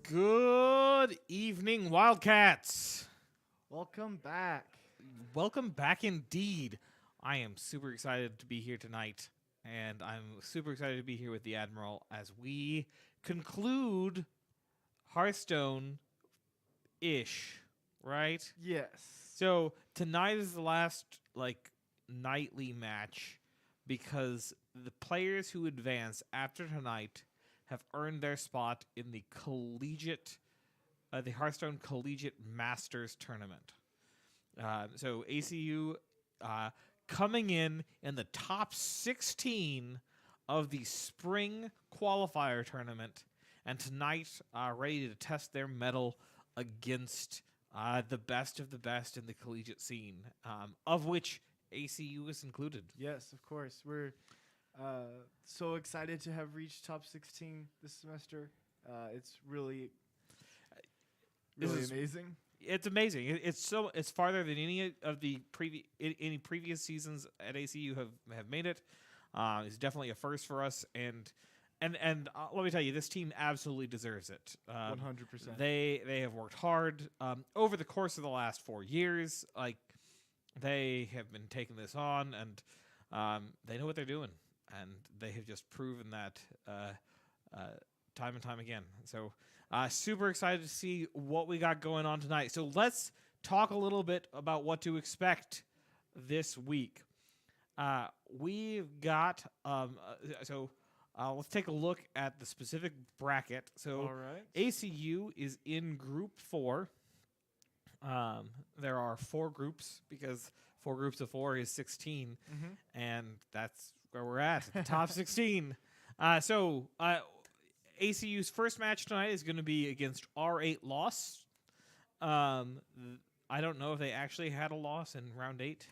Good evening, Wildcats. Welcome back. Welcome back indeed. I am super excited to be here tonight, and I'm super excited to be here with the Admiral as we conclude Hearthstone-ish, right? Yes. So tonight is the last nightly match because the players who advance after tonight have earned their spot in the the Hearthstone Collegiate Masters Tournament. So ACU coming in the top 16 of the spring qualifier tournament, and tonight ready to test their mettle against the best of the best in the collegiate scene, of which ACU is included. Yes, of course. We're so excited to have reached top 16 this semester. It's really amazing. It's amazing. It's farther than any of the previous seasons at ACU have made it. It's definitely a first for us, and let me tell you, this team absolutely deserves it. 100%. They have worked hard over the course of the last 4 years. They have been taking this on, and they know what they're doing, and they have just proven that time and time again. So super excited to see what we got going on tonight. So let's talk a little bit about what to expect this week. We've got let's take a look at the specific bracket. So All right. ACU is in Group 4. There are 4 groups because 4 groups of 4 is 16, and that's where we're at the top 16. ACU's first match tonight is going to be against R8 Loss. I don't know if they actually had a loss in round 8,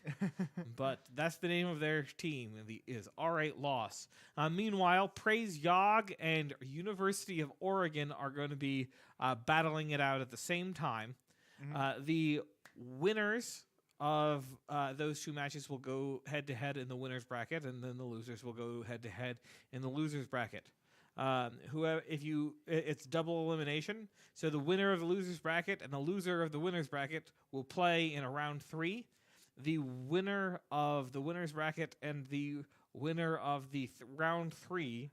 but that's the name of their team, is R8 Loss. Meanwhile, Praise Yogg and University of Oregon are going to be battling it out at the same time. The winners of those 2 matches will go head-to-head in the winner's bracket, and then the losers will go head-to-head in the loser's bracket. It's double elimination. So the winner of the loser's bracket and the loser of the winner's bracket will play in a round 3. The winner of the winner's bracket and the winner of the round 3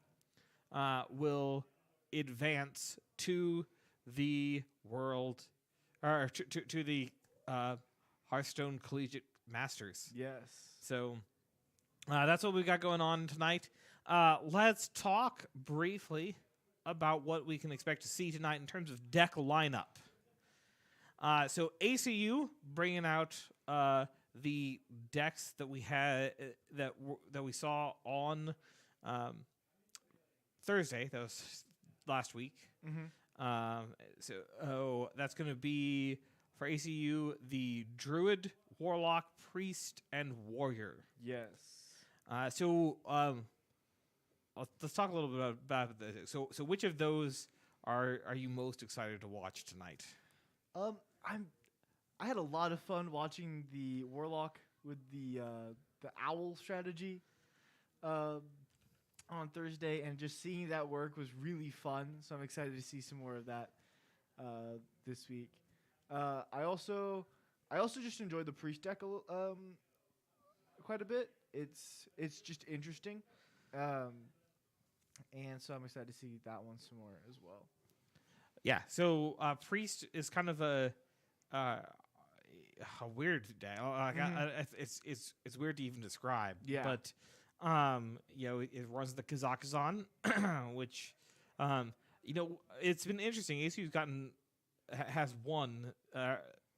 will advance to the world, or to the Hearthstone Collegiate Masters. Yes. So that's what we got going on tonight. Let's talk briefly about what we can expect to see tonight in terms of deck lineup. So ACU bringing out the decks that we had that we saw on Thursday. That was last week. That's going to be for ACU the Druid, Warlock, Priest, and Warrior. Yes. Let's talk a little bit about this. So which of those are you most excited to watch tonight? I had a lot of fun watching the Warlock with the owl strategy on Thursday, and just seeing that work was really fun. So I'm excited to see some more of that this week. I also just enjoyed the Priest deck quite a bit. It's just interesting. And so I'm excited to see that one some more as well. Yeah, so Priest is kind of a weird deck. It's weird to even describe. Yeah. But it runs the Kazakhstan, which it's been interesting. ACU's has won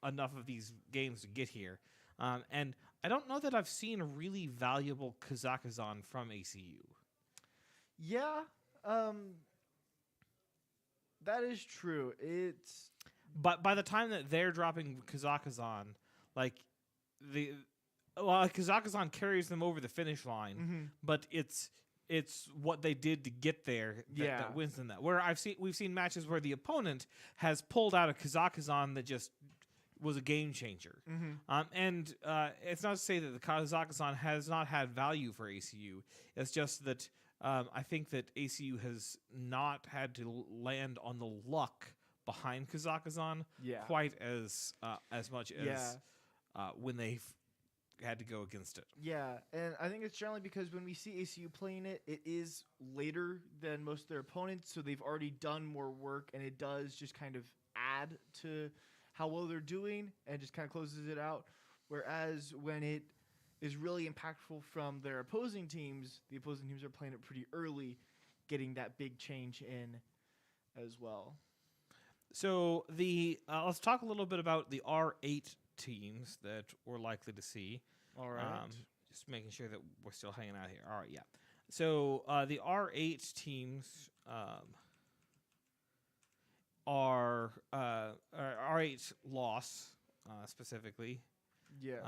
enough of these games to get here, and I don't know that I've seen a really valuable Kazakhstan from ACU. Yeah, that is true. But by the time that they're dropping Kazakhstan, Kazakhstan carries them over the finish line, but it's what they did to get there that wins them that. Where we've seen matches where the opponent has pulled out a Kazakhstan that just was a game changer. Mm-hmm. And it's not to say that the Kazakhstan has not had value for ACU. It's just that I think that ACU has not had to land on the luck behind Kazakhstan Yeah. quite as much as Yeah. when they've had to go against it. Yeah, and I think it's generally because when we see ACU playing it, it is later than most of their opponents, so they've already done more work, and it does just kind of add to how well they're doing and just kind of closes it out. Whereas when it is really impactful from their opposing teams, the opposing teams are playing it pretty early, getting that big change in as well. So let's talk a little bit about the R8 teams that we're likely to see. All right. Just making sure that we're still hanging out here. All right, yeah. So the R8 teams are R8 loss specifically. Yes.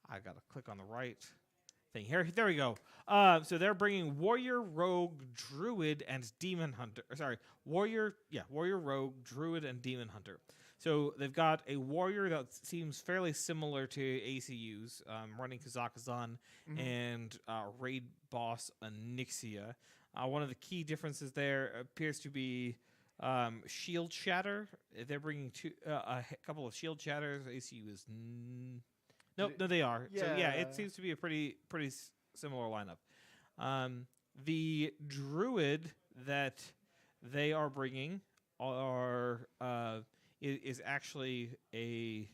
I gotta click on the right thing here. There we go. So they're bringing Warrior, Rogue, Druid, and Demon Hunter. Warrior, Rogue, Druid, and Demon Hunter. So they've got a Warrior that seems fairly similar to ACU's, running Kazakhstan and raid boss Anixia. One of the key differences there appears to be Shield Shatter. They're bringing a couple of Shield Shatters. ACU is no, they are. Yeah. So yeah, it seems to be a pretty similar lineup. The Druid that they are bringing is actually a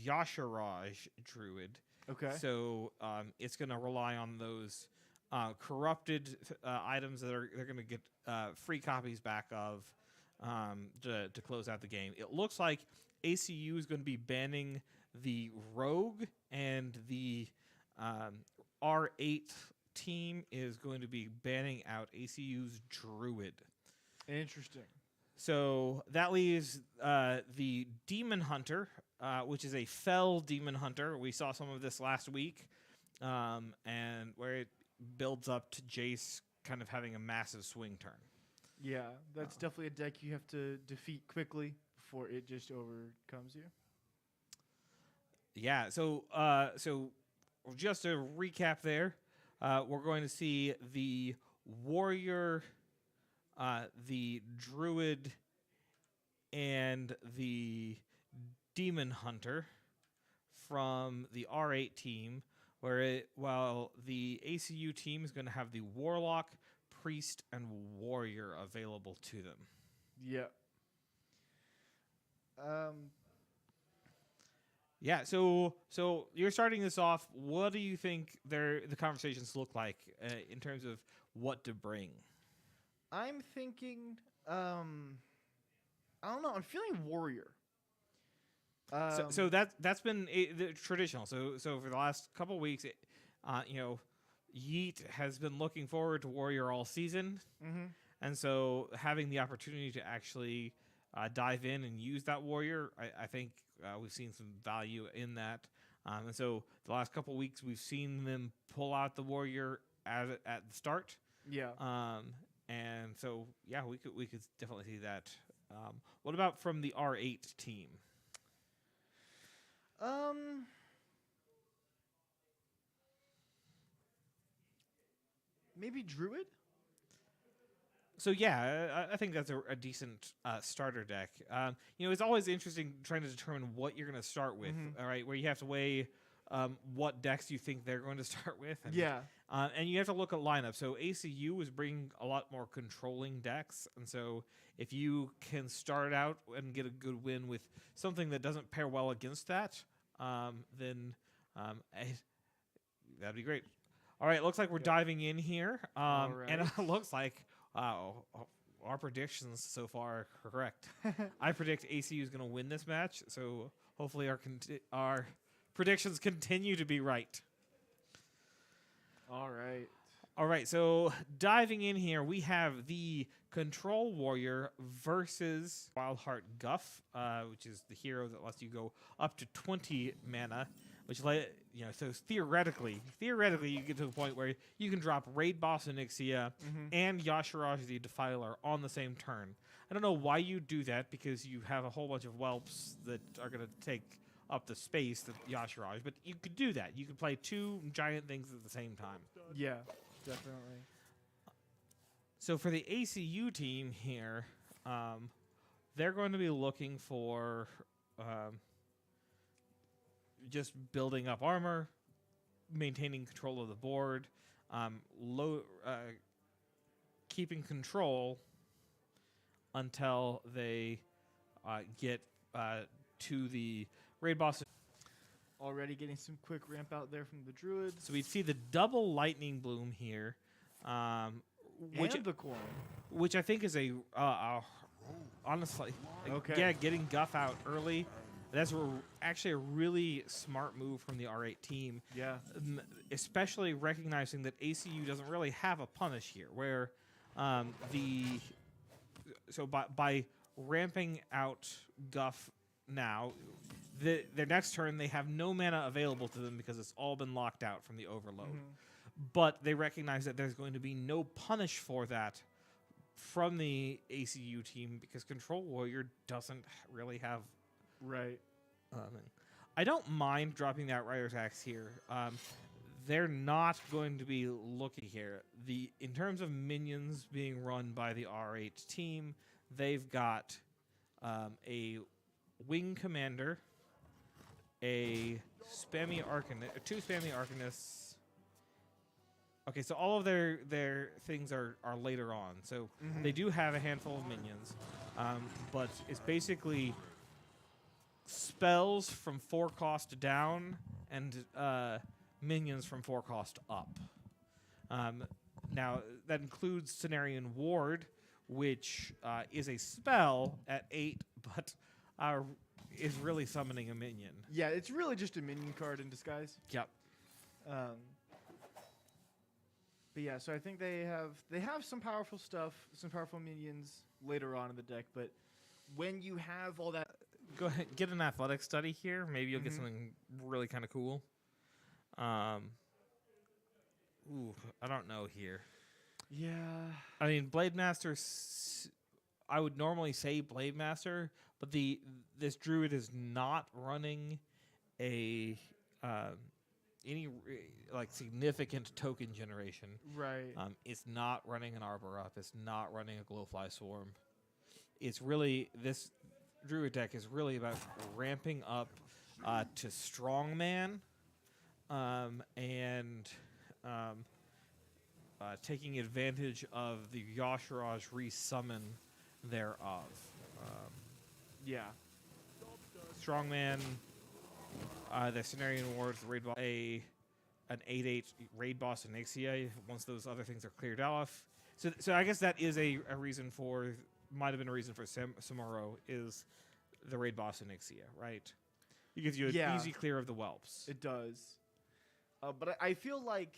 Yasharaj Druid. Okay. So it's going to rely on those corrupted items that they're going to get free copies back of to close out the game. It looks like ACU is going to be banning the Rogue, and the R8 team is going to be banning out ACU's Druid. Interesting. So that leaves the Demon Hunter, which is a fell Demon Hunter. We saw some of this last week, and where it builds up to Jace kind of having a massive swing turn. Yeah, that's definitely a deck you have to defeat quickly before it just overcomes you. Yeah, so just to recap there, we're going to see the Warrior, the Druid, and the Demon Hunter from the R8 team, while the ACU team is going to have the Warlock, Priest, and Warrior available to them. Yeah. Yeah, so you're starting this off. What do you think the conversations look like in terms of what to bring? I'm thinking, I don't know. I'm feeling Warrior. So that's been the traditional. So for the last couple weeks, Yeet has been looking forward to Warrior all season, and so having the opportunity to actually dive in and use that Warrior, I think we've seen some value in that. And so the last couple weeks, we've seen them pull out the Warrior at the start. Yeah. And so yeah, we could definitely see that. What about from the R8 team? Maybe Druid? So yeah, I think that's a decent starter deck. It's always interesting trying to determine what you're going to start with. All right, where you have to weigh what decks you think they're going to start with. And, and you have to look at lineup. So ACU is bringing a lot more controlling decks, and so if you can start out and get a good win with something that doesn't pair well against that, then that'd be great. All right, looks like we're diving in here, and it looks like our predictions so far are correct. I predict ACU is going to win this match, so hopefully our predictions continue to be right. All right, so diving in here, we have the Control Warrior versus Wildheart Guff, which is the hero that lets you go up to 20 mana. which so theoretically you get to a point where you can drop Raid Boss Onyxia and Yashiraj the Defiler on the same turn. I don't know why you do that, because you have a whole bunch of whelps that are going to take up the space that Yashiraj, but you could do that. You could play two giant things at the same time. Yeah, definitely. So for the ACU team here, they're going to be looking for just building up armor, maintaining control of the board, keeping control until they get to the raid boss. Already getting some quick ramp out there from the druids. So we see the double lightning bloom here, which and the corn, which I think is honestly, okay. Yeah, getting Guff out early. That's actually a really smart move from the R8 team. Yeah, especially recognizing that ACU doesn't really have a punish here, where by ramping out Guff now, their next turn they have no mana available to them because it's all been locked out from the overload. But they recognize that there's going to be no punish for that from the ACU team because Control Warrior doesn't really have. Right. I don't mind dropping that Rider's Axe here. They're not going to be looking here. In terms of minions being run by the R8 team, they've got a Wing Commander, two spammy Arcanists. Okay, so all of their things are later on. So they do have a handful of minions, but it's basically spells from 4 cost down and minions from 4 cost up. Now, that includes Cenarian Ward, which is a spell at 8, but is really summoning a minion. Yeah, it's really just a minion card in disguise. Yep. But yeah, so I think they have some powerful stuff, some powerful minions later on in the deck, but when you have all that... Go ahead, get an athletic study here. Maybe you'll get something really kind of cool. I don't know here. Yeah. I mean, Blade Master, I would normally say Blade Master, but this druid is not running any significant token generation. Right. It's not running an Arbor Up. It's not running a Glowfly Swarm. It's really, this druid deck is really about ramping up to Strongman and taking advantage of the Yashiraj resummon thereof. Yeah. Strongman, the Cenarian Wards, the raid boss, an 8/8 raid boss Onyxia once those other things are cleared off. So I guess that is a reason for, might have been a reason for Samuro is the raid boss Onyxia, right? It gives you an easy clear of the whelps. It does. But I feel like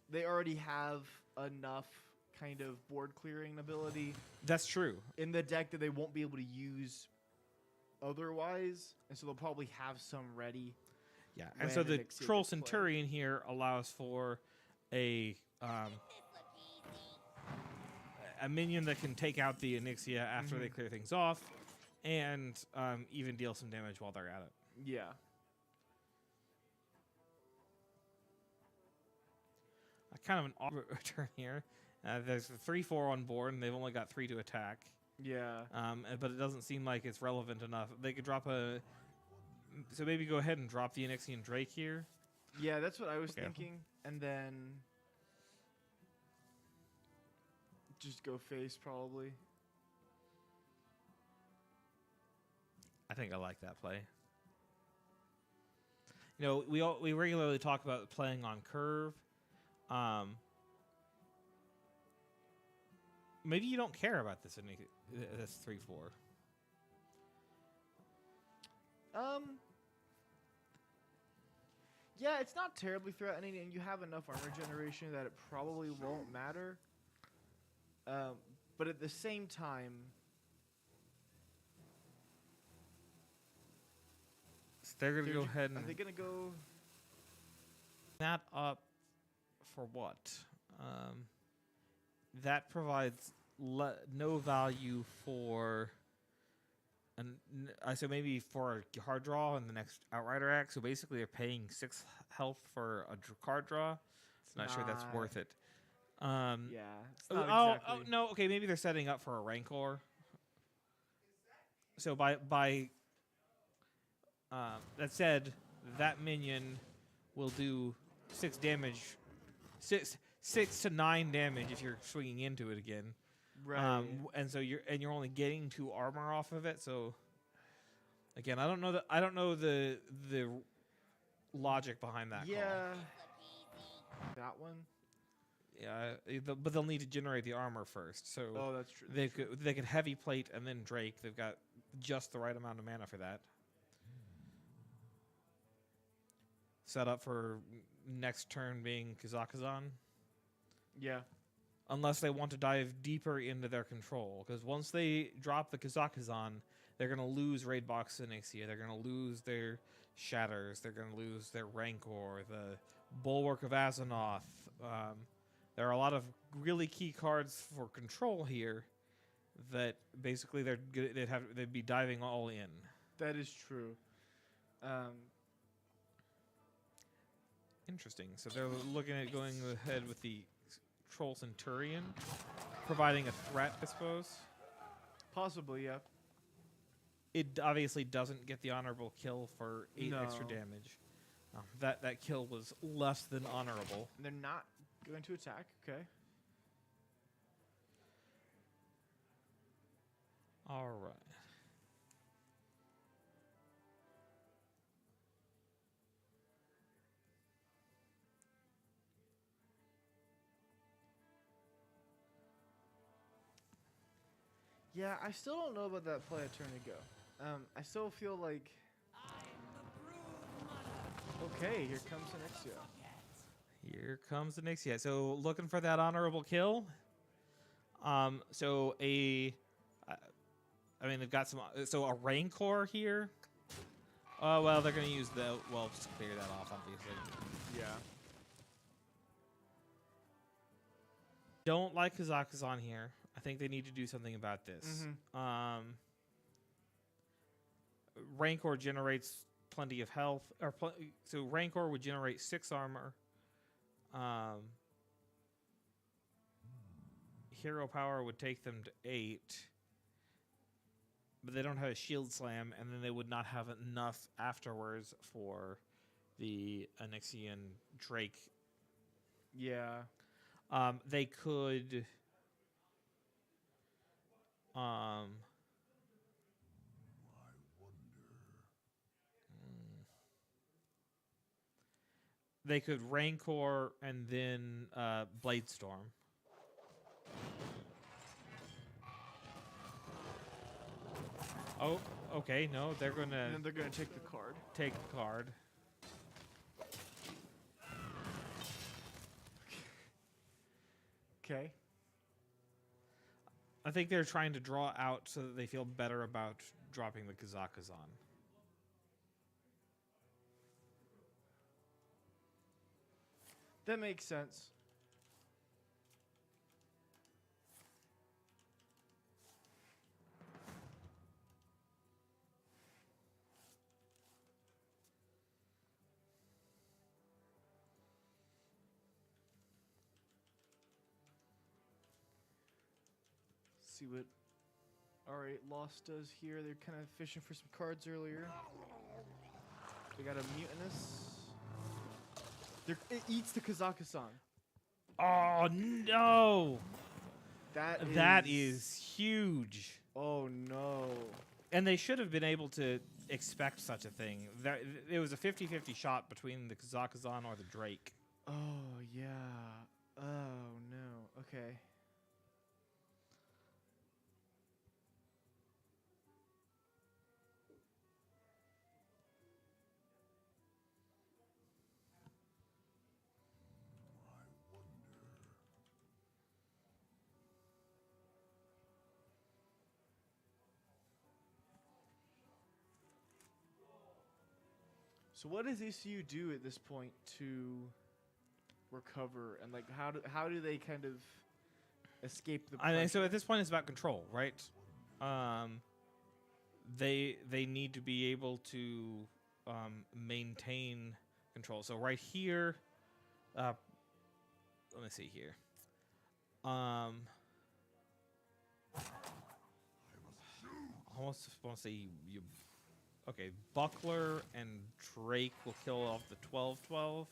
they already have enough kind of board clearing ability. That's true. In the deck that they won't be able to use otherwise, and so they'll probably have some ready. Yeah, and so the Troll Centurion here allows for a minion that can take out the Onyxia after they clear things off, and even deal some damage while they're at it. Yeah. Kind of an odd return here. There's a 3/4 on board, and they've only got 3 to attack. Yeah. But it doesn't seem like it's relevant enough. They could drop so maybe go ahead and drop the Onyxian Drake here. Yeah, that's what I was thinking. And then just go face, probably. I think I like that play. You know, we regularly talk about playing on curve. Maybe you don't care about this 3/4. Yeah, it's not terribly threatening, and you have enough armor generation that it probably won't matter. But at the same time, they're gonna go ahead Are and they gonna go? that up for what? That provides no value for so maybe for a hard draw in the next Outrider act. So basically, they're paying 6 health for a card draw. Not sure that's worth it. Yeah, it's not exactly. No, okay, maybe they're setting up for a Rancor. So by that said, that minion will do 6 damage, 6 to 9 damage if you're swinging into it again. Right. And so you're only getting 2 armor off of it. So again, I don't know the logic behind that. Yeah. Call. That one. Yeah, but they'll need to generate the armor first. So That's true. They could heavy plate and then Drake. They've got just the right amount of mana for that. Set up for next turn being Kazakhstan. Yeah. Unless they want to dive deeper into their control. Because once they drop the Kazakhstan, they're going to lose Raid Box Onyxia. They're going to lose their Shatters. They're going to lose their Rancor, the Bulwark of Azonoth. There are a lot of really key cards for control here that basically they'd be diving all in. That is true. Interesting. So they're looking at going ahead with the Troll Centurion, providing a threat, I suppose. Possibly, yeah. It obviously doesn't get the honorable kill for 8 extra damage. That kill was less than honorable. They're not going to attack. Okay. All right. Yeah, I still don't know about that play a turn ago. I still feel like. Okay, here comes Onyxia. Here comes the Onyxia. So looking for that honorable kill. They've got some. So a Rancor here. Oh well, they're gonna use just to clear that off, obviously. Yeah. Don't like Kazakhstan here. I think they need to do something about this. Mm-hmm. Rancor generates plenty of health, so Rancor would generate 6 armor. Hero power would take them to 8, but they don't have a shield slam, and then they would not have enough afterwards for the Onyxian Drake. Yeah. They could. They could Rancor and then Blade Storm. Oh, okay. No, they're gonna. And then they're gonna take the card. Take the card. Okay. I think they're trying to draw out so that they feel better about dropping the Kazakhstan. That makes sense. See what R8 Lost does here. They're kind of fishing for some cards earlier. They got a Mutinous. It eats the Kazakhstan. Oh no! That is is huge. Oh no. And they should have been able to expect such a thing. It was a 50-50 shot between the Kazakhstan or the Drake. Oh yeah. Oh no. Okay. So what does ECU do at this point to recover, and like how do they kind of escape the I mean, so pressure? at this point, it's about control, right? They need to be able to maintain control. So right here, let me see here. I almost want to say you. Okay, Buckler and Drake will kill off the 12-12.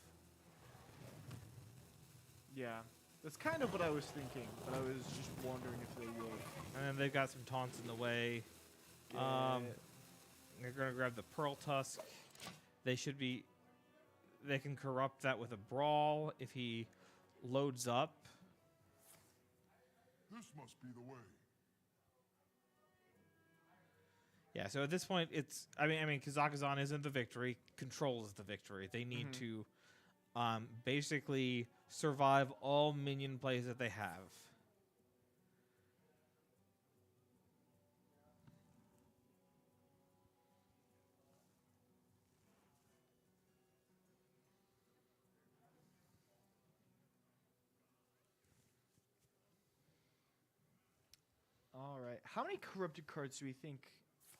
Yeah, that's kind of what I was thinking, but I was just wondering if they would. And then they've got some taunts in the way. They're going to grab the Pearl Tusk. They should be... They can corrupt that with a Brawl if he loads up. This must be the way. Yeah, so at this point, it's... I mean, Kazakhstan isn't the victory. Control is the victory. They need to basically survive all minion plays that they have. All right, how many corrupted cards do we think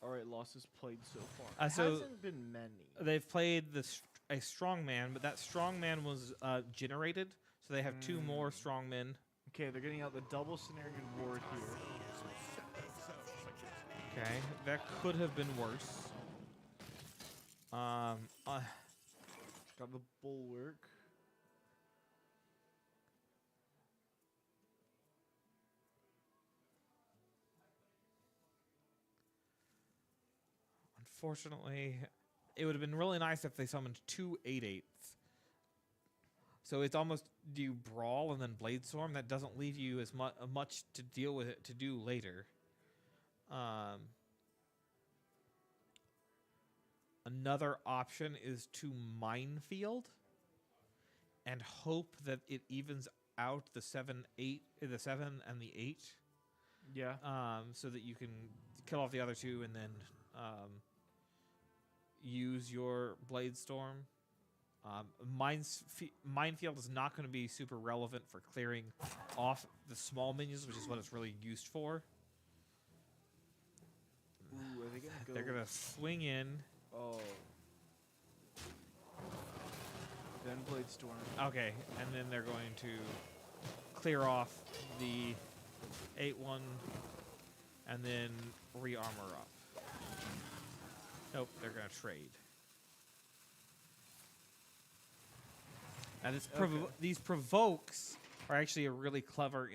Alright Lost has played so far? So hasn't been many. They've played a strongman, but that strongman was generated, so they have two more strongmen. Okay, they're getting out the double scenario ward here. Okay, that could have been worse. Got the bulwark. Unfortunately, it would have been really nice if they summoned two 8/8s. So it's almost do you Brawl and then Blade Storm. That doesn't leave you as much to deal with it to do later. Another option is to Minefield and hope that it evens out the 7/8, the 7 and the 8. Yeah. So that you can kill off the other two and then use your Blade Storm. Minefield is not going to be super relevant for clearing off the small minions, which is what it's really used for. Ooh, are they gonna go? They're going to swing in. Oh. Then Blade Storm. Okay, and then they're going to clear off the 8/1 and then re-armor up. Nope, they're going to trade. Now these provokes are actually a really clever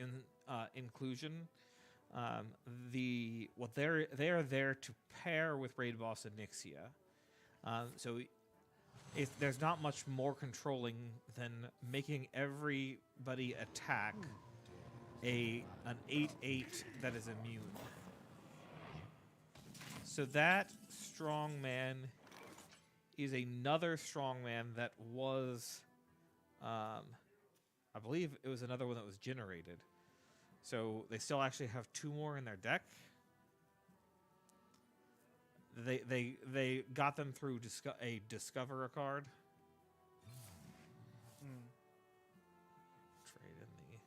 inclusion. They are there to pair with Raid Boss and Nixia. So there's not much more controlling than making everybody attack an 8/8 that is immune. So that strongman is another strongman that was, I believe it was another one that was generated. So they still actually have two more in their deck. They got them through a Discover a card. Trade in the...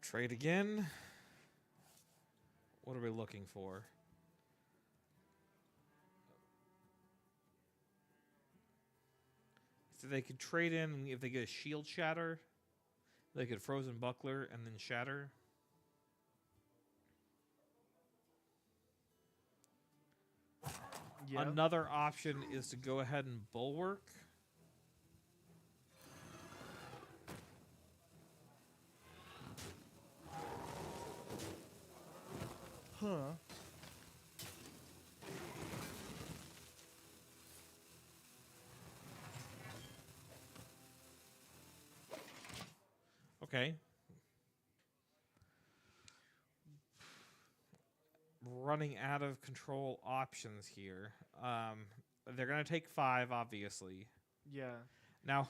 Trade again. What are we looking for? So they could trade in if they get a Shield Shatter. They could Frozen Buckler and then Shatter. Yep. Another option is to go ahead and Bulwark. Huh. Okay. Running out of control options here. They're going to take 5, obviously. Yeah. Now,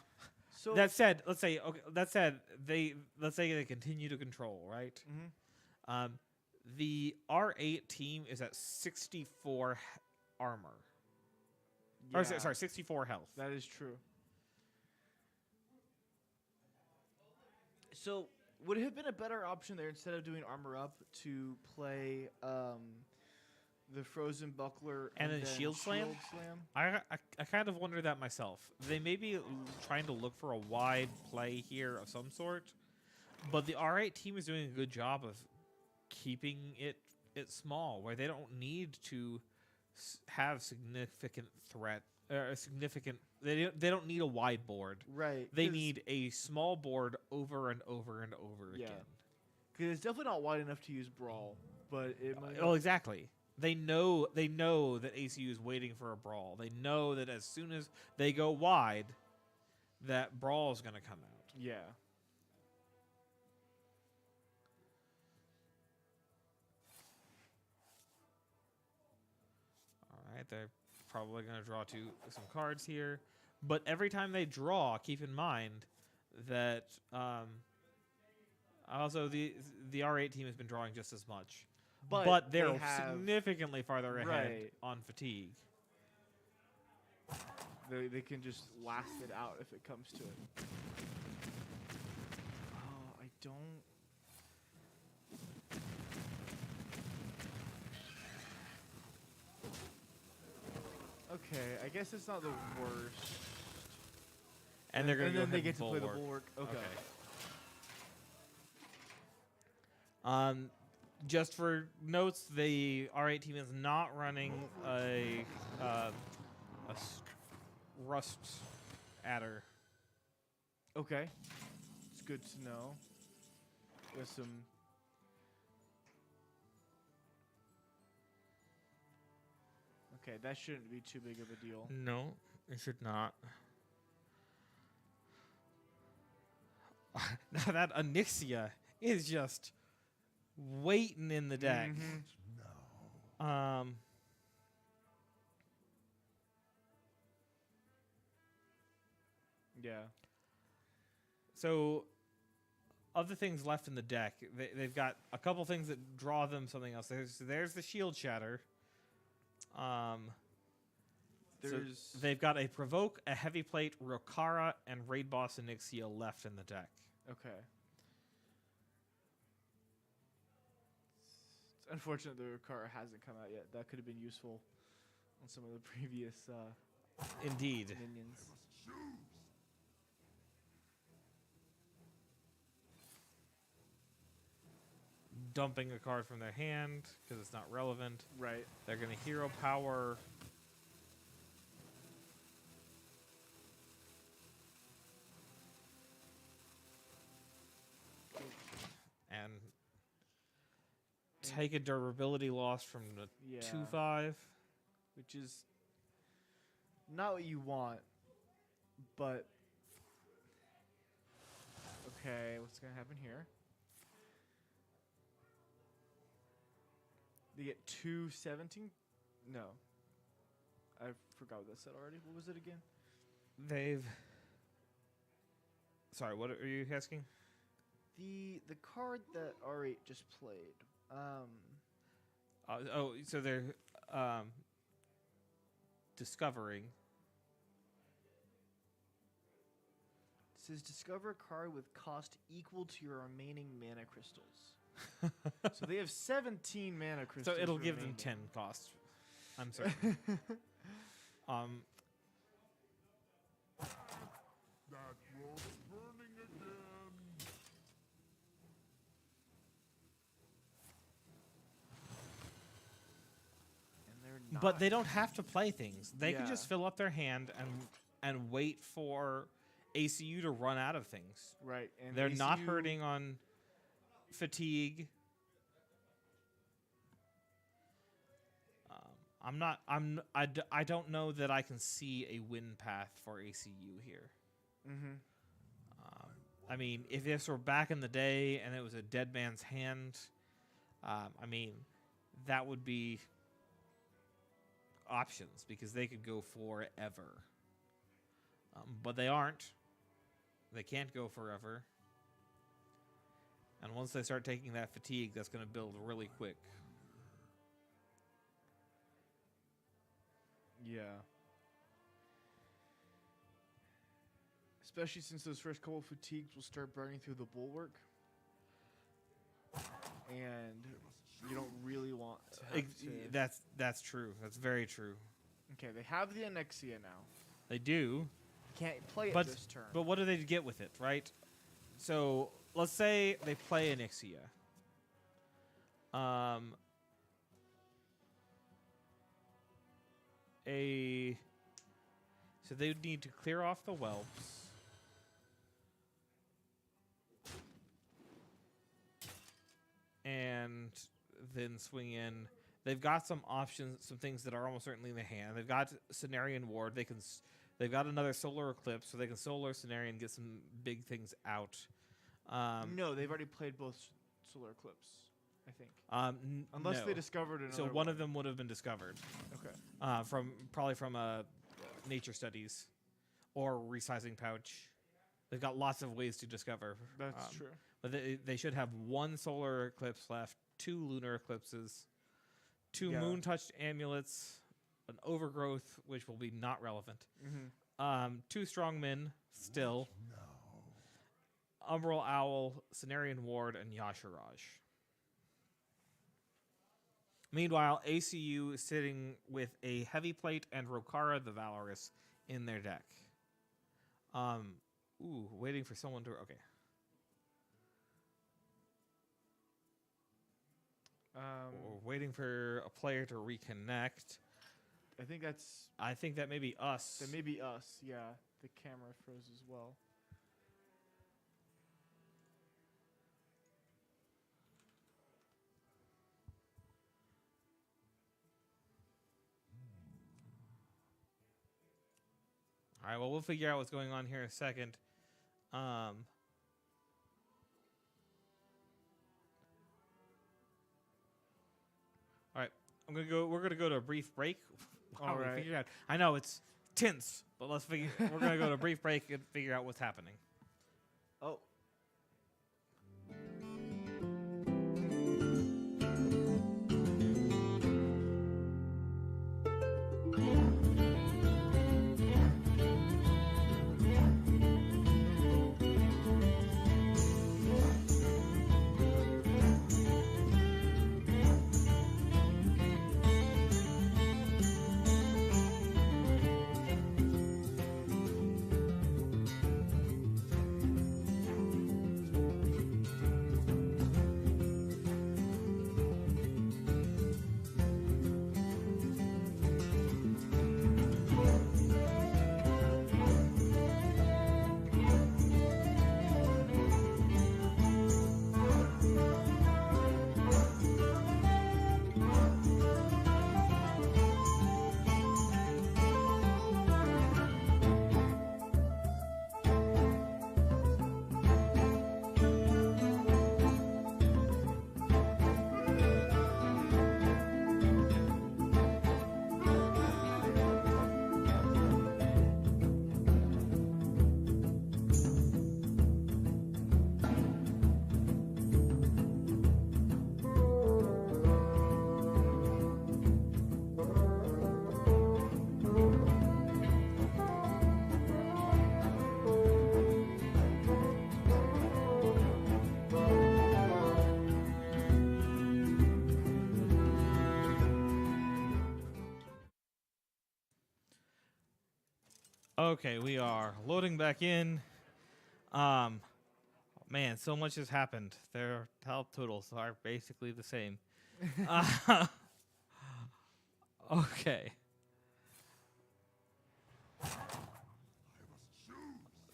So That said, let's say they continue to control, right? Mhm. The R8 team is at 64 armor. Or Yeah, sorry, 64 health. that is true. So would it have been a better option there instead of doing armor up to play the frozen buckler And then shield slam? I kind of wonder that myself. They may be trying to look for a wide play here of some sort, but the R8 team is doing a good job of keeping it small, where they don't need to have significant threat. Significant. They don't need a wide board. Right. They need a small board over and over and over Yeah. again. Because it's definitely not wide enough to use brawl, but it might. Oh, exactly. They know that ACU is waiting for a brawl. They know that as soon as they go wide, that brawl is going to come out. Yeah. All right, they're probably going to draw some cards here, but every time they draw, keep in mind that also the R8 team has been drawing just as much. But they're significantly farther ahead on fatigue. They can just last it out if it comes to it. Oh, I don't. Okay, I guess it's not the worst. And they're going to go ahead they get and to play the bulwark. bulwark. Okay. Just for notes, the R8 team is not running a rust adder. Okay. It's good to know. There's some. Okay, that shouldn't be too big of a deal. No, it should not. Now that Onyxia is just waiting in the deck. Mm-hmm. Yeah. So, of the things left in the deck, they've got a couple things that draw them something else. There's the Shield Shatter. So they've got a Provoke, a Heavy Plate, Rokara, and Raid Boss Onyxia left in the deck. Okay. It's unfortunate the Rokara hasn't come out yet. That could have been useful on some of the previous Indeed. minions. Dumping a card from their hand because it's not relevant. Right. They're going to Hero Power. And take a durability loss from the 2/5. Which is not what you want, but okay, what's going to happen here? They get 217? No. I forgot what that said already. What was it again? Sorry, what are you asking? The card that R8 just played. So they're discovering. It says discover a card with cost equal to your remaining mana crystals. So they have 17 mana crystals. So it'll give remaining. them 10 cost. I'm sorry. That road's burning again. And they're not. But they don't have to play things. They can Yeah. just fill up their hand and wait for ACU to run out of things. Right. And They're not ACU hurting on fatigue. I don't know that I can see a win path for ACU here. Mm-hmm. I mean, if this were back in the day and it was a dead man's hand, I mean, that would be options because they could go forever. But they aren't. They can't go forever. And once they start taking that fatigue, that's going to build really quick. Yeah. Especially since those first couple fatigues will start burning through the bulwark. And you don't really want to have to... That's true. That's very true. Okay, they have the Anexia now. They do. Can't play it But, this turn. but what do they get with it, right? So let's say they play Anixia. So they would need to clear off the whelps. And then swing in. They've got some options, some things that are almost certainly in their hand. They've got Cenarian Ward. They've got another Solar Eclipse, so they can Solar Cenarian, get some big things out. No, they've already played both Solar Eclipse, I think. Unless no. they discovered another So one of them would have been discovered. Okay. From nature studies or resizing pouch. They've got lots of ways to discover. That's true. But they should have one solar eclipse left, 2 lunar eclipses, 2 moon touched amulets, an overgrowth, which will be not relevant. 2 strong men still. Umbral Owl, Cenarian Ward, and Yashiraj. Meanwhile, ACU is sitting with a Heavy Plate and Rokara the Valorous in their deck. Waiting for someone to... Okay. We're waiting for a player to reconnect. I think that may be us. That may be us, yeah. The camera froze as well. All right, well, we'll figure out what's going on here in a second. All right, we're gonna go to a brief break. All right. Figure it out. I know it's tense, but we're gonna go to a brief break and figure out what's happening. Oh. Okay, we are loading back in. Man, so much has happened. Their health totals are basically the same. Okay.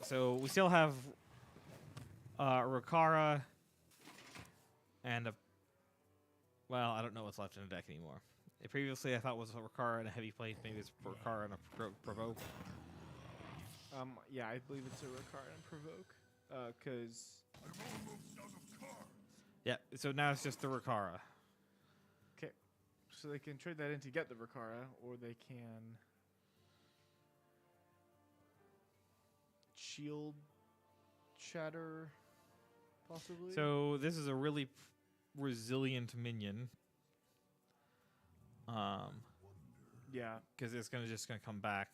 So we still have Rokara and well, I don't know what's left in the deck anymore. Previously, I thought it was a Rokara and a Heavy Plate. Maybe it's Rokara and a Provoke. Yeah, I believe it's a Rokara and Provoke. Because... Yeah, so now it's just the Rokara. Okay. So they can trade that in to get the Rokara, or they can... shield Chatter, possibly. So this is a really resilient minion. Yeah. Because it's just gonna come back.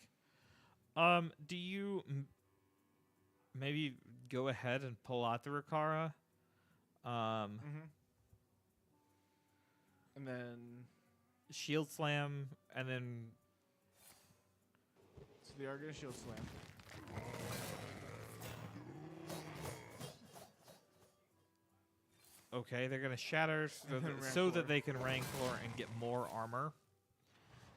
Do you maybe go ahead and pull out the Rikara? Mm-hmm. And then Shield Slam, and then so they are gonna shield slam. okay, they're gonna shatter so that they can Rancor and get more armor.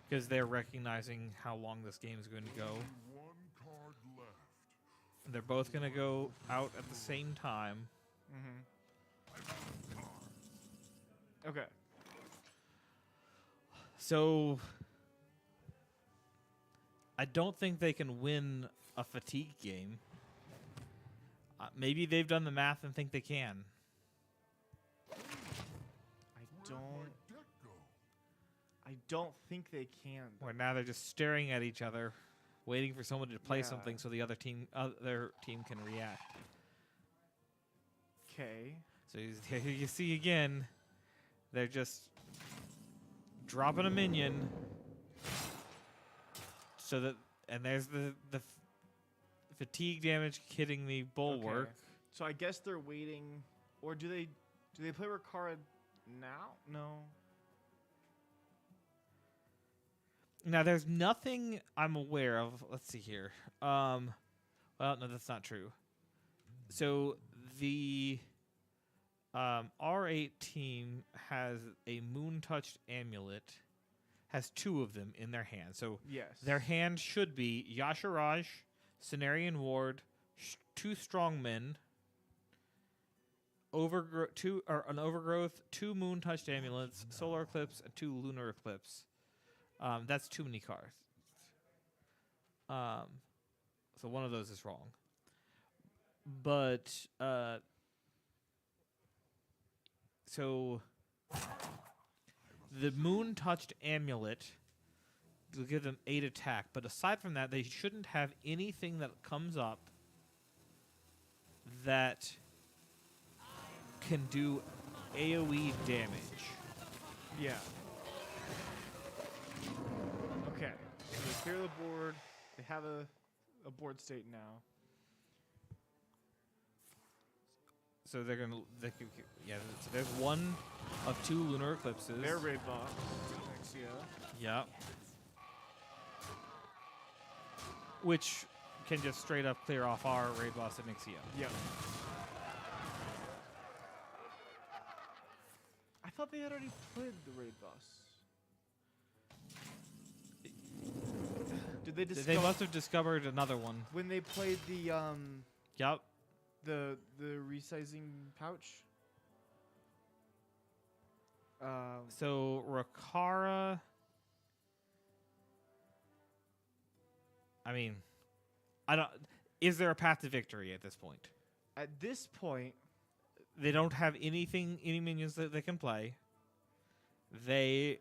Because they're recognizing how long this game is going to go. One card left. They're both going to go out at the same time. Mm-hmm. Okay. So I don't think they can win a fatigue game. Maybe they've done the math and think they can. I don't think they can. Where now they're just staring at each other, waiting for someone to play Yeah. something so the other team can react. Okay. So you see again, they're just dropping a minion, so that and there's the fatigue damage hitting the bulwark. Okay. So I guess they're waiting, or do they play Rikara now? No. Now there's nothing I'm aware of. Let's see here. Well, no, that's not true. So the R8 team has a moon-touched amulet, has two of them in their hand. So Yes. their hand should be Yasharaj, Cenarian Ward, two strongmen, an overgrowth, two moon-touched amulets, solar eclipse, and two lunar eclipse. That's too many cards. So one of those is wrong. But so the moon-touched amulet will give them 8 attack, but aside from that, they shouldn't have anything that comes up that can do AoE damage. Yeah. Okay. So they clear the board. They have a board state now. So so there's one of 2 lunar eclipses. Their raid box. Nexia. Yeah. Which can just straight up clear off our raid boss at Nixia. Yep. I thought they had already played the raid boss. Did they discover They must have discovered another one. when they played the Yep. the resizing pouch? So Rikara. I mean, I don't. Is there a path to victory at this point? At this point, They don't have any minions that they can play. They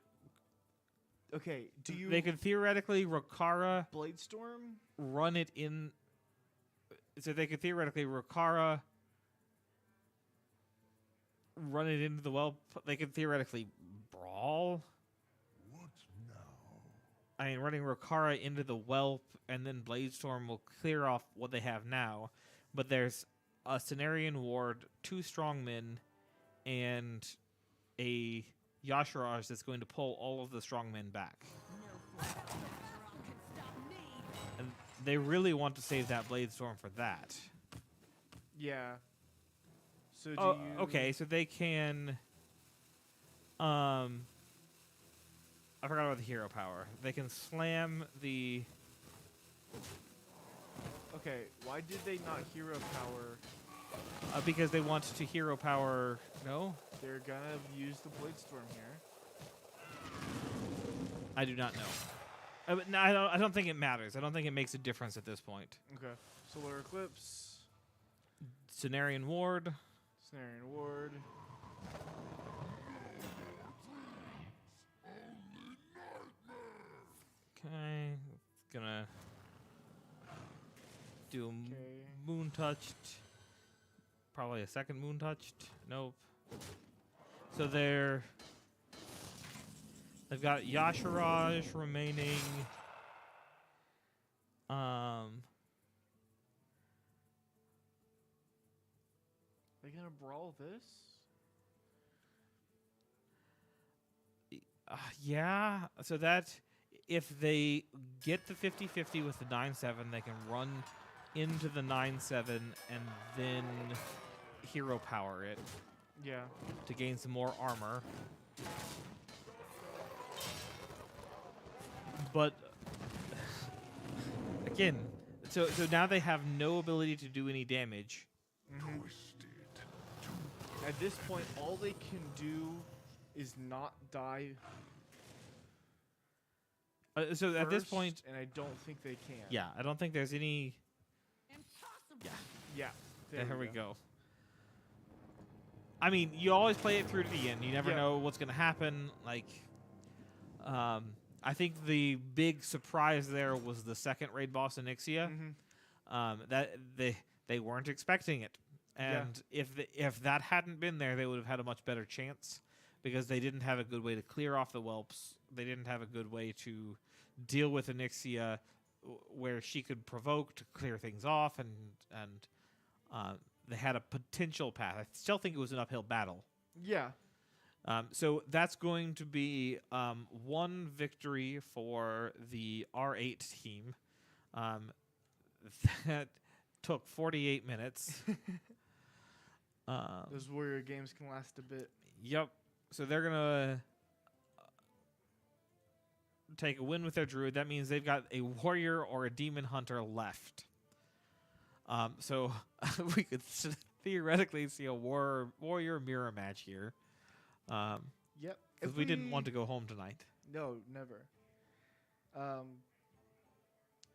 okay. Do you they could theoretically Rikara Bladestorm? run it in. So they could theoretically Rikara run it into the well. They could theoretically brawl. What now? I mean, running Rikara into the whelp and then Bladestorm will clear off what they have now. But there's a Cenarian Ward, 2 strongmen, and a Yasharaj that's going to pull all of the strongmen back. And they really want to save that Bladestorm for that. Yeah. So do Oh, you okay, so they can... I forgot about the hero power. They can slam the... Okay, why did they not hero power? because they want to hero power... No? They're gonna use the Bladestorm here. I do not know. But no, I don't think it matters. I don't think it makes a difference at this point. Okay. Solar Eclipse, Cenarian Ward. Cenarian Ward. Okay. Gonna do Okay. Moon Touched. probably a second Moon Touched. Nope. So they've got Yasharaj remaining. They gonna brawl this? Yeah. So that if they get the 50-50 with the 9-7, they can run into the 9-7 and then hero power it Yeah. to gain some more armor. But again, so now they have no ability to do any damage. Twisted. At this point, all they can do is not die. So at this first, point, and I don't think they can. yeah, I don't think there's any. Impossible. Yeah. There we go. I mean, you always play it through to the end. You never Yeah. know what's going to happen. Like, I think the big surprise there was the second raid boss Onyxia. That they weren't expecting it, and if that hadn't been there, they would have had a much better chance because they didn't have a good way to clear off the whelps. They didn't have a good way to deal with Onyxia, where she could provoke to clear things off, and they had a potential path. I still think it was an uphill battle. Yeah. So that's going to be one victory for the R8 team. That took 48 minutes. Those warrior games can last a bit. Yep. So they're going to take a win with their druid. That means they've got a warrior or a demon hunter left. So we could theoretically see a warrior mirror match here. Yep. Because we didn't want to go home tonight. No, never.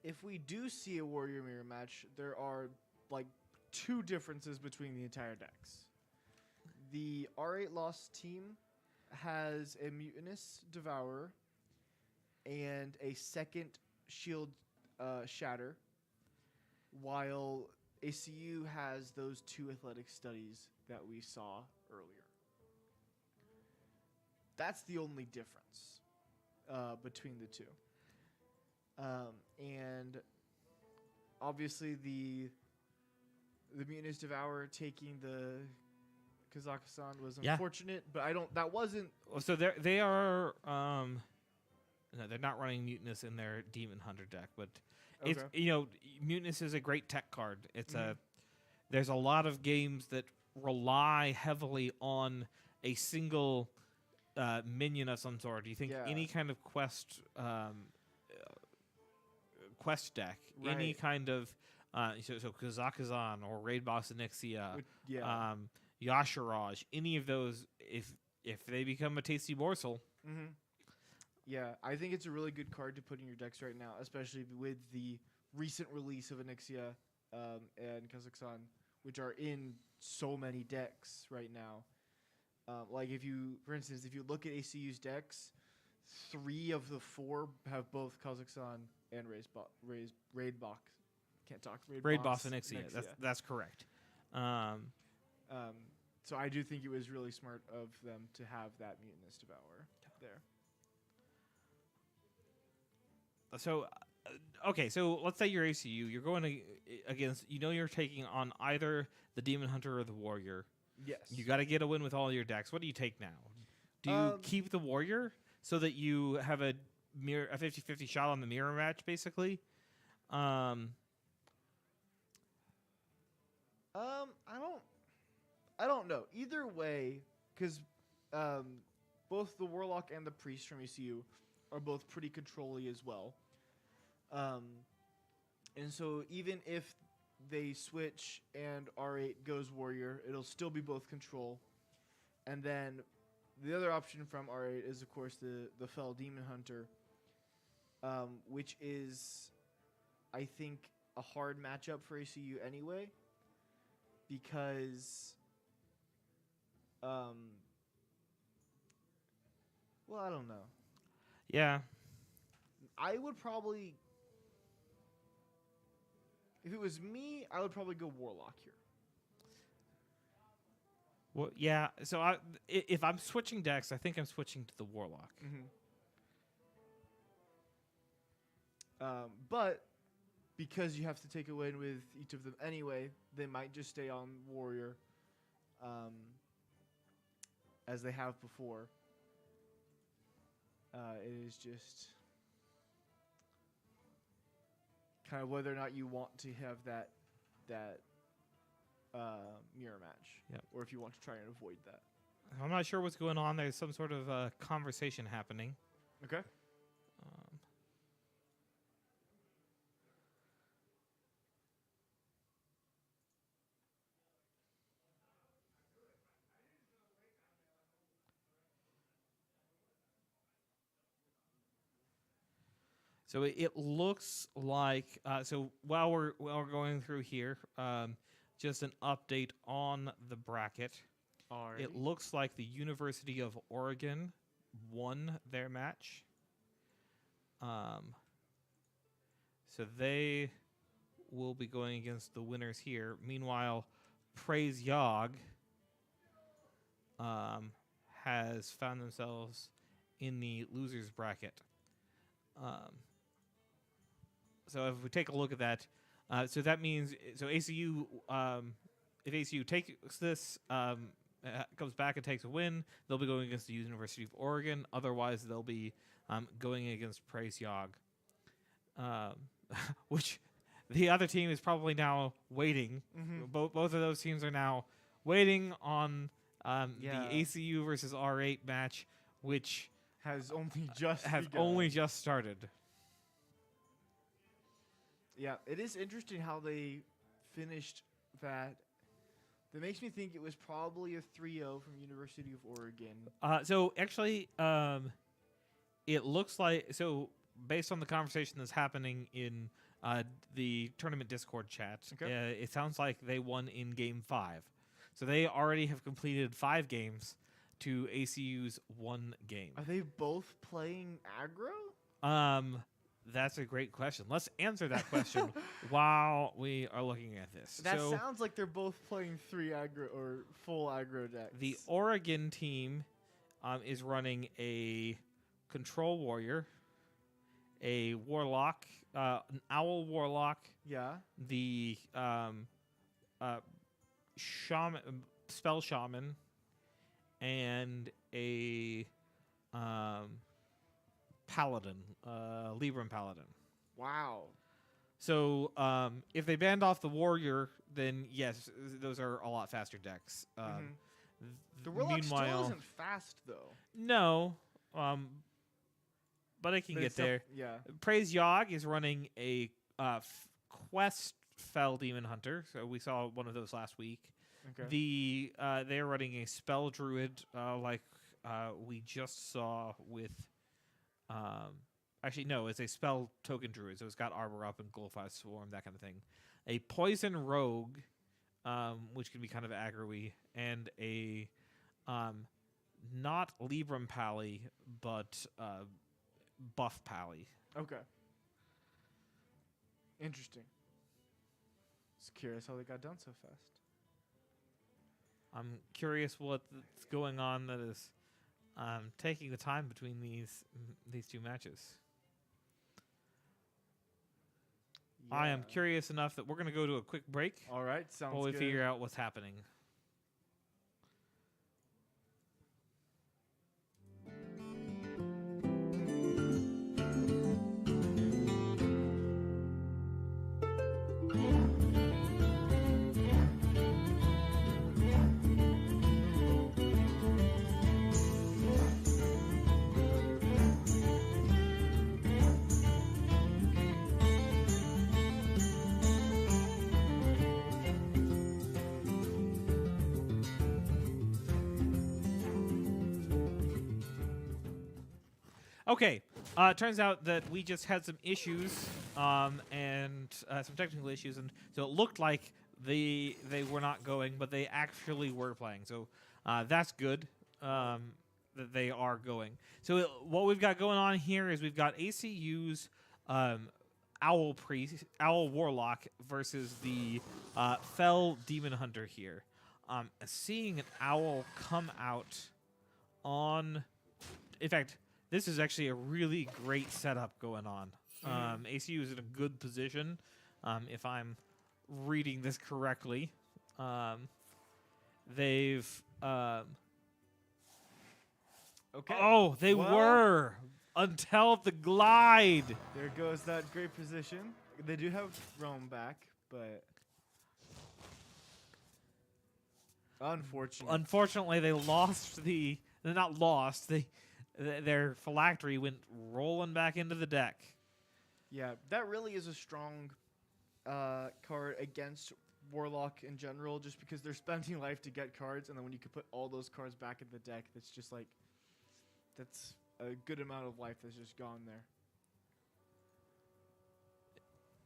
If we do see a warrior mirror match, there are like two differences between the entire decks. The R8 Lost team has a Mutinous Devourer and a second Shield Shatter, while ACU has those two athletic studies that we saw earlier. That's the only difference between the two. And obviously the Mutinous Devourer taking the Kazakhstan was Yeah. unfortunate, but that wasn't. So they are no, they're not running Mutinous in their Demon Hunter deck, but it's Mutinous is a great tech card. It's there's a lot of games that rely heavily on a single minion of some sort. You think any kind of quest deck, any Right. kind of so Kazakhstan or Raid Boss Onyxia, Yeah. Yasharaj, any of those, if they become a tasty morsel. Yeah, I think it's a really good card to put in your decks right now, especially with the recent release of Onyxia and Kazakhstan, which are in so many decks right now. Like for instance, if you look at ACU's decks, 3 of the 4 have both Kazakhstan and Raid Box. Can't talk. Raid Boss Onyxia. That's correct. So I do think it was really smart of them to have that Mutinous Devourer there. So, okay, so let's say you're ACU. You're going against, you're taking on either the Demon Hunter or the Warrior. Yes. You got to get a win with all your decks. What do you take now? Do you keep the Warrior so that you have a 50-50 shot on the mirror match, basically? I don't know. Either way, because both the Warlock and the Priest from ECU are both pretty control-y as well. And so even if they switch and R8 goes Warrior, it'll still be both control. And then the other option from R8 is, of course, the Fell Demon Hunter, which is, I think, a hard matchup for ACU anyway, because, well, I don't know. Yeah. I would probably, if it was me, I would probably go Warlock here. Well, yeah. So if I'm switching decks, I think I'm switching to the Warlock. But because you have to take a win with each of them anyway, they might just stay on Warrior, as they have before. It is just kind of whether or not you want to have that mirror match, Yep. or if you want to try and avoid that. I'm not sure what's going on. There's some sort of conversation happening. Okay. So it looks like so while we're going through here, just an update on the bracket. All right. It looks like the University of Oregon won their match. So they will be going against the winners here. Meanwhile, Praise Yogg has found themselves in the losers bracket. So if we take a look at that, so that means ACU, if ACU takes this, comes back and takes a win, they'll be going against the University of Oregon. Otherwise, they'll be going against Praise Yogg, which the other team is probably now waiting. Both of those teams are now waiting on the ACU versus R8 match, which has only just only just started. Yeah, it is interesting how they finished that. That makes me think it was probably a 3-0 from University of Oregon. So actually, it looks like, so based on the conversation that's happening in the tournament Discord chat, it sounds like they won in Game 5. So they already have completed 5 games to ACU's 1 game. Are they both playing aggro? That's a great question. Let's answer that question while we are looking at this. That sounds like they're both playing 3 aggro or full aggro decks. The Oregon team is running a Control Warrior, a Warlock, an Owl Warlock. Yeah. The Shaman, Spell Shaman, and a Paladin, Libram Paladin. Wow. So if they banned off the Warrior, then yes, those are a lot faster decks. The Warlock still meanwhile, isn't fast, though. No, but it can get there. Yeah. Praise Yogg is running a Quest Fell Demon Hunter. So we saw one of those last week. Okay. They're running a Spell Druid, like we just saw with. Actually, no, it's a Spell Token Druid, so it's got Arbor Up and Glowfire Swarm, that kind of thing. A Poison Rogue, which can be kind of aggro-y, and a not Libram Pally, but Buff Pally. Okay. Interesting. Just curious how they got done so fast. I'm curious what's going on that is taking the time between these two matches. Yeah. I am curious enough that we're going to go to a quick break All right, sounds while we good. figure out what's happening. Okay, turns out that we just had some issues and some technical issues, and so it looked like they were not going, but they actually were playing. So that's good that they are going. So what we've got going on here is we've got ACU's Owl Warlock versus the Fell Demon Hunter here. seeing an owl come out on. In fact, this is actually a really great setup going on. ACU is in a good position, if I'm reading this correctly. They've. Okay. Oh, they Well, were until the glide. There goes that great position. They do have Rome back, but unfortunately. Unfortunately, they lost the. They're not lost. Their phylactery went rolling back into the deck. Yeah, that really is a strong card against Warlock in general, just because they're spending life to get cards, and then when you can put all those cards back in the deck, that's just like, that's a good amount of life that's just gone there.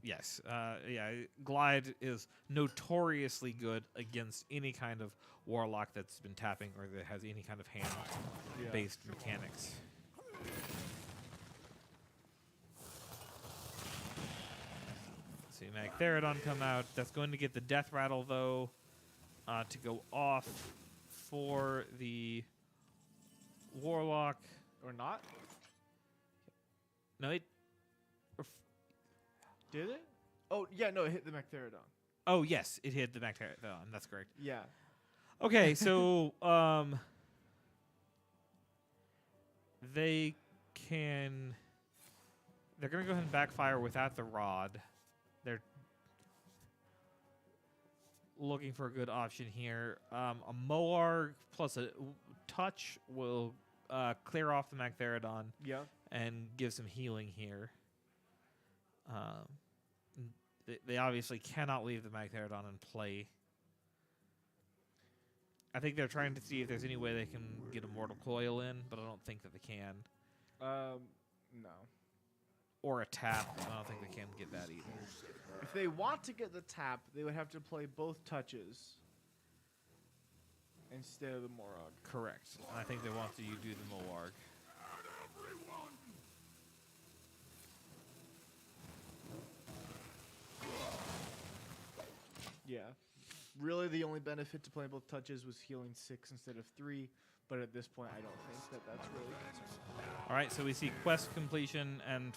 Yes, yeah. Glide is notoriously good against any kind of Warlock that's been tapping or that has any kind of hand-based mechanics. See Magtheridon come out. That's going to get the Death Rattle, though, to go off for the Warlock. Or not? No, it... Did it? Oh, yeah, no, it hit the Magtheridon. Oh, yes, it hit the Magtheridon. That's correct. Yeah. Okay, so they can. They're gonna go ahead and backfire without the rod. They're looking for a good option here. A Moarg plus a touch will clear off the Magtheridon Yeah. and give some healing here. They obviously cannot leave the Magtheridon in play. I think they're trying to see if there's any way they can get a Mortal Coil in, but I don't think that they can. No. Or a tap. I don't think they can get that either. If they want to get the tap, they would have to play both touches instead of the Morog. Correct. And I think they want you to do the Moarg. Yeah. Really, the only benefit to playing both touches was healing 6 instead of 3, but at this point, I don't think that that's really concerned. All right, so we see quest completion and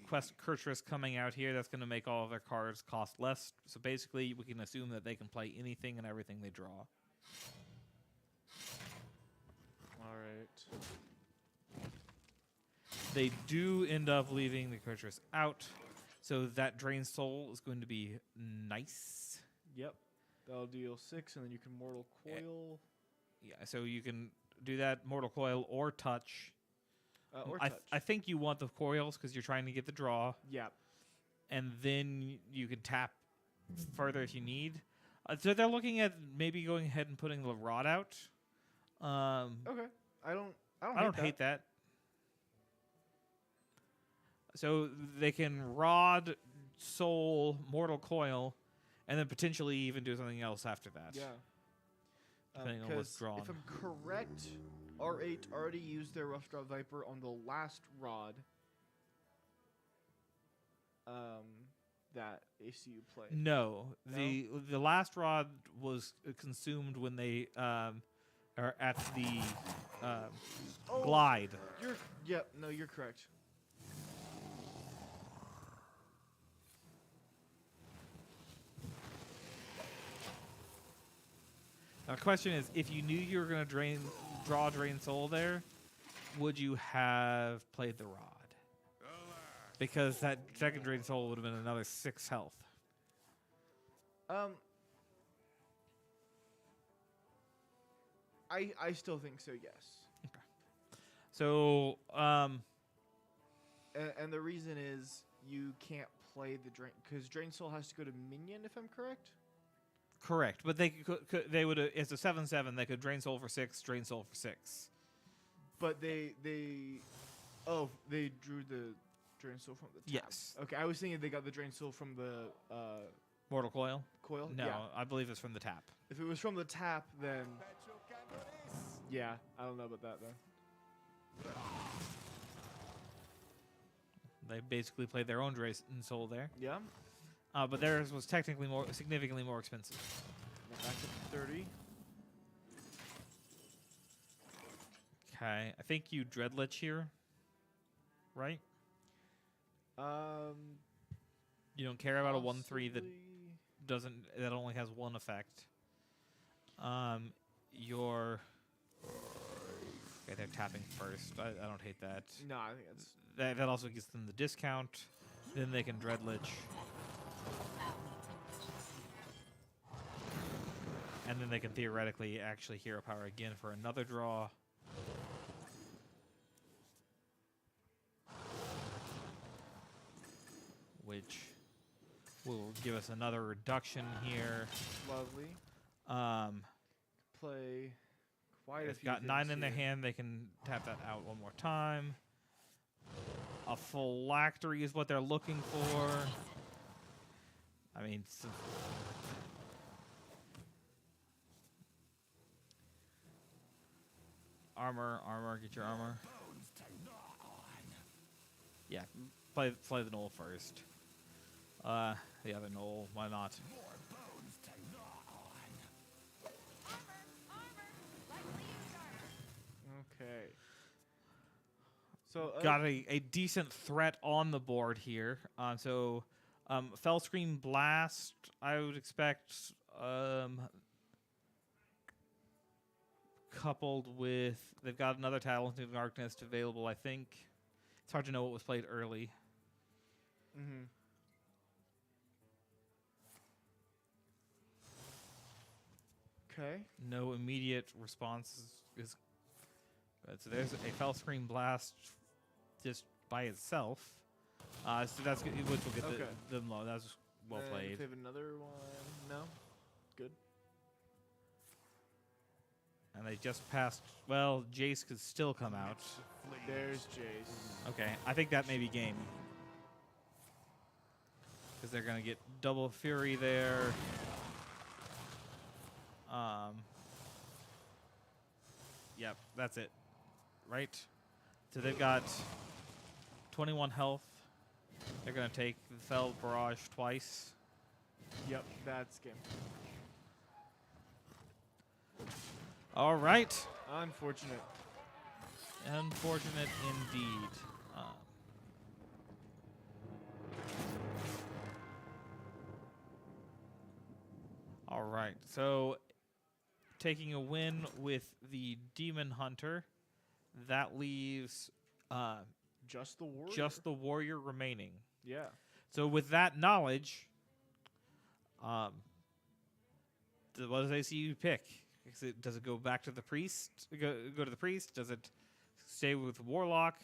quest Kurtrus coming out here. That's going to make all of their cards cost less. So basically, we can assume that they can play anything and everything they draw. All right. They do end up leaving the Kurtrus out. So that Drain Soul is going to be nice. Yep. That'll deal 6, and then you can Mortal Coil. Yeah, so you can do that Mortal Coil or Touch. Or Touch. I think you want the coils because you're trying to get the draw. Yeah. And then you can tap further if you need. So they're looking at maybe going ahead and putting the rod out. Okay. I don't hate that. So they can Rod, Soul, Mortal Coil, and then potentially even do something else after that. Yeah. Depending on what's drawn. If I'm correct, R8 already used their Rough Draw Viper on the last Rod that ACU played. No, No? the last Rod was consumed when they are at the glide. You're correct. Now, the question is, if you knew you were going to draw Drain Soul there, would you have played the Rod? Because that second Drain Soul would have been another 6 health. I still think so, yes. Okay. So, And the reason is you can't play the Drain, because Drain Soul has to go to Minion, if I'm correct? correct, but they would it's a 7/7. They could Drain Soul for 6, Drain Soul for 6. But they drew the Drain Soul from the tap. Yes. Okay, I was thinking they got the Drain Soul from the Mortal Coil? coil. No, Yeah. I believe it's from the tap. If it was from the tap, then yeah, I don't know about that then. They basically played their own Drain Soul there. Yeah. But theirs was technically significantly more expensive. Now back up to 30. Okay, I think you Dreadlich here, right? You don't care about a 1/3 that that only has one effect. Your okay, they're tapping first. I don't hate that. No, I think that's That also gives them the discount. Then they can Dreadlich. And then they can theoretically actually Hero Power again for another draw. Which will give us another reduction here. lovely. Play quite a They've few got 9 things in their here. hand. They can tap that out one more time. A phylactery is what they're looking for. I mean, armor, get your armor. Yeah, play the Knoll first. The other Knoll, why not? Okay. So Got a decent threat on the board here. Fellscream Blast, I would expect, coupled with they've got another Talented Arcanist available. I think it's hard to know what was played early. Mm-hmm. Okay. No immediate response is good. So there's a Fellscream Blast just by itself. So that's good, which will get Okay. them low. That was well Then played. If they have another one, no. Good. And they just passed. Well, Jace could still come out. There's Jace. Okay, I think that may be game. Because they're going to get double Fury there. Yep, that's it. Right? So they've got 21 health. They're going to take the Fell Barrage twice. Yep, that's game. All right. Unfortunate. Unfortunate indeed. All right. So taking a win with the Demon Hunter, that leaves Just the warrior. just the Warrior remaining. Yeah. So with that knowledge, what does they see you pick? Does it go back to the priest? Go to the priest? Does it stay with Warlock?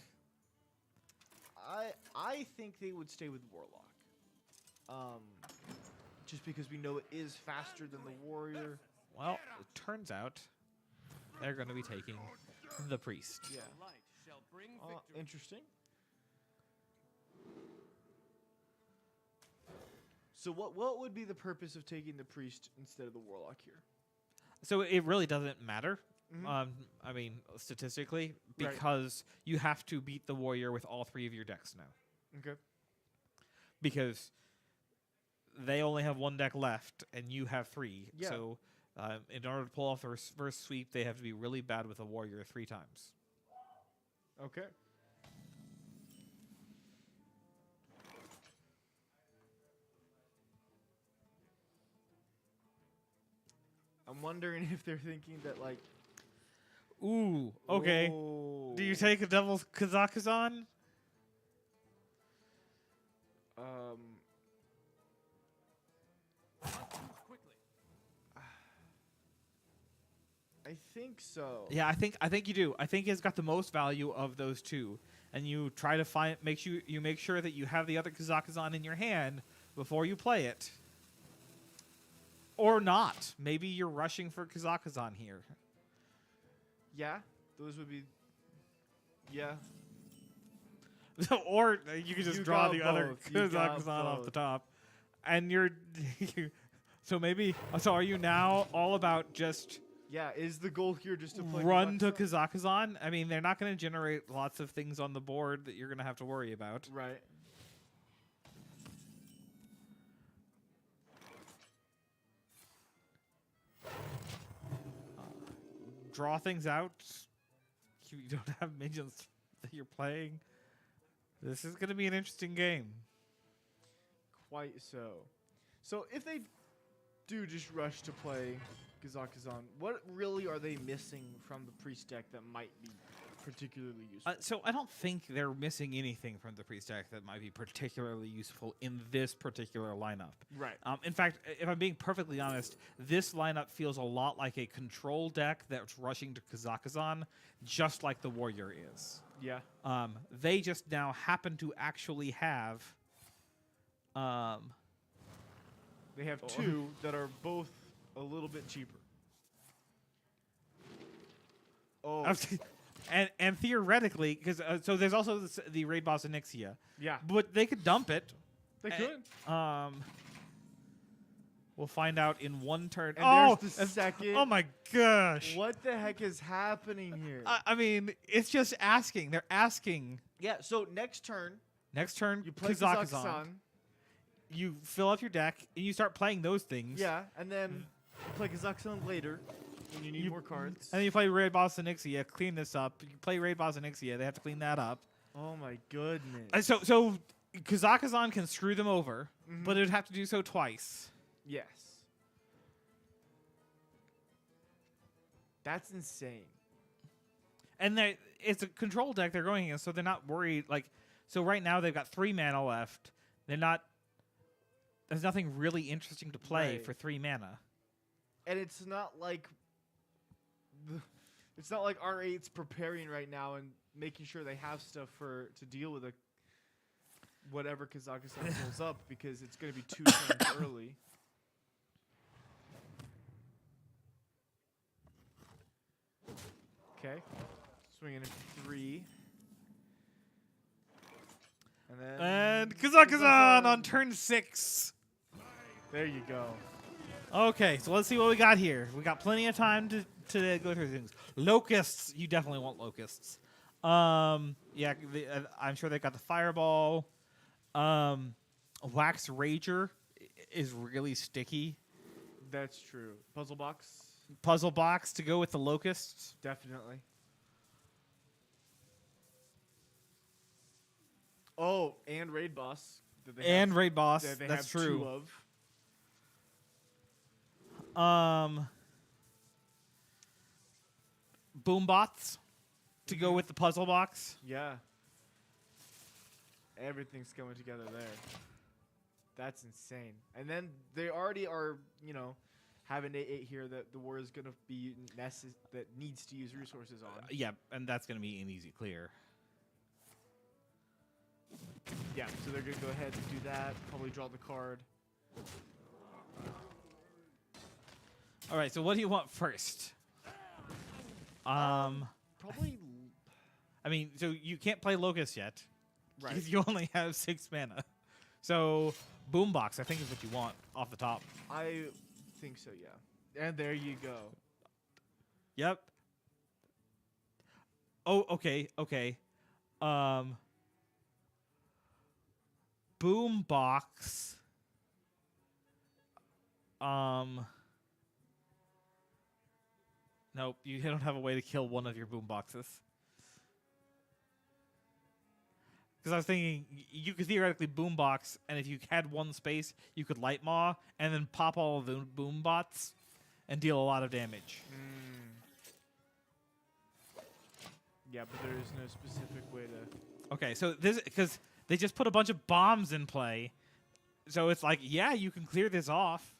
I think they would stay with Warlock. Just because we know it is faster than the warrior. Well, it turns out they're going to be taking the priest. Yeah. Light shall bring victory. Interesting. So what would be the purpose of taking the priest instead of the warlock here? So it really doesn't matter. Mhm. I mean, statistically, Right. because you have to beat the warrior with all 3 of your decks now. Okay. Because they only have 1 deck left, and you have 3. Yeah. So in order to pull off the reverse sweep, they have to be really bad with a warrior 3 times. Okay. I'm wondering if they're thinking that like. Ooh, okay. Do you Whoa. take a Devil's Kazakhstan? Quickly. I think so. Yeah, I think you do. I think it's got the most value of those 2, and you try to make sure that you have the other Kazakhstan in your hand before you play it, or not. Maybe you're rushing for Kazakhstan here. Yeah, those would be. Yeah. Or you could just You draw got the other both. You got Kazakhstan off the both. top, and you're. So maybe. So are you now all about just Yeah. Is the goal here just to play run to Kazakhstan? Kazakhstan? I mean, they're not going to generate lots of things on the board that you're going to have to worry about. Right. draw things out. You don't have minions that you're playing. This is going to be an interesting game. Quite so. So if they do just rush to play Kazakhstan, what really are they missing from the priest deck that might be particularly useful? So I don't think they're missing anything from the priest deck that might be particularly useful in this particular lineup. Right. In fact, if I'm being perfectly honest, this lineup feels a lot like a control deck that's rushing to Kazakhstan, just like the Warrior is. Yeah. They just now happen to actually have... They have two that are both a little bit cheaper. Oh. And theoretically, because so there's also the raid boss Onyxia. Yeah. But they could dump it. They could. We'll find out in one turn. And there's the second. Oh my gosh! What the heck is happening here? I mean, it's just asking. They're asking. Yeah. So next turn, you play Kazakhstan. You fill up your deck and you start playing those things. Yeah, and then you play Kazakhstan later when you need more cards. And then you play raid boss Onyxia. Clean this up. You play raid boss Onyxia. They have to clean that up. Oh my goodness. So Kazakhstan can screw them over, but it would have to do so twice. Yes. That's insane. And it's a control deck they're going against, so they're not worried. So right now they've got 3 mana left. They're not. There's nothing really interesting to play for 3 mana. And it's not like R8's preparing right now and making sure they have stuff to deal with whatever Kazakhstan pulls up, because it's going to be 2 turns early. Okay. Swinging in 3. And Kazakhstan on turn 6. There you go. Okay, so let's see what we got here. We got plenty of time to go through things. Locusts, you definitely want locusts. Yeah, I'm sure they got the fireball. Wax Rager is really sticky. That's true. Puzzle box. Puzzle box to go with the locusts. Definitely. Oh, and raid boss. And raid boss. That they That's have true. 2 of. Boombots to go with the puzzle box. Yeah. Everything's coming together there. That's insane. And then they already are, have an 8/8 here that the war is going to be that needs to use resources on. Yeah, and that's going to be an easy clear. Yeah, so they're going to go ahead and do that. Probably draw the card. All right, so what do you want first? Probably. I mean, so you can't play Locust yet. Right. Because you only have 6 mana. So Boombox, I think, is what you want off the top. I think so, yeah. And there you go. Yep. Oh, okay. Boombox. Nope, you don't have a way to kill one of your boomboxes. Because I was thinking you could theoretically boombox, and if you had 1 space, you could light maw and then pop all of the boombots and deal a lot of damage. Yeah, but there is no specific way to. Okay, so this because they just put a bunch of bombs in play, so it's like, yeah, you can clear this off,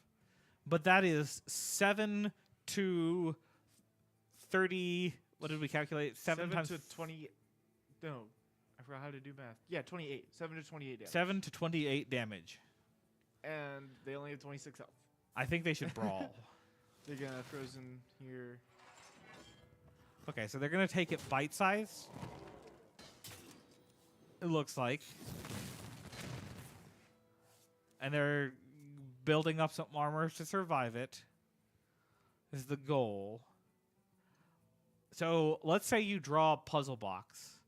but that is 7 to 30. What did we calculate? 7 times to 20. No, I forgot how to do math. Yeah, 28. 7 to 28 damage. 7 to 28 damage. And they only have 26 health. I think they should brawl. They're gonna frozen here. Okay, so they're gonna take it bite size. It looks like, and they're building up some armor to survive it. Is the goal. So let's say you draw a puzzle box.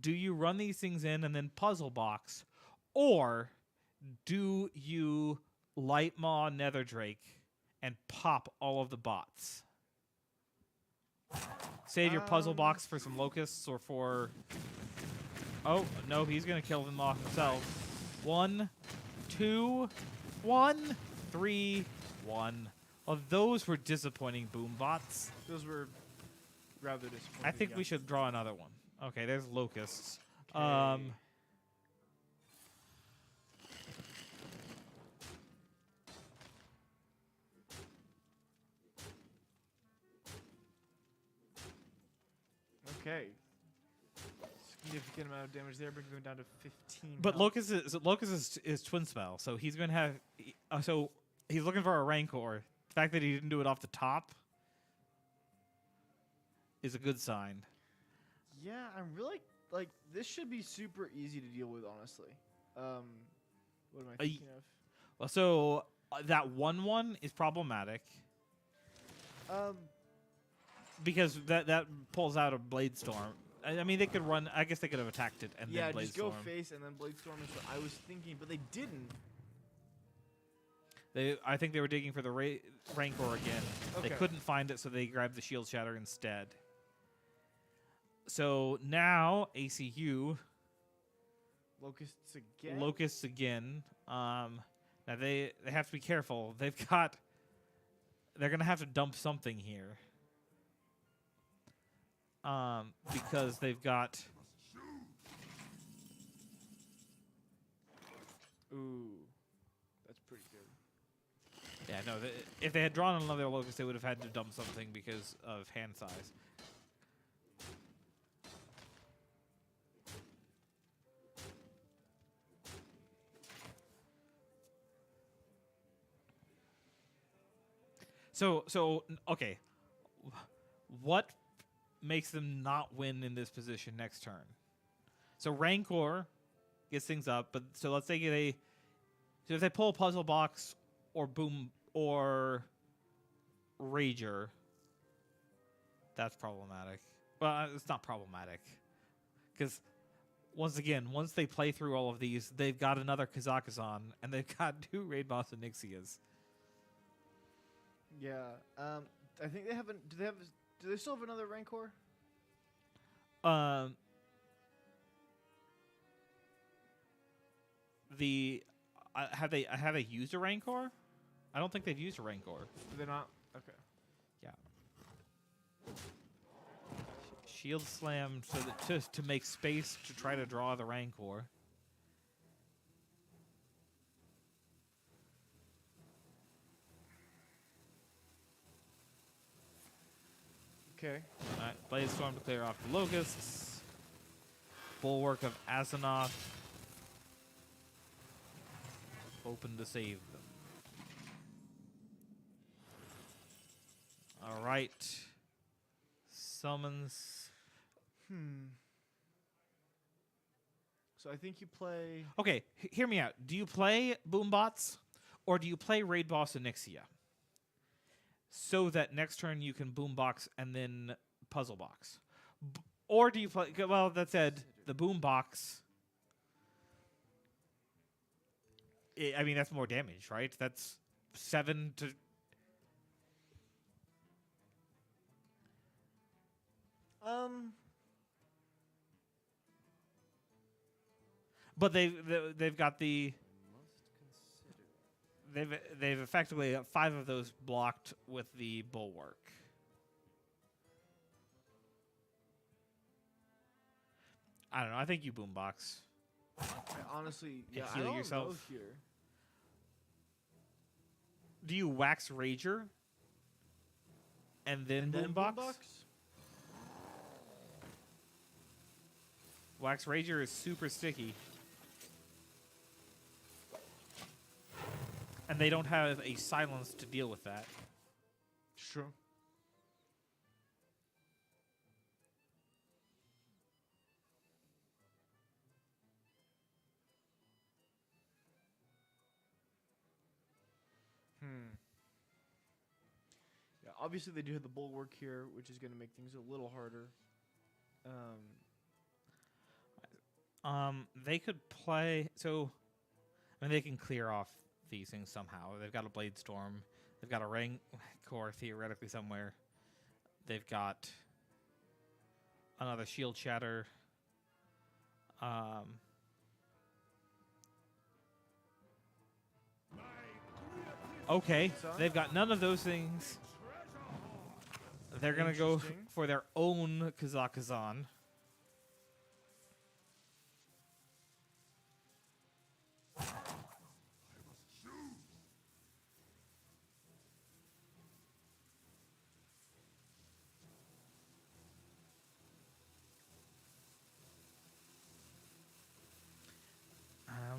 Do you run these things in and then puzzle box, or do you light maw Nether Drake and pop all of the bots? Save your puzzle box for some locusts or for... Oh, no, he's going to kill them off himself. 1, 2, 1, 3, 1. Well, those were disappointing boom bots. Those were rather disappointing. I think yeah. we should draw another one. Okay, there's locusts. Okay. Okay. Significant amount of damage there, bringing him down to 15. But health. Locust is twin spell, so he's going to have... so he's looking for a Rancor. The fact that he didn't do it off the top is a good sign. Yeah, I'm really like this should be super easy to deal with, honestly. What am I thinking of? Well, so that 1/1 is problematic because that pulls out a Blade Storm. I mean, they could run. I guess they could have attacked it and Yeah, then Blade just Storm. go face and then Blade Storm is what I was thinking, but they didn't. I think they were digging for the Rancor again. Okay. They couldn't find it, so they grabbed the Shield Shatter instead. So now ACU Locusts again. Locusts again. Now they have to be careful. They're gonna have to dump something here. Because they've got. Ooh, that's pretty good. Yeah, no. If they had drawn another Locust, they would have had to dump something because of hand size. So okay, what makes them not win in this position next turn? So Rancor gets things up, but so let's say so if they pull a puzzle box or boom or Rager, that's problematic. Well, it's not problematic because once again, once they play through all of these, they've got another Kazakhstan and they've got 2 Raid Boss Onyxias. Yeah. I think they haven't. Do they still have another Rancor? Have they used a Rancor? I don't think they've used a Rancor. They're not. Okay. Yeah. Shield slam so that to make space to try to draw the Rancor. Okay. Alright, Blade Storm to clear off the Locusts. Bulwark of Asenath. Open to save them. Alright. Summons. So I think you play. Okay, hear me out. Do you play Boombots or do you play Raid Boss Onyxia? So that next turn you can Boombox and then Puzzle Box. Or do you play... Well, that said, the Boombox... I mean, that's more damage, right? That's 7 to... But they've got the... They've effectively got 5 of those blocked with the Bulwark. I don't know. I think you Boombox. Honestly, yeah, heal I don't yourself. know here. Do you Wax Rager and then Boombox? Wax Rager is super sticky. And they don't have a silence to deal with that. Sure. Yeah, obviously they do have the Bulwark here, which is going to make things a little harder. They could play... So, I mean, they can clear off these things somehow. They've got a Blade Storm. They've got a Rancor theoretically somewhere. They've got another shield shatter. Okay, they've got none of those things. They're gonna go Interesting. for their own Kazakhstan.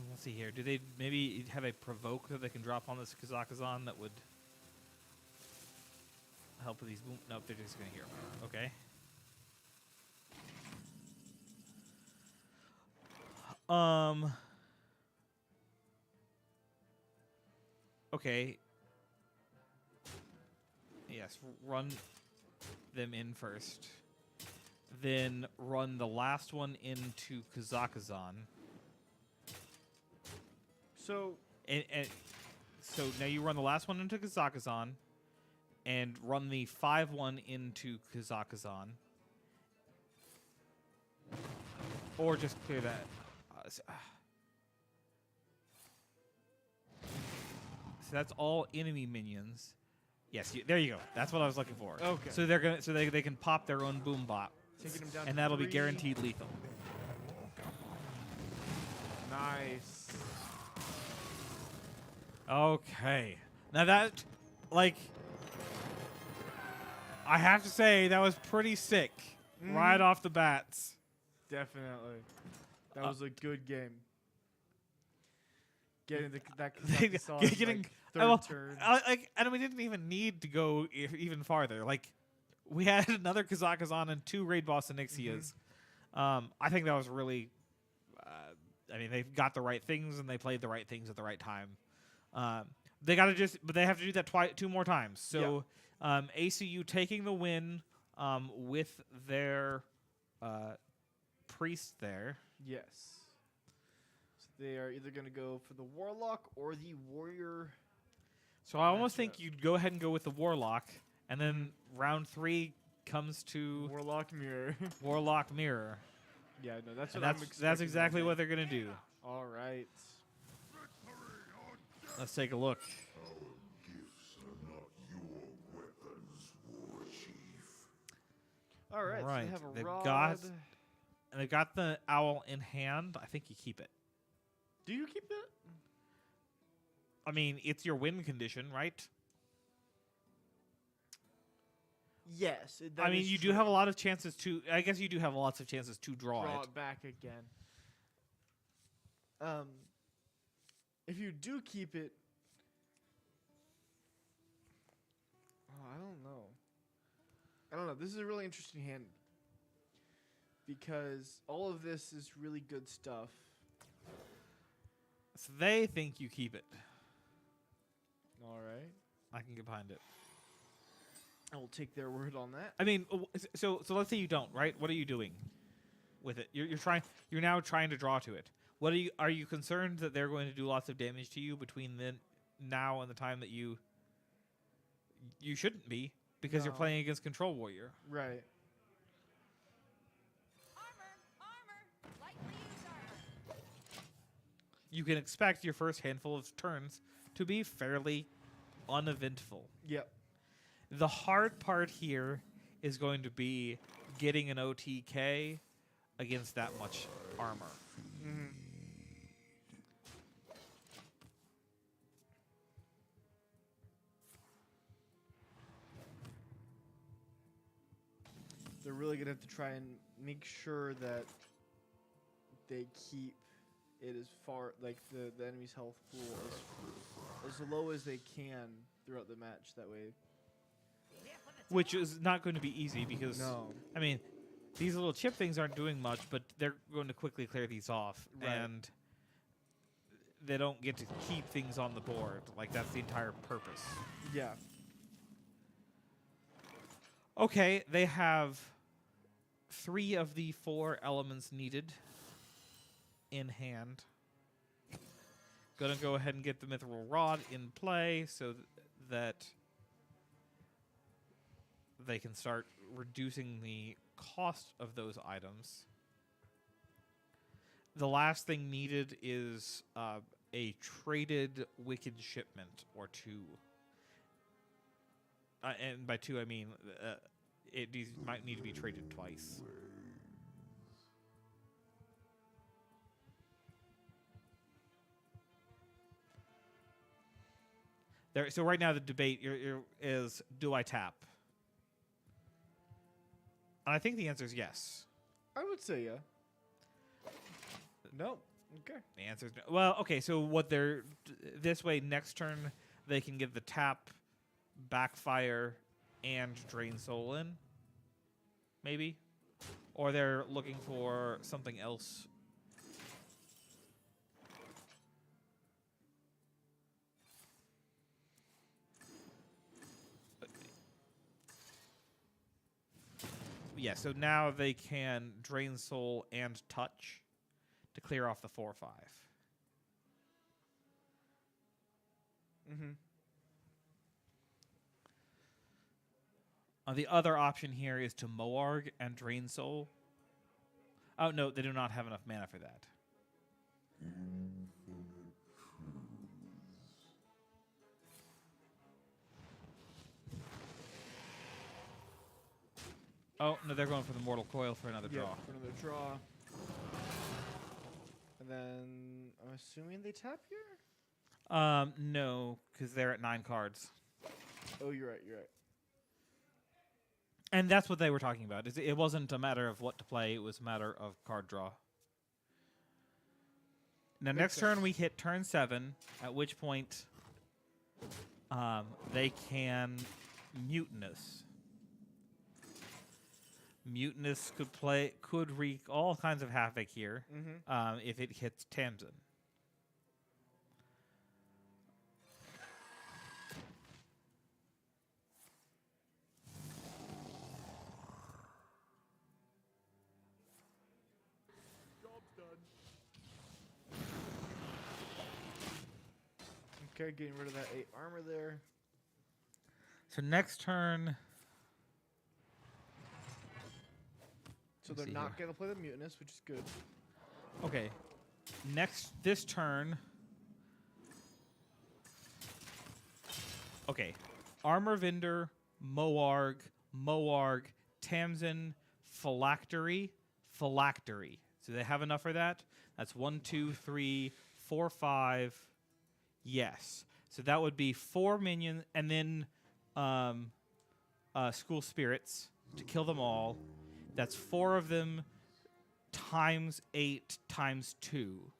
Let's see here. Do they maybe have a provoke that they can drop on this Kazakhstan that would help with these boom? Nope, they're just gonna hear. Okay. Okay. Yes, run them in first. Then run the last one into Kazakhstan. So And so now you run the last one into Kazakhstan and run the 5-1 into Kazakhstan. Or just clear that. So that's all enemy minions. Yes, there you go. That's what I was looking for. Okay. So they're gonna, so they can pop their own boom bot, taking him down, and to that'll be 3. guaranteed lethal. Nice. Okay. Now that, like, I have to say that was pretty sick right off the bats. Definitely. That was a good game. Getting that Kazakhstan Getting like, third turn. And we didn't even need to go even farther. Like, we had another Kazakhstan and 2 raid boss Anixias. I think that was really. I mean, they got the right things and they played the right things at the right time. They got to but they have to do that 2 more times. So, ACU taking the win with their priest there. Yes. So they are either going to go for the Warlock or the Warrior. So I almost Matchup. think you'd go ahead and go with the Warlock, and then round 3 comes to Warlock Mirror. Warlock Mirror. Yeah, no, that's And what I'm that's expecting. exactly what they're gonna do. All right. Let's take a look. Gifts are not your weapons, War Chief. All right. Right, So they have a they've rod. got- And they've got the owl in hand. I think you keep it. Do you keep it? I mean, it's your win condition, right? Yes. I mean, you do have a lot of chances to. I guess you do have lots of chances to draw draw it. it back again. If you do keep it, I don't know. This is a really interesting hand because all of this is really good stuff. So they think you keep it. All right, I can get behind it. I will take their word on that. I mean, so let's say you don't, right? What are you doing with it? You're now trying to draw to it. Are you concerned that they're going to do lots of damage to you between now and the time that you shouldn't be because you're No. playing against Control Warrior. Right. Armor! Lightly use armor! You can expect your first handful of turns to be fairly uneventful. Yep. The hard part here is going to be getting an OTK against that much armor. Mm-hmm. They're really gonna have to try and make sure that they keep it as far, like the enemy's health pool as low as they can throughout the match. That way, Which is not going to be easy because, no, I mean, these little chip things aren't doing much, but they're going to quickly clear these off. Right. And they don't get to keep things on the board. Like, that's the entire purpose. yeah, Okay, they have 3 of the 4 elements needed in hand. Gonna go ahead and get the Mithril Rod in play so that they can start reducing the cost of those items. The last thing needed is a traded Wicked Shipment or 2. And by 2, I mean these might need to be traded twice. So right now the debate is, do I tap? And I think the answer is yes. I would say yeah. No. Okay. The answer is no. Well, okay, so what they're... This way, next turn, they can get the tap, backfire, and drain soul in. Maybe? Or they're looking for something else. Yeah, so now they can drain soul and touch to clear off the 4/5. Mm-hmm. The other option here is to Moarg and drain soul. Oh no, they do not have enough mana for that. Oh, no, they're going for the Mortal Coil for another draw. For another draw. And then I'm assuming they tap here? No, because they're at 9 cards. Oh, you're right. And that's what they were talking about. It wasn't a matter of what to play, it was a matter of card draw. Now, next turn we hit turn 7, at which point they can Mutinous. Mutinous could wreak all kinds of havoc here if it hits Tamsin. Okay, getting rid of that 8 armor there. So next turn... So they're not going to play the Mutinous, which is good. Okay. This turn... Okay. Armor Vendor, Moarg, Tamsin, Phylactery. So they have enough for that? That's 1, 2, 3, 4, 5. Yes. So that would be 4 minions, and then School Spirits to kill them all. That's 4 of them times 8 times 2.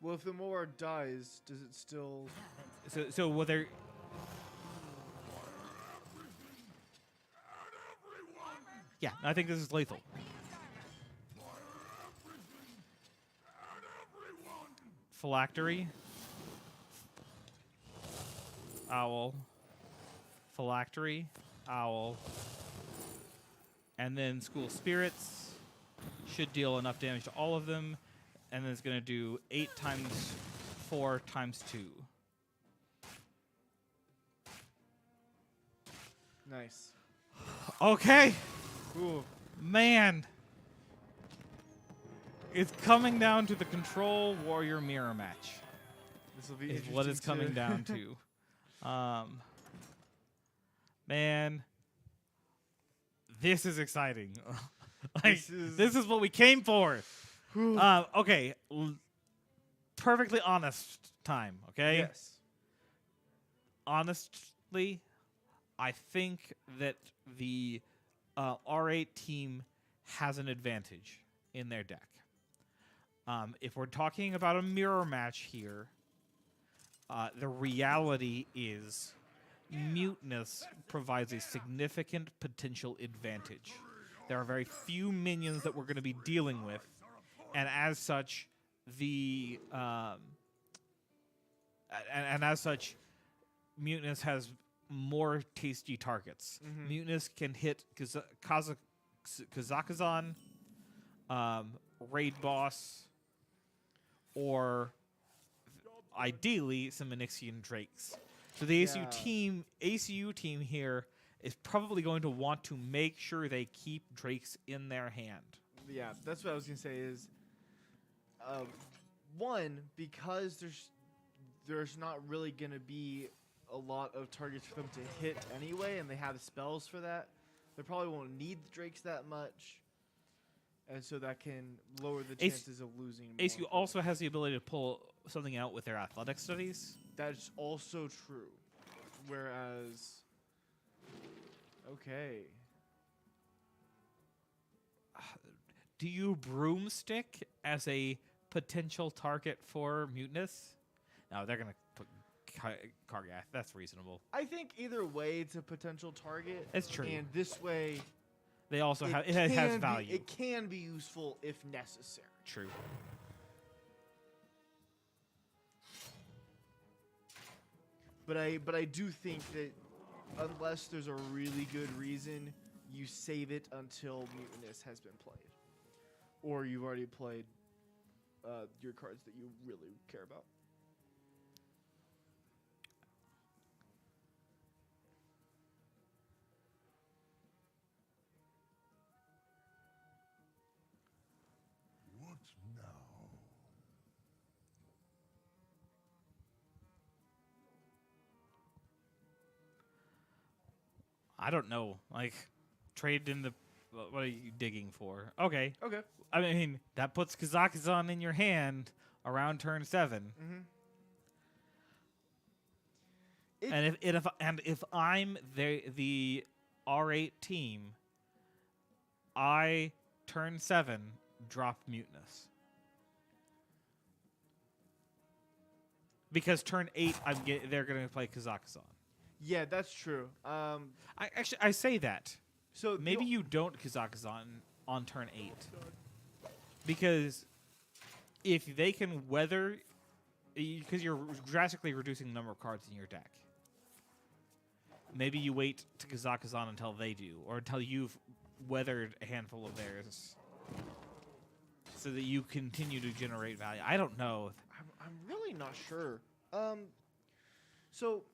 Well, if the Moar dies, does it still... So what they're... Yeah, I think this is lethal. Phylactery. Owl. Phylactery. Owl. And then School Spirits should deal enough damage to all of them. And then it's going to do 8 times 4 times 2. Nice. Okay. Ooh. Man. It's coming down to the Control Warrior mirror match. This will be Is interesting what it's coming too. down to. Man. This is exciting. This is what we came for. Okay. Perfectly honest time, okay? Yes. Honestly, I think that the R8 team has an advantage in their deck. If we're talking about a mirror match here, the reality is Mutinous provides a significant potential advantage. There are very few minions that we're going to be dealing with, and as such, Mutinous has more tasty targets. Mutinous can hit Kazakhstan, Raid Boss, or ideally some Onyxian Drakes. So the ACU team here is probably going to want to make sure they keep Drakes in their hand. Yeah, that's what I was gonna say. Is one, because there's not really gonna be a lot of targets for them to hit anyway, and they have spells for that. They probably won't need the Drakes that much, and so that can lower the chances of losing. more ACU quickly. also has the ability to pull something out with their athletic studies. That's also true. Whereas, okay, Do you broomstick as a potential target for Mutinous? No, they're gonna put Kargath. That's reasonable. I think either way it's a potential target. It's true. And this way, They also have it can has be- value. It can be useful if necessary. True. But I do think that unless there's a really good reason, you save it until Mutinous has been played, or you've already played your cards that you really care about. What now? I don't know. Like, trade in the. What are you digging for? Okay. Okay. I mean, that puts Kazakhstan in your hand around turn 7. It- And if I'm the R8 team, I turn 7 drop Mutinous. Because turn 8 they're going to play Kazakhstan. Yeah, that's true. I say that. So Maybe you don't Kazakhstan on turn 8. Because if they can weather, because you're drastically reducing the number of cards in your deck. Maybe you wait to Kazakhstan until they do, or until you've weathered a handful of theirs, so that you continue to generate value. I don't know. I'm really not sure. So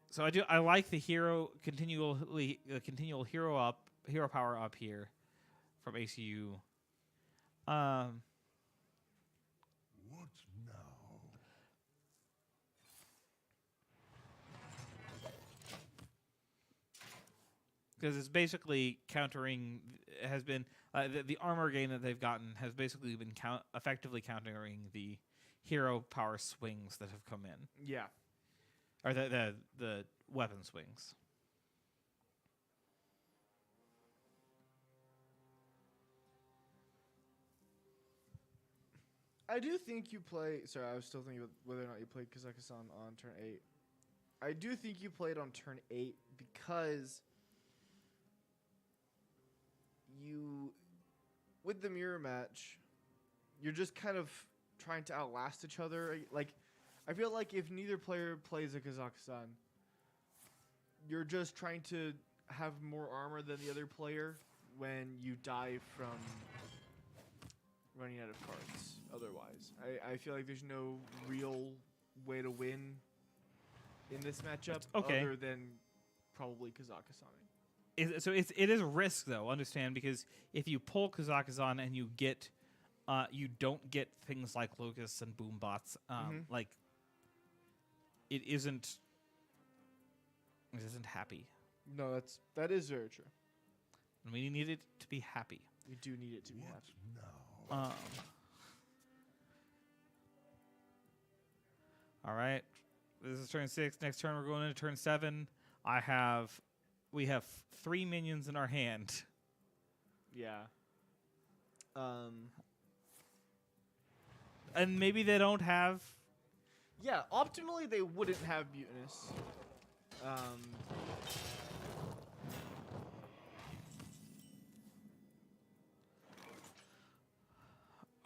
So I like the continual hero power up here from ACU. What now? Because it's basically countering, has been the armor gain that they've gotten has basically been effectively countering the hero power swings that have come in, yeah, or the weapon swings. I do think you play. Sorry, I was still thinking about whether or not you played Kazakhstan on turn 8. I do think you played on turn 8 because you, with the mirror match, you're just kind of trying to outlast each other. Like, I feel like if neither player plays a Kazakhstan, you're just trying to have more armor than the other player when you die from running out of cards. Otherwise, I feel like there's no real way to win in this matchup Okay. other than probably Kazakhstan. So it is a risk though. Understand, because if you pull Kazakhstan and you get, you don't get things like locusts and boom bots. Like it isn't happy, No, that is very true. and we need it to be happy. We do need it to be What happy. now? All right, this is turn 6. Next turn we're going into turn 7. We have 3 minions in our hand. Yeah. And maybe they don't have. Yeah. Optimally, they wouldn't have Mutinous.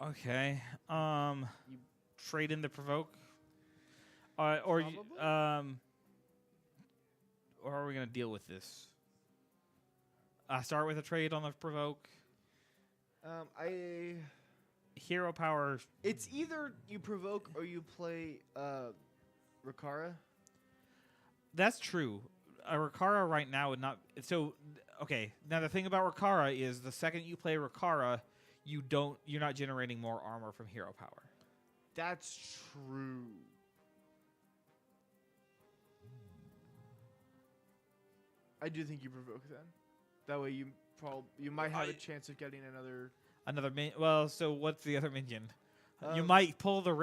Okay. You trade in the provoke. Or Probably. or are we gonna deal with this? Start with a trade on the provoke. I. Hero power. It's either you provoke or you play Rikara. That's true. A Rikara right now would not. So okay. Now the thing about Rikara is the second you play Rikara, you're not generating more armor from hero power. That's true. I do think you provoke then. That way you might have a chance of getting another. Another min. Well, so what's the other minion? You Um, might pull the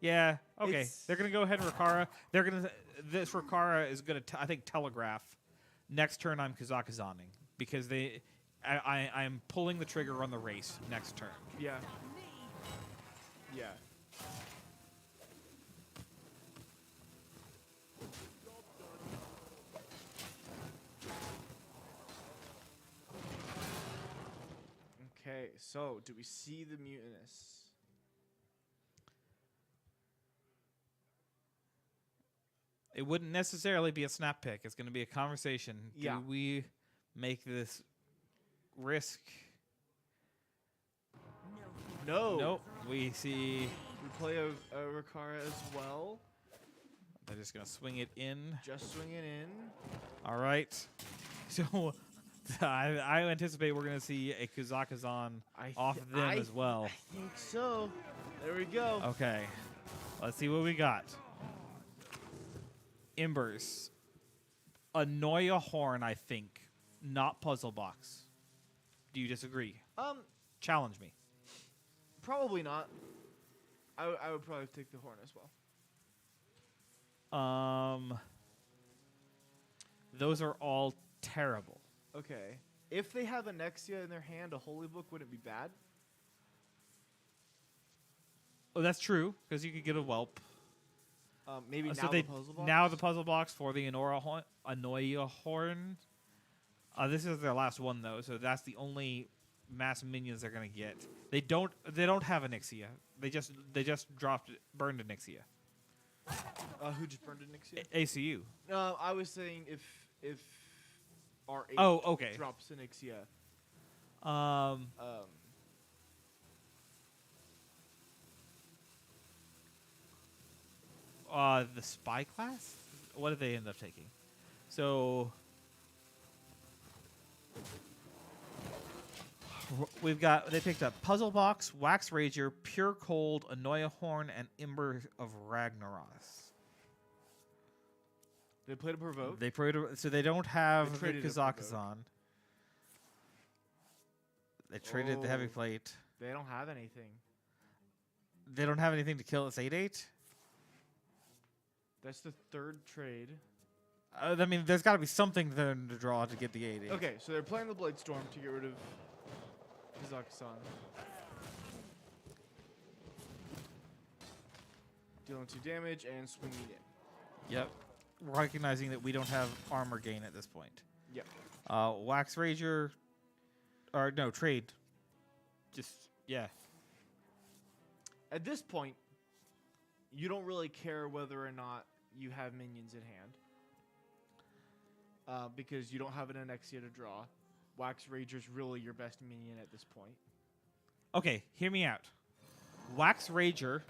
Yeah. Okay. It's- They're gonna go ahead and Rikara. This Rikara is gonna I think telegraph. Next turn I'm Kazakuzaning because I'm pulling the trigger on the race next turn. Yeah. Yeah. Okay, so do we see the mutinous? It wouldn't necessarily be a snap pick. It's going to be a conversation. Yeah. Do we make this risk? No. Nope. We see We play a Rikara as well. they're just going to swing it in. Just swinging in. All right. So I anticipate we're going to see a Kazakazan off of them as well. I think so. There we go. Okay. Let's see what we got. Embers. Anoia Horn, I think. Not Puzzle Box. Do you disagree? Challenge me. Probably not. I would probably take the horn as well. Those are all terrible. Okay. If they have a Nexia in their hand, a Holy Book wouldn't be bad. Oh, that's true, because you could get a Whelp. Maybe So now they the puzzle box. now the puzzle box for the Anoia Horn. This is their last one though, so that's the only mass minions they're gonna get. They don't have a Nixia. They just burned a Nixia. Who just burned a Nexia? ACU. I was saying if R8 Oh, okay. drops a Nexia. The spy class? What did they end up taking? So they picked up Puzzle Box, Wax Rager, Pure Cold, Anoia Horn, and Ember of Ragnaros. They played a provoke. So they don't have the traded a Kazakhstan. They traded the heavy Oh. plate. They don't have anything. They don't have anything to kill this 8/8. That's the third trade. I mean, there's got to be something there to draw to get the 8/8. Okay, so they're playing the Blade Storm to get rid of Kazakhstan. Dealing 2 damage and swinging in. Yep. Recognizing that we don't have armor gain at this point. Yep. Wax Rager. Or no, trade. Just, yeah. At this point, you don't really care whether or not you have minions in hand. Because you don't have an Anexia to draw. Wax Rager's really your best minion at this point. Okay, hear me out. Wax Rager.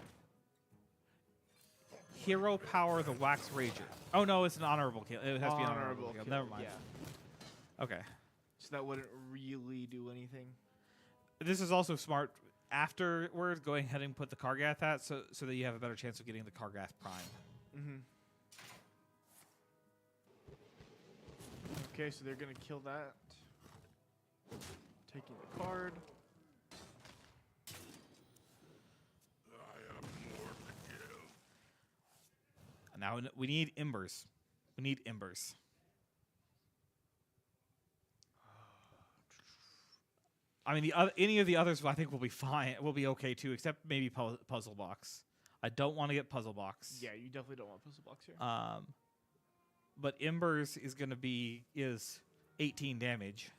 Hero power the Wax Rager. Oh no, it's an honorable kill. It has to be an honorable kill. Never mind. Yeah. Okay. So that wouldn't really do anything. This is also smart. Afterwards, go ahead and put the Kargath at so that you have a better chance of getting the Kargath Prime. Mm-hmm. Okay, so they're gonna kill that. Taking the card. Now we need Embers. We need Embers. I mean, any of the others I think will be fine. Will be okay too, except maybe Puzzle Box. I don't want to get Puzzle Box. Yeah, you definitely don't want Puzzle Box here. But Embers is 18 damage.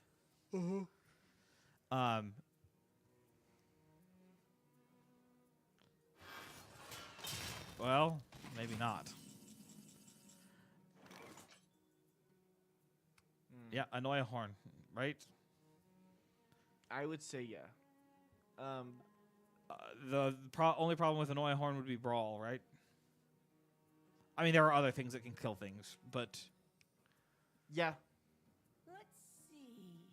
Well, maybe not. Yeah, Anoia Horn, right? I would say yeah. The only problem with Anoia Horn would be Brawl, right? I mean, there are other things that can kill things, but Yeah. Let's see.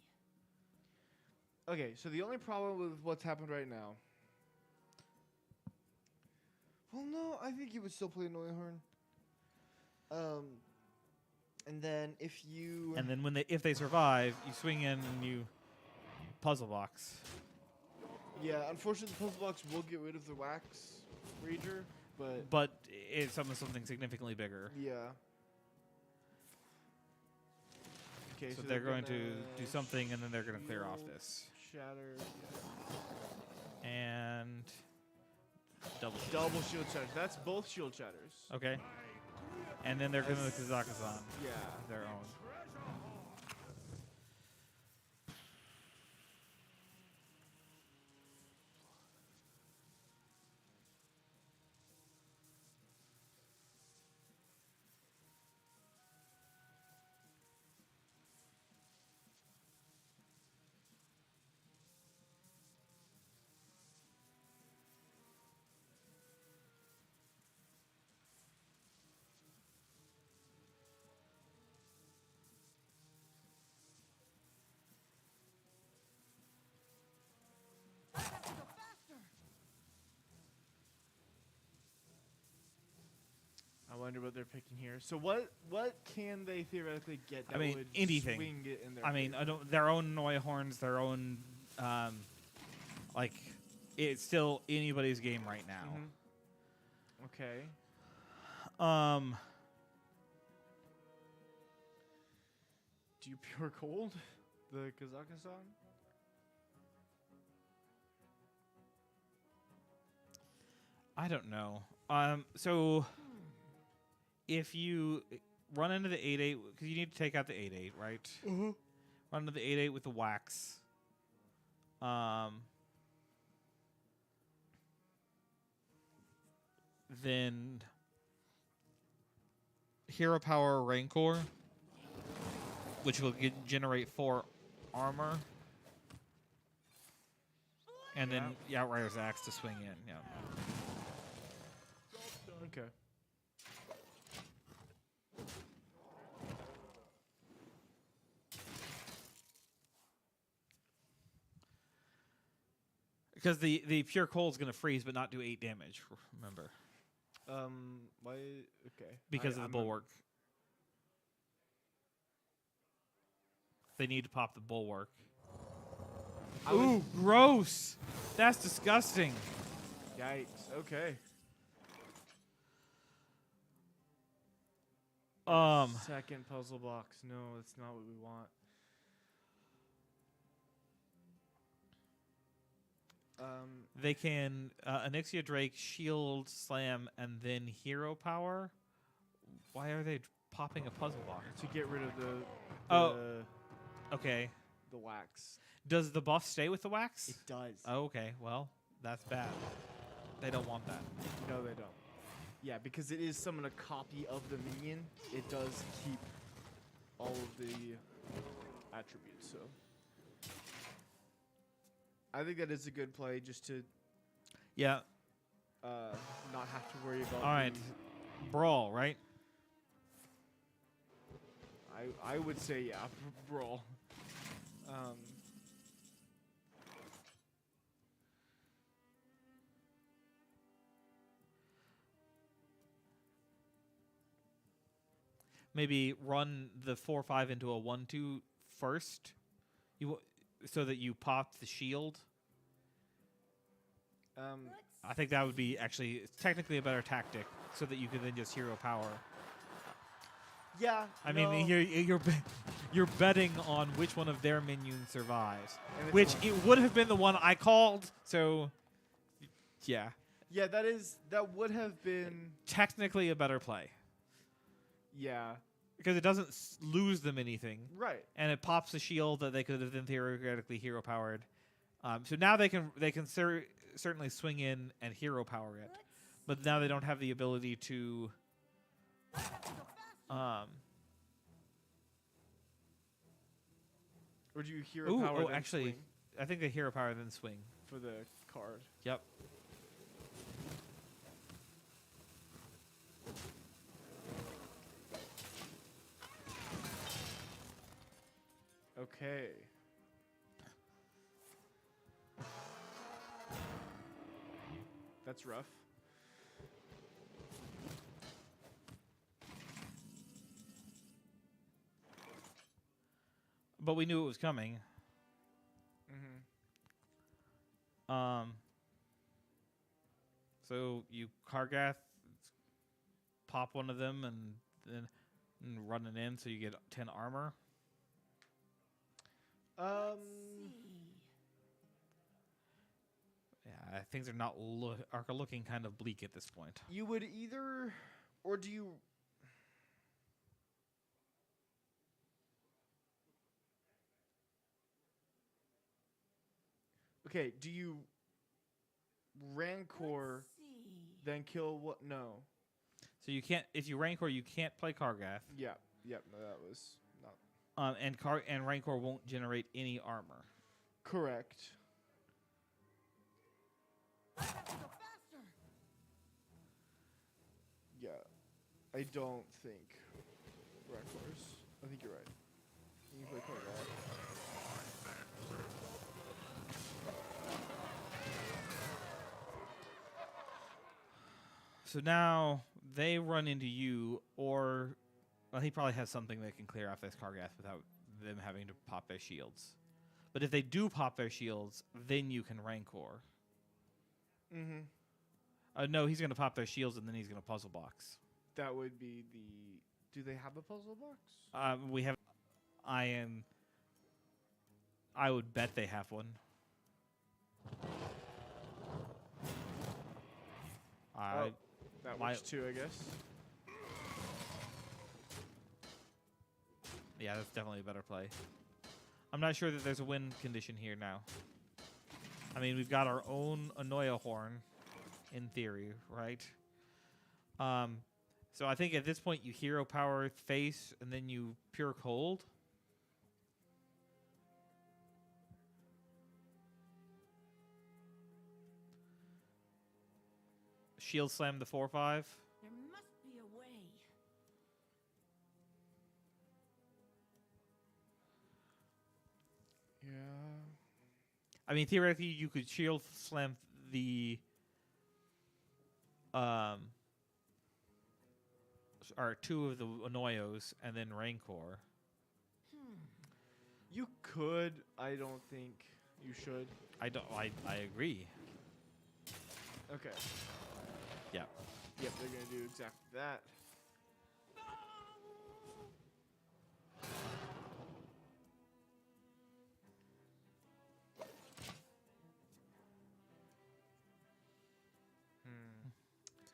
Okay, so the only problem with what's happened right now. Well, no, I think you would still play Neuhorn. And then if you. and then if they survive, you swing in and you puzzle box. Yeah, unfortunately, the puzzle box will get rid of the wax rager, but. But it's something significantly bigger. Yeah. Okay, So they're going to do something, and then they're going to clear off shield, this. Shatter. And double shield. Double shield shatter. That's both shield shatters. Okay. And then they're going to Kazakhstan. Yeah. Their own. I have to go faster. I wonder what they're picking here. So what can they theoretically get that I mean, would anything. swing it in their I mean, favor? I don't. Their own Neuhorns, their own, like, it's still anybody's game right now. Mhm. Okay. Do you pure cold the Kazakhstan? I don't know. So if you run into the 8/8, because you need to take out the 8/8, right? Mm-hmm. Run into the 8/8 with the wax. Then Hero Power Rancor, which will generate 4 armor. And then Outrider's Axe to swing in. Yeah. Okay. Because the pure cold is going to freeze but not do 8 damage, remember. Why? Okay. Because of the I'm bulwark. They need to pop the bulwark. Ooh, gross! That's disgusting. Yikes. Okay. Second puzzle box. No, that's not what we want. They can Onyxia Drake, Shield, Slam, and then Hero Power. Why are they popping a puzzle box? To get rid of Oh. Okay. the wax. Does the buff stay with the wax? It does. Oh, okay. Well, that's bad. They don't want that. No, they don't. Yeah, because it is summon a copy of the minion. It does keep all of the attributes. So I think that is a good play, just to Yeah. not have to worry about. All right. Brawl, right? I would say yeah, brawl. Maybe run the 4/5 into a 1/2 first. So that you pop the shield. I think that would be actually technically a better tactic, so that you could then just hero power. Yeah. I mean, you're betting on which one of their minions survives, And it's which one- it would have been the one I called. So, yeah, Yeah, that would have been technically a better play yeah. because it doesn't lose them anything, Right. and it pops the shield that they could have then theoretically hero powered. So now they can certainly swing in and hero power it, but now they don't have the ability to. Or do you hero power? Then Actually, swing I think they hero power then swing. for the card. Yep. Okay. That's rough. But we knew it was coming. So you Kargath, pop one of them, and then run it in, so you get 10 armor. See. Yeah, things are not are looking kind of bleak at this point. You would either, or do you? Okay, do you Rancor See. then kill what? No. So you can't, if you Rancor, you can't play Kargath. Yeah. Yep. No, that was not And Rancor won't generate any armor. correct. I have to go faster. Yeah. I don't think Rancors. I think you're right. You can play Kargat. So now they run into you, or well, he probably has something that can clear off this Kargath without them having to pop their shields. But if they do pop their shields, then you can Rancor. Mm-hmm. No, he's going to pop their shields, and then he's going to puzzle box. That would be the. Do they have a puzzle box? We have. I would bet they have one. That my- works too, I guess. Yeah, that's definitely a better play. I'm not sure that there's a win condition here now. I mean, we've got our own Anoia horn, in theory, right? So I think at this point you hero power face, and then you pure cold. Shield slam the 4/5. There must be a way. Yeah. I mean, theoretically, you could shield slam the or two of the Anoios and then Rancor. You could. I don't think you should. I agree. Okay. Yeah. Yep, they're gonna do exactly that.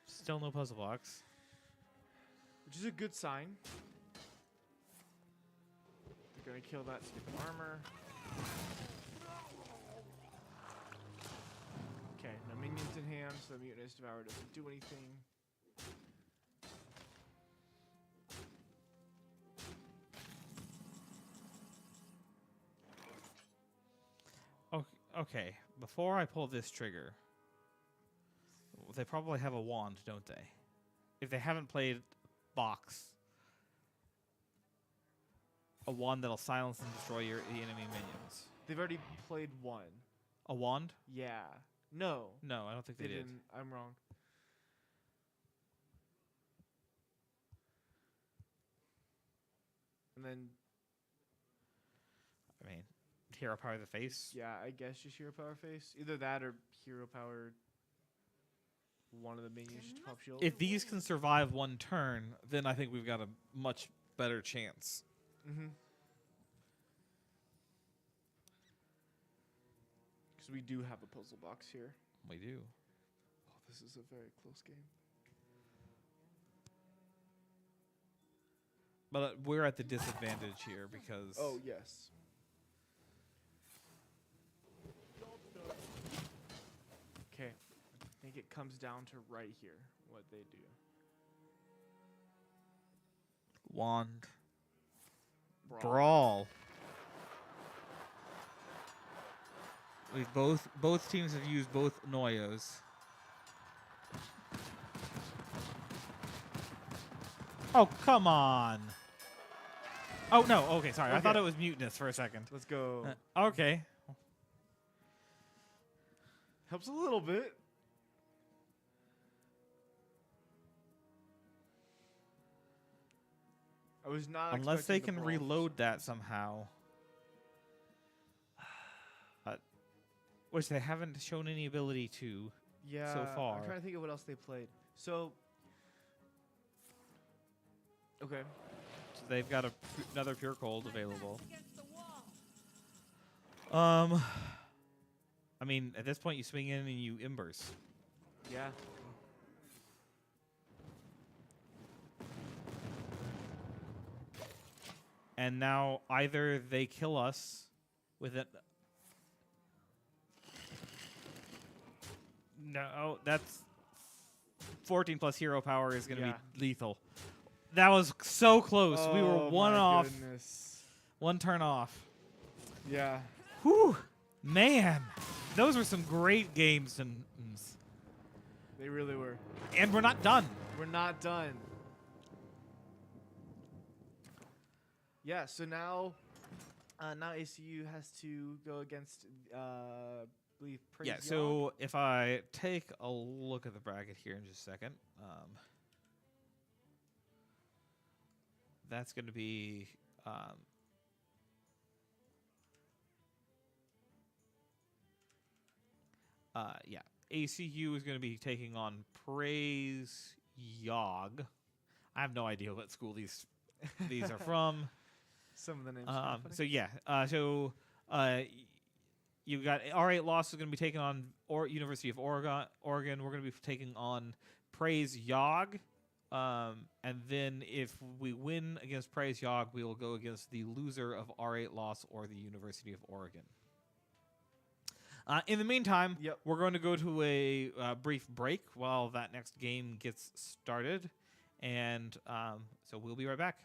Still no puzzle box. Which is a good sign. They're gonna kill that to get the armor. Okay, no minions in hand, so the Mutinous Devourer doesn't do anything. Okay, before I pull this trigger, they probably have a wand, don't they? If they haven't played box, a wand that'll silence and destroy the enemy minions. They've already played one. A wand? Yeah. No. No, I don't think they did. didn't. I'm wrong. And then, I mean, hero power the face. yeah, I guess just Hero Power Face. Either that or Hero Power one of the minions just to pop shield. If these can survive one turn, then I think we've got a much better chance. Mm-hmm. Because we do have a puzzle box here. We do. Oh, this is a very close game. But we're at the disadvantage here because... Oh, yes. Okay. I think it comes down to right here, what they do. Wand. Brawl. Brawl. We've both teams have used both Noyos. Oh, come on. Oh, no. Okay, sorry. I Okay. thought it was mutinous for a second. Let's go. Okay. Helps a little bit. I was not Unless they expecting can the brawl. reload that somehow. Which they haven't shown any ability to. Yeah, so far. I'm trying to think of what else they played. So, okay. So they've got another pure cold available. Against the wall. I mean, at this point, you swing in and you embers. Yeah. And now either they kill us with it. No, that's 14 plus hero power is going to Yeah. be lethal. That was so close. We were Oh one my off, goodness. one turn off. Yeah. Whew, man, those were some great games, and They really were. we're not done. We're not done. Yeah, so now ACU has to go against I believe Praise Yeah. Yogg. So if I take a look at the bracket here in just a second, that's going to be. Yeah, ACU is going to be taking on Praise Yogg. I have no idea what school these are from. Some of the names. are funny. So yeah, you got R8 Loss is going to be taking on University of Oregon. We're going to be taking on Praise Yogg, and then if we win against Praise Yogg, we will go against the loser of R8 Loss or the University of Oregon. In the meantime, Yep. we're going to go to a brief break while that next game gets started, and so we'll be right back.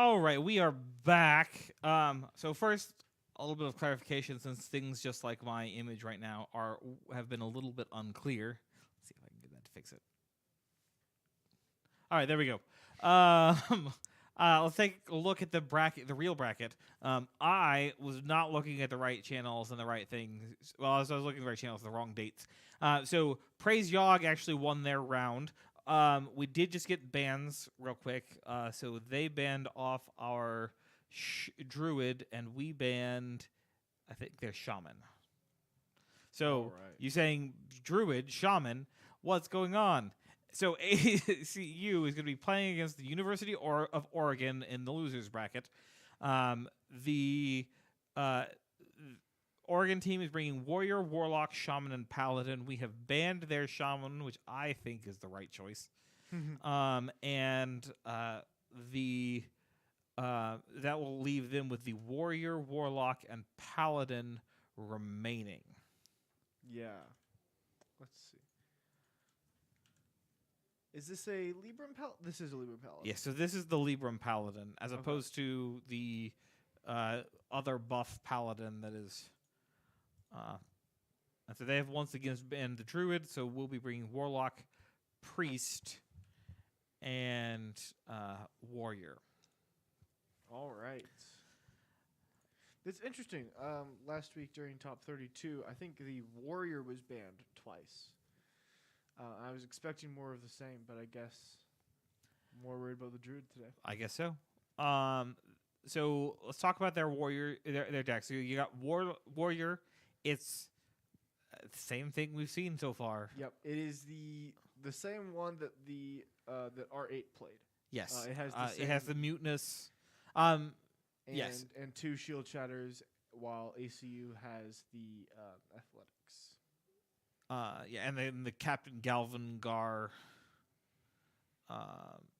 All right, we are back. So first, a little bit of clarification, since things just like my image right now have been a little bit unclear. Let's see if I can get that to fix it. All right, there we go. Let's take a look at the bracket, the real bracket. I was not looking at the right channels and the right things. Well, I was looking at the right channels, the wrong dates. So Praise Yogg actually won their round. We did just get bans real quick. So they banned off our druid, and we banned, I think, their shaman. So Alright. you saying druid, shaman, what's going on? So ACU is going to be playing against the University of Oregon in the losers bracket. The Oregon team is bringing Warrior, Warlock, Shaman, and Paladin. We have banned their Shaman, which I think is the right choice. And that will leave them with the Warrior, Warlock, and Paladin remaining. Yeah. Let's see. Is this a Libram Paladin? This is a Libram Paladin. Yeah, so this is the Libram Paladin, as Okay. opposed to the other buff Paladin that is... and so they have once again banned the Druid, so we'll be bringing Warlock, Priest, and Warrior. All right. It's interesting. Last week during Top 32, I think the Warrior was banned twice. I was expecting more of the same, but I guess more worried about the Druid today. I guess so. So let's talk about their Warrior, their deck. So you got Warrior. It's the same thing we've seen so far. Yep, it is the same one that the that R8 played. Yes, it has the it has same- the mutinous. Yes. And 2 shield shatters, while ACU has the athletics. Yeah, and then the Captain Galvin Gar,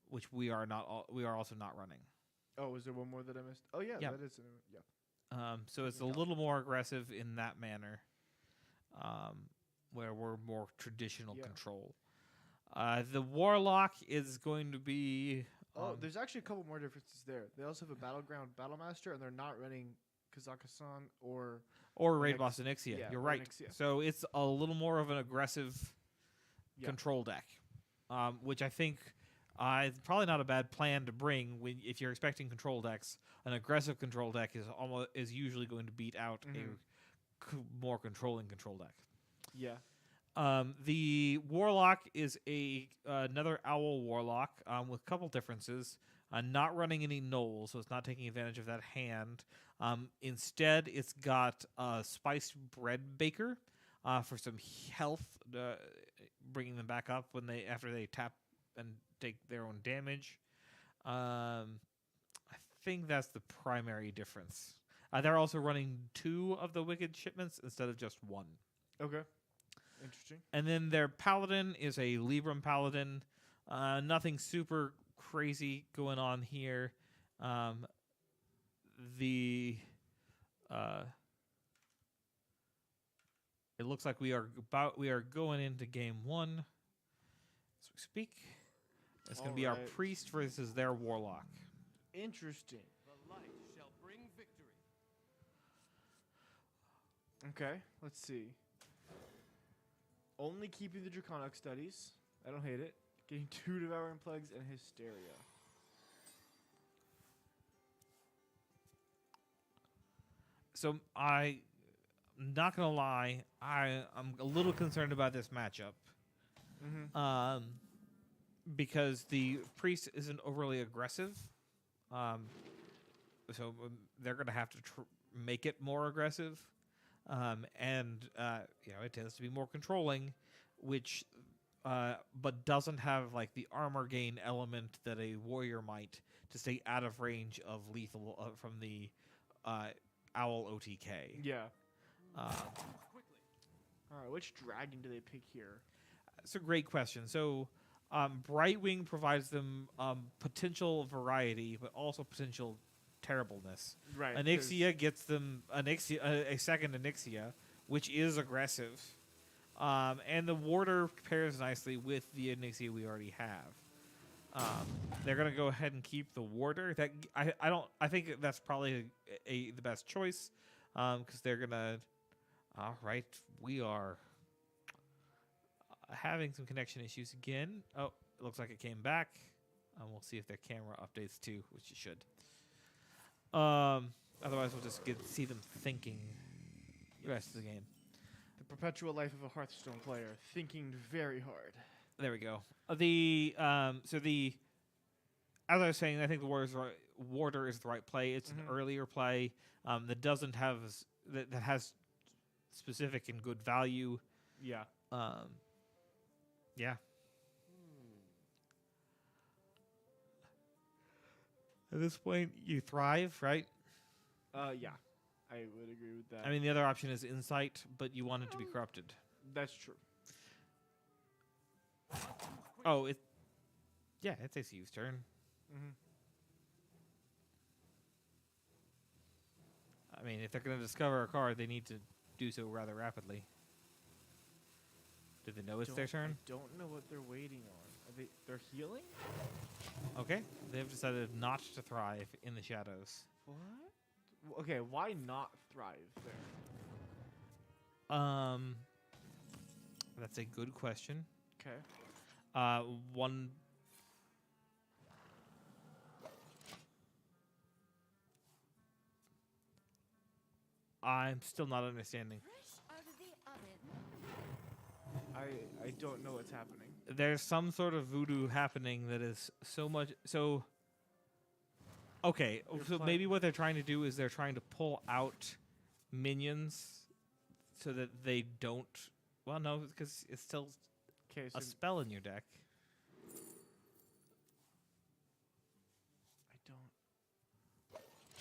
which we are also not running. Oh, is there one more that I missed? Oh yeah, Yeah. that is. Yeah. So it's a Yeah. little more aggressive in that manner, where we're more traditional Yeah. control. The Warlock is going to be. Oh, there's actually a couple more differences there. They also have a Battleground Battlemaster, and they're not running Kazakhstan or Raid Nex- Boss Onyxia. yeah, You're or right. Onyxia. So it's a little more of an aggressive Yeah. control deck, which I think is probably not a bad plan to bring if you're expecting control decks. An aggressive control deck is usually going to beat out a more controlling control deck. Yeah. The Warlock is another Owl Warlock with a couple differences. Not running any Knolls, so it's not taking advantage of that hand. Instead, it's got a Spiced Bread Baker for some health, bringing them back up after they tap and take their own damage. I think that's the primary difference. They're also running 2 of the Wicked Shipments instead of just 1. Okay. Interesting. And then their Paladin is a Libram Paladin. Nothing super crazy going on here. It looks like we are going into game 1 as we speak. It's going to be our Alright. Priest versus their Warlock. Interesting. The light shall bring victory. Okay. Let's see. Only keeping the Draconic studies. I don't hate it. Getting 2 Devouring Plagues and Hysteria. So I'm not gonna lie, I'm a little concerned about this matchup. Mm-hmm. Because the Priest isn't overly aggressive. So they're gonna have to make it more aggressive. And it tends to be more controlling, which but doesn't have like the armor gain element that a warrior might to stay out of range of lethal from the Owl OTK. Yeah. Quickly. All right. Which dragon do they pick here? That's a great question. So Brightwing provides them potential variety, but also potential terribleness. Right. Onyxia gets them a second Onyxia, which is aggressive. And the Warder pairs nicely with the Onyxia we already have. They're gonna go ahead and keep the warder. That I don't. I think that's probably the best choice, because they're gonna. All right, we are having some connection issues again. Oh, it looks like it came back. We'll see if their camera updates too, which it should. Otherwise, we'll just see them thinking the rest of the game. The perpetual life of a Hearthstone player, thinking very hard. There we go. As I was saying, I think the warder is the right play. It's an earlier play that doesn't have that has specific and good value. Yeah. Yeah. At this point, you thrive, right? Yeah. I would agree with that. I mean, the other option is insight, but you want it to be corrupted. That's true. Oh, it's ACU's turn. Mm-hmm. I mean, if they're going to discover a card, they need to do so rather rapidly. Do they know it's their turn? I don't know what they're waiting on. They're healing? Okay, they've decided not to thrive in the shadows. What? Okay, why not thrive there? That's a good question. Okay. One. I'm still not understanding. Fresh out of the oven. I don't know what's happening. There's some sort of voodoo happening that is so. Okay, so maybe what they're trying to do is they're trying to pull out minions so that they don't. Well, no, because it's still a spell in your deck.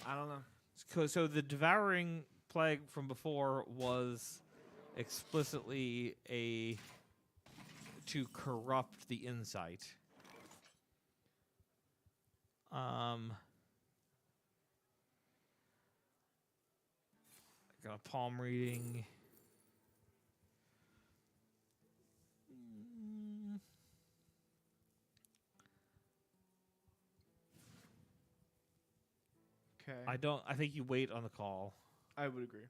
I don't know. So the devouring plague from before was explicitly to corrupt the insight. Got a palm reading. Okay. I think you wait on the call. I would agree.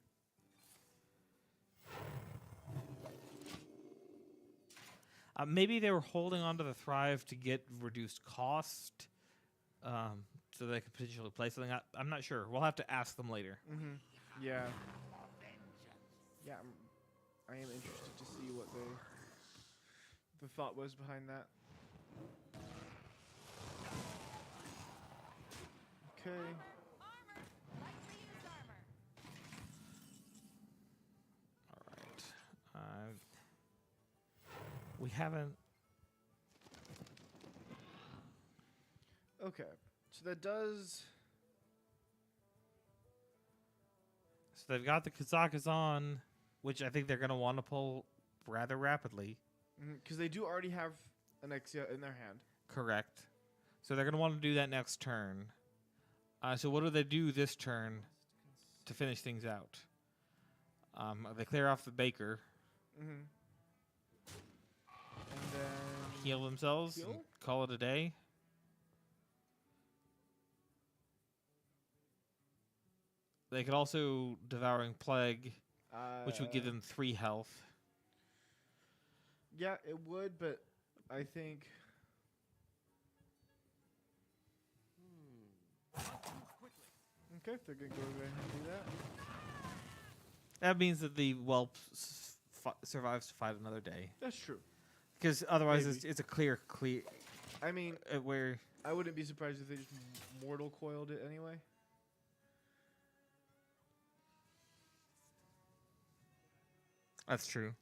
Maybe they were holding on to the thrive to get reduced cost, so they could potentially play something. I'm not sure. We'll have to ask them later. Mm-hmm. Yeah. Yeah, I am interested to see what the thought was behind that. Okay. Armor. Lightly used armor. All right. We haven't. Okay. So that does. So they've got the Kazakhstan, which I think they're going to want to pull rather rapidly. Because they do already have an Exia in their hand. Correct. So they're going to want to do that next turn. So what do they do this turn to finish things out? They clear off the baker. Mm-hmm. And then Heal themselves and Heal? call it a day. They could also Devouring Plague, which would give them 3 health. Yeah, it would, but I think. Okay, if they're gonna go ahead and do that. That means that the whelp survives to fight another day. That's true. Because otherwise Maybe. it's a clear I mean, where I wouldn't be surprised if they just mortal coiled it anyway. that's true.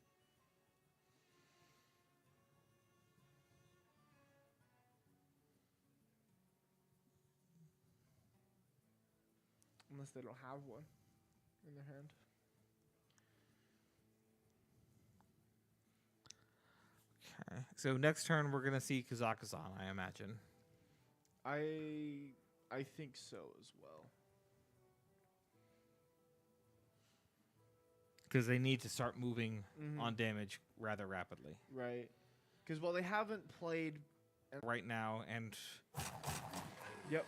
Unless they don't have one in their hand. Okay. So next turn we're gonna see Kazakhstan, I imagine. I think so as well. Because they need to start moving on damage rather rapidly. Right. Because while they haven't played right now and Yep.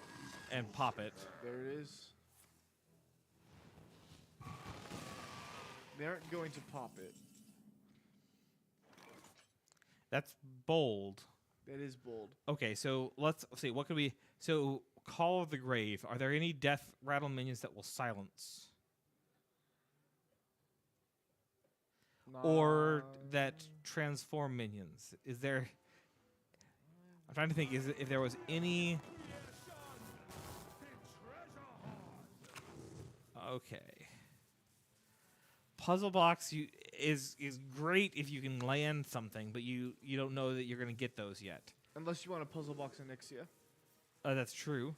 pop it. There it is. They aren't going to pop it. That's bold. That is bold. Okay, so let's see. What could we... So, Call of the Grave. Are there any death rattle minions that will silence? Or that transform minions? Is there... I'm trying to think if there was any... Okay. Puzzle box is great if you can land something, but you don't know that you're going to get those yet. Unless you want a puzzle box in Nixia. That's true.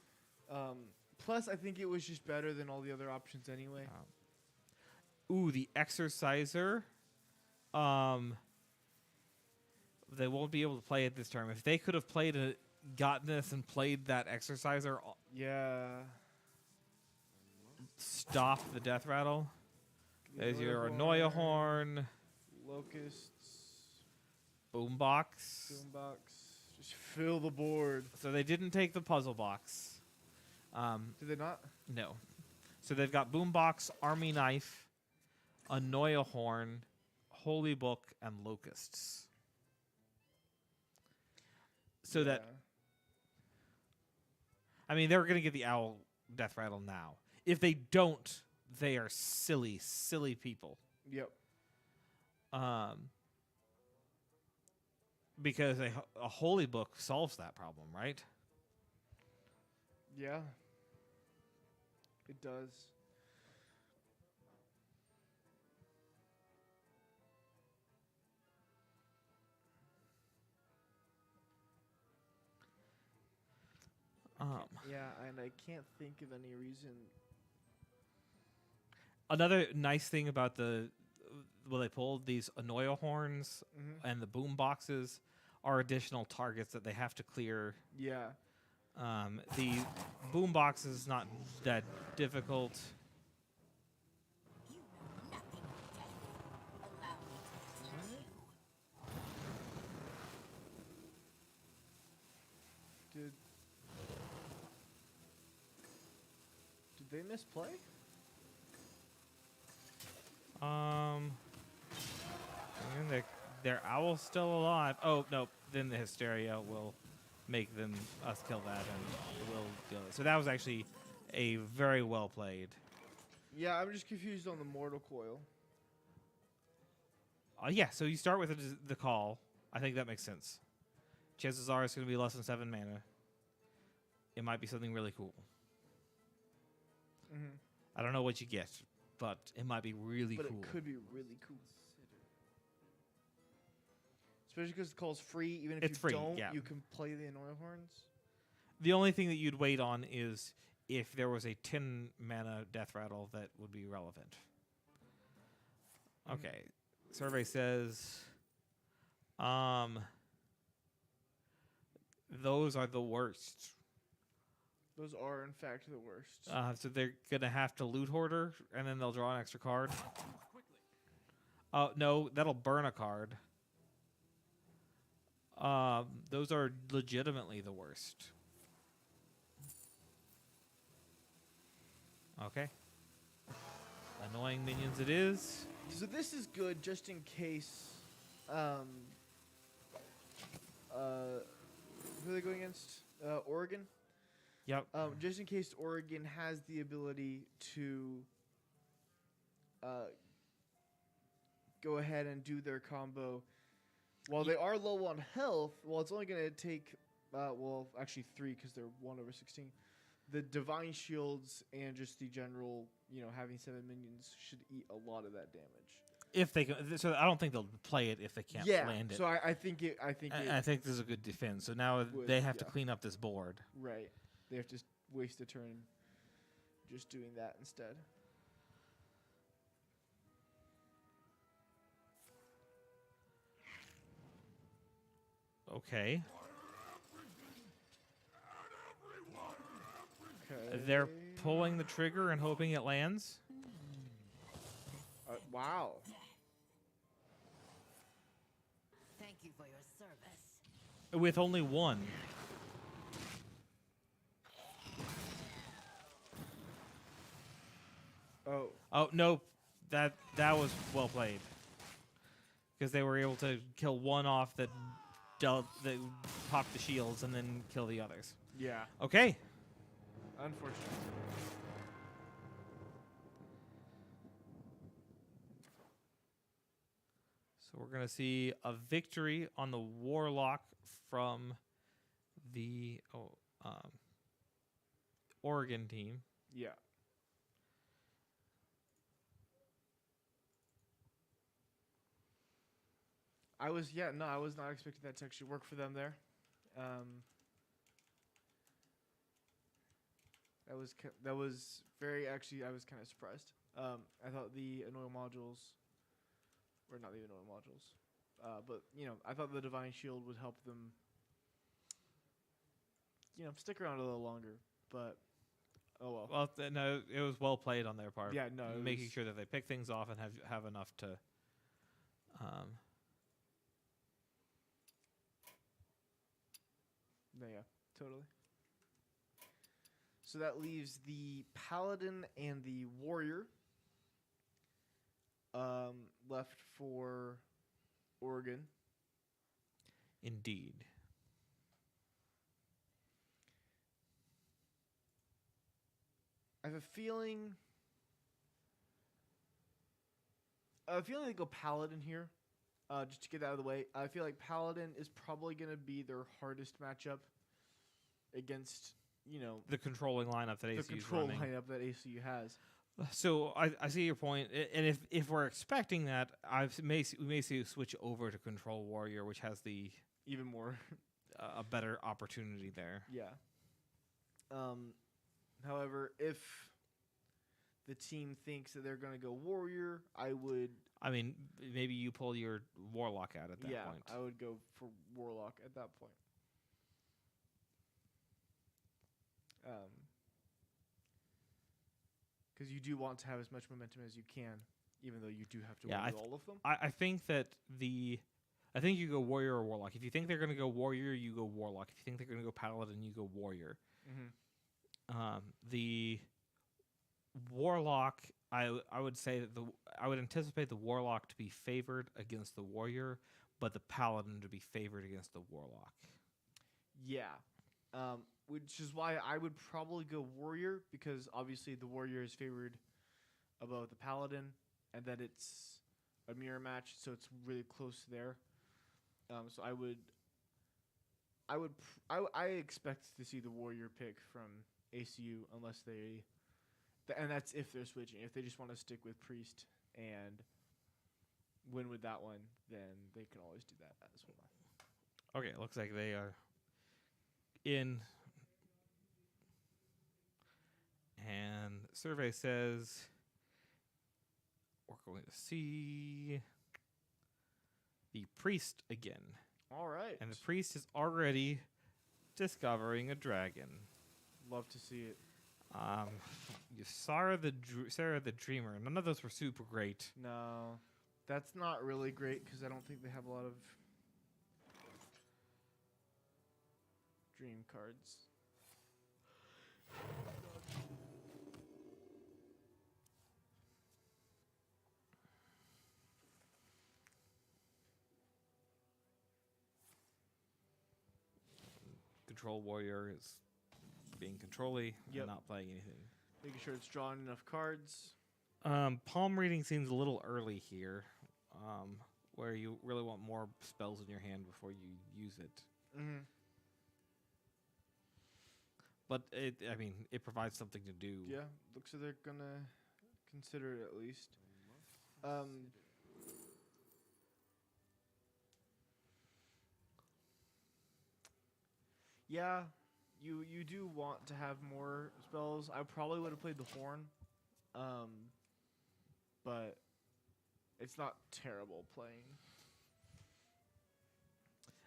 Plus, I think it was just better than all the other options anyway. Ooh, the Exorciser. They won't be able to play it this term. If they could have gotten this and played that Exorciser, Yeah. stop the death rattle. There's your Annoya Horn, Locusts. Boombox. Boombox. Just fill the board. So they didn't take the puzzle box. Did they not? No. So they've got Boombox, Army Knife, Annoya Horn, Holy Book, and Locusts. So that, I mean, they're going to get the Owl Death Rattle now. If they don't, they are silly, silly people. Yep. Because a Holy Book solves that problem, right? Yeah. It does. Yeah, and I can't think of any reason. Another nice thing about they pulled these Annoya Horns and the boom boxes are additional targets that they have to clear. Yeah. The boom box is not that difficult. Did they misplay? And their owl's still alive. Oh no! Then the hysteria will make us kill that, and we'll do it. So that was actually a very well played. Yeah, I'm just confused on the Mortal Coil. Yeah, so you start with the call. I think that makes sense. Chances are it's going to be less than 7 mana. It might be something really cool. I don't know what you get, but it might be really cool. But it could be really cool. Especially because the call's free. Even if It's you free, don't, yeah. you can play the Annoya Horns. The only thing that you'd wait on is if there was a 10 mana death rattle that would be relevant. Okay. Survey says those are the worst. Those are, in fact, the worst. So they're going to have to loot hoarder, and then they'll draw an extra card. No, that'll burn a card. Those are legitimately the worst. Okay. Annoying minions it is. So this is good just in case. Who are they going against? Oregon. Yep. Just in case Oregon has the ability to go ahead and do their combo. While they are low on health, well, it's only going to take, actually 3 because they're 1/16. The Divine Shields and just the general, having 7 minions should eat a lot of that damage. If they can, so I don't think they'll play it if they can't land it. So I think it. I think this is a good defense. So now they have to clean up this board. Right. They have to waste a turn just doing that instead. Okay. Okay. They're pulling the trigger and hoping it lands. Wow. Thank you for your service. with only one. Oh, Oh no, that was well played. Because they were able to kill one off that popped the shields and then kill the others. yeah. Okay. Unfortunate. So we're gonna see a victory on the Warlock from the Oregon team. Yeah. I was not expecting that to actually work for them there. That was very actually. I was kind of surprised. I thought the annoying modules, or not the annoying modules, but I thought the divine shield would help them, stick around a little longer. But oh well. Well, no, it was well played on their part. Yeah, no, it making was- sure that they pick things off and have enough to. No, yeah, totally. So that leaves the Paladin and the Warrior left for Oregon. Indeed. I have a feeling they go Paladin here, just to get that out of the way. I feel like Paladin is probably going to be their hardest matchup against, The controlling lineup that the AC is control running. lineup that ACU has. So I see your point, and if we're expecting that, we may see a switch over to Control Warrior, which has the Even more. a better opportunity there. Yeah. However, if the team thinks that they're going to go Warrior, I would. I mean, maybe you pull your Warlock out at that point. I would go for Warlock at that point. Because you do want to have as much momentum as you can, even though you do have to Yeah, win with all of them. I think that I think you go Warrior or Warlock. If you think they're going to go Warrior, you go Warlock. If you think they're going to go Paladin, you go Warrior. Mm-hmm. The Warlock, I would say that I would anticipate the Warlock to be favored against the Warrior, but the Paladin to be favored against the Warlock. Yeah. Which is why I would probably go Warrior, because obviously the Warrior is favored above the Paladin, and that it's a mirror match, so it's really close there. So I expect to see the Warrior pick from ACU unless and that's if they're switching. If they just want to stick with Priest and win with that one, then they can always do that as well. Okay, it looks like they are in. And the survey says we're going to see the Priest again. All right. And the Priest is already discovering a dragon. Love to see it. Sarah the Dreamer. None of those were super great. No, that's not really great because I don't think they have a lot of dream cards. Control Warrior is being controlly Yep. and not playing anything. Making sure it's drawing enough cards. Palm reading seems a little early here, where you really want more spells in your hand before you use it. Mm-hmm. But it provides something to do. Yeah, looks like they're gonna consider it at least. Yeah, you do want to have more spells. I probably would have played the horn, but it's not terrible playing.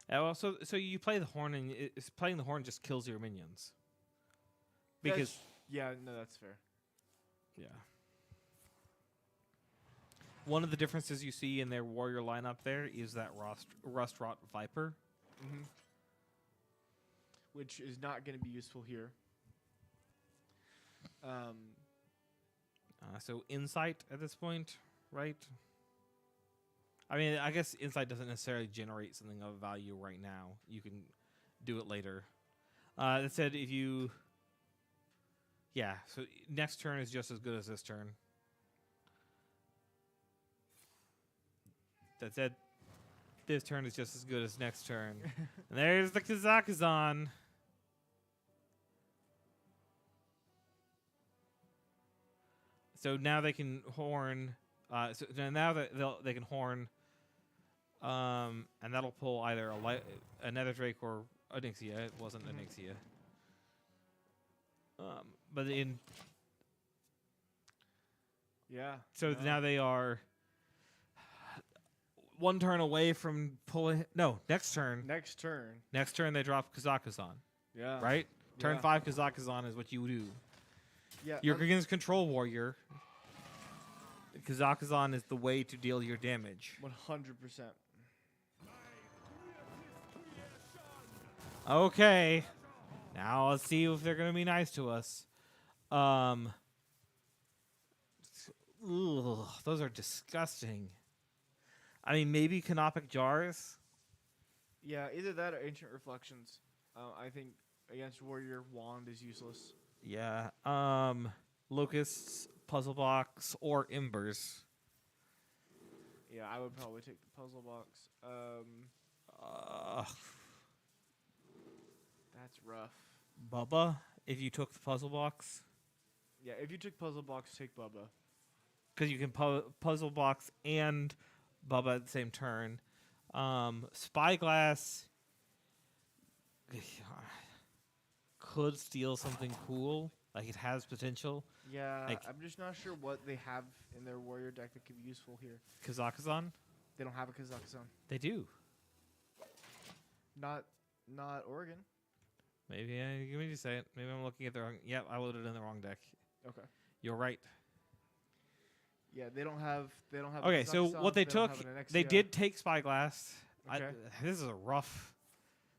Well, so you play the horn, and playing the horn just kills your minions. Because That's fair. yeah. One of the differences you see in their warrior lineup there is that Rustrot Viper. Mm-hmm. which is not going to be useful here. So insight at this point, right? I mean, I guess insight doesn't necessarily generate something of value right now. You can do it later. That said, if you... Yeah, so next turn is just as good as this turn. That said, this turn is just as good as next turn. And there's the Kazakhstan. So now they can horn. So now that they can horn, and that'll pull either a Nether Drake or a Nixia. It wasn't a Nixia. But in so no. now they are one turn away from pulling. No, next turn. Next turn. Next turn they drop Kazakhstan. Yeah. Right. Turn Yeah. 5 Kazakhstan is what you do. Yeah. You're against Control Warrior. Kazakhstan is the way to deal your damage. 100%. Okay. Now let's see if they're gonna be nice to us. Ugh, those are disgusting. I mean, maybe canopic jars. Yeah, either that or Ancient Reflections. I think against Warrior, Wand is useless. Yeah. Locusts, puzzle box, or embers. Yeah, I would probably take the puzzle box. That's rough. Bubba, if you took the puzzle box, Yeah, if you took puzzle box, take Bubba. because you can puzzle box and Bubba at the same turn. Spyglass could steal something cool. Like, it has potential. Yeah, Like- I'm just not sure what they have in their Warrior deck that could be useful here. Kazakhstan, They don't have a Kazakhstan. they do. Not Oregon. Maybe, give me just say it. Maybe I'm looking at the wrong. Yep, I loaded in the wrong deck. Okay. You're right. Yeah, they don't have. Okay, so Kazakhstan, what they they don't took, have an they Anexia. did take Spyglass. Okay. This is a rough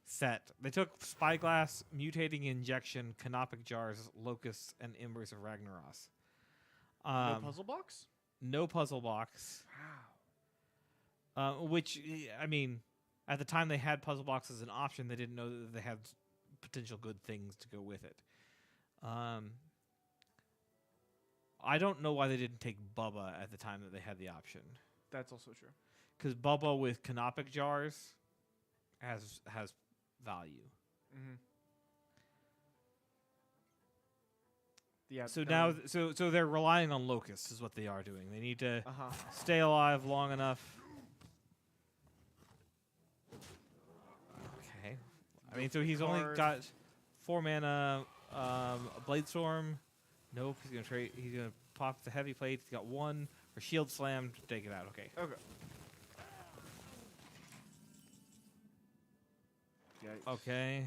set. They took Spyglass, Mutating Injection, Canopic Jars, Locusts, and Embers of Ragnaros. No puzzle box. No puzzle box. Wow. Which, I mean, at the time they had puzzle box as an option, they didn't know that they had potential good things to go with it. I don't know why they didn't take Bubba at the time that they had the option. That's also true. Because Bubba with Canopic Jars has value. Mm-hmm. Yeah. So now, so they're relying on Locusts is what they are doing. They need to stay alive long enough. Okay. I mean, so he's only Card. got 4 mana. A Blade Storm. Nope. He's gonna trade. He's gonna pop the heavy plate. He's got 1 for Shield Slam. Take it out. Okay. Okay. Yikes. Okay.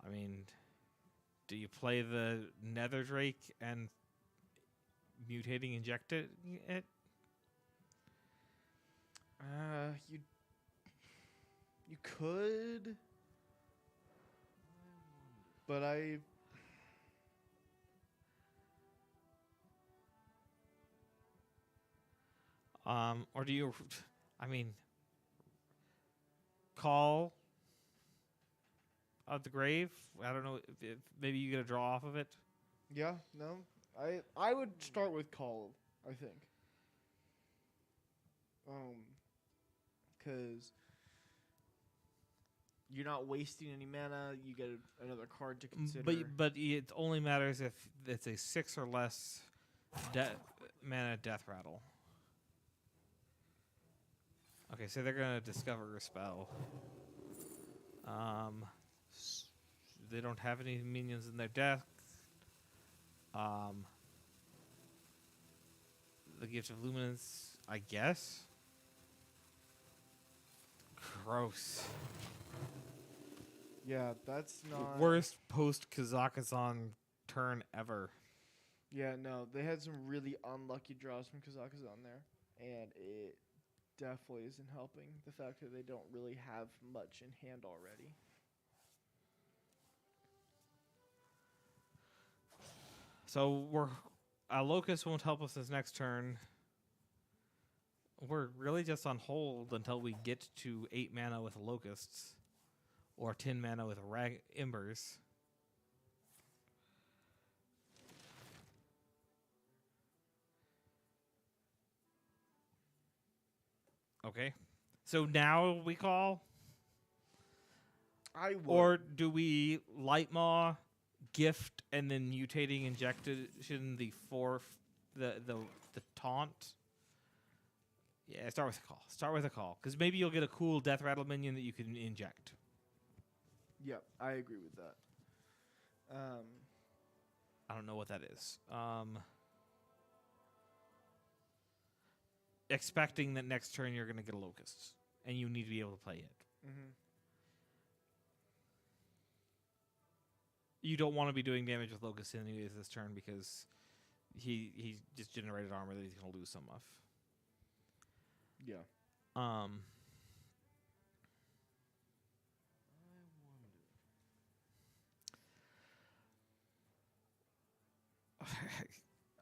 I mean, do you play the Nether Drake and Mutating Inject it? You could, but Or do you, I mean, call out the grave? I don't know. If maybe you get a draw off of it. yeah, no. I would start with call, I think. Cuz you're not wasting any mana, you get another card to consider. But it only matters if it's a 6 or less mana death rattle. Okay, so they're gonna discover a spell. They don't have any minions in their deck. The Gift of Luminance, I guess. Gross. yeah, that's not Worst post Kazakhstan turn ever. Yeah, no, they had some really unlucky draws from Kazakhstan there, and it definitely isn't helping the fact that they don't really have much in hand already. So we're Locust won't help us this next turn. We're really just on hold until we get to 8 mana with Locusts, or 10 mana with Embers. Okay, so now we call, I would. or do we Light Maw, Gift, and then Mutating Injection the taunt? Yeah, start with a call. Start with a call, because maybe you'll get a cool Death Rattle minion that you can inject. Yep, I agree with that. I don't know what that is. Expecting that next turn you're going to get a Locust, and you need to be able to play it. Mm-hmm. You don't want to be doing damage with Locust anyways this turn, because he just generated armor that he's going to lose some of. Yeah.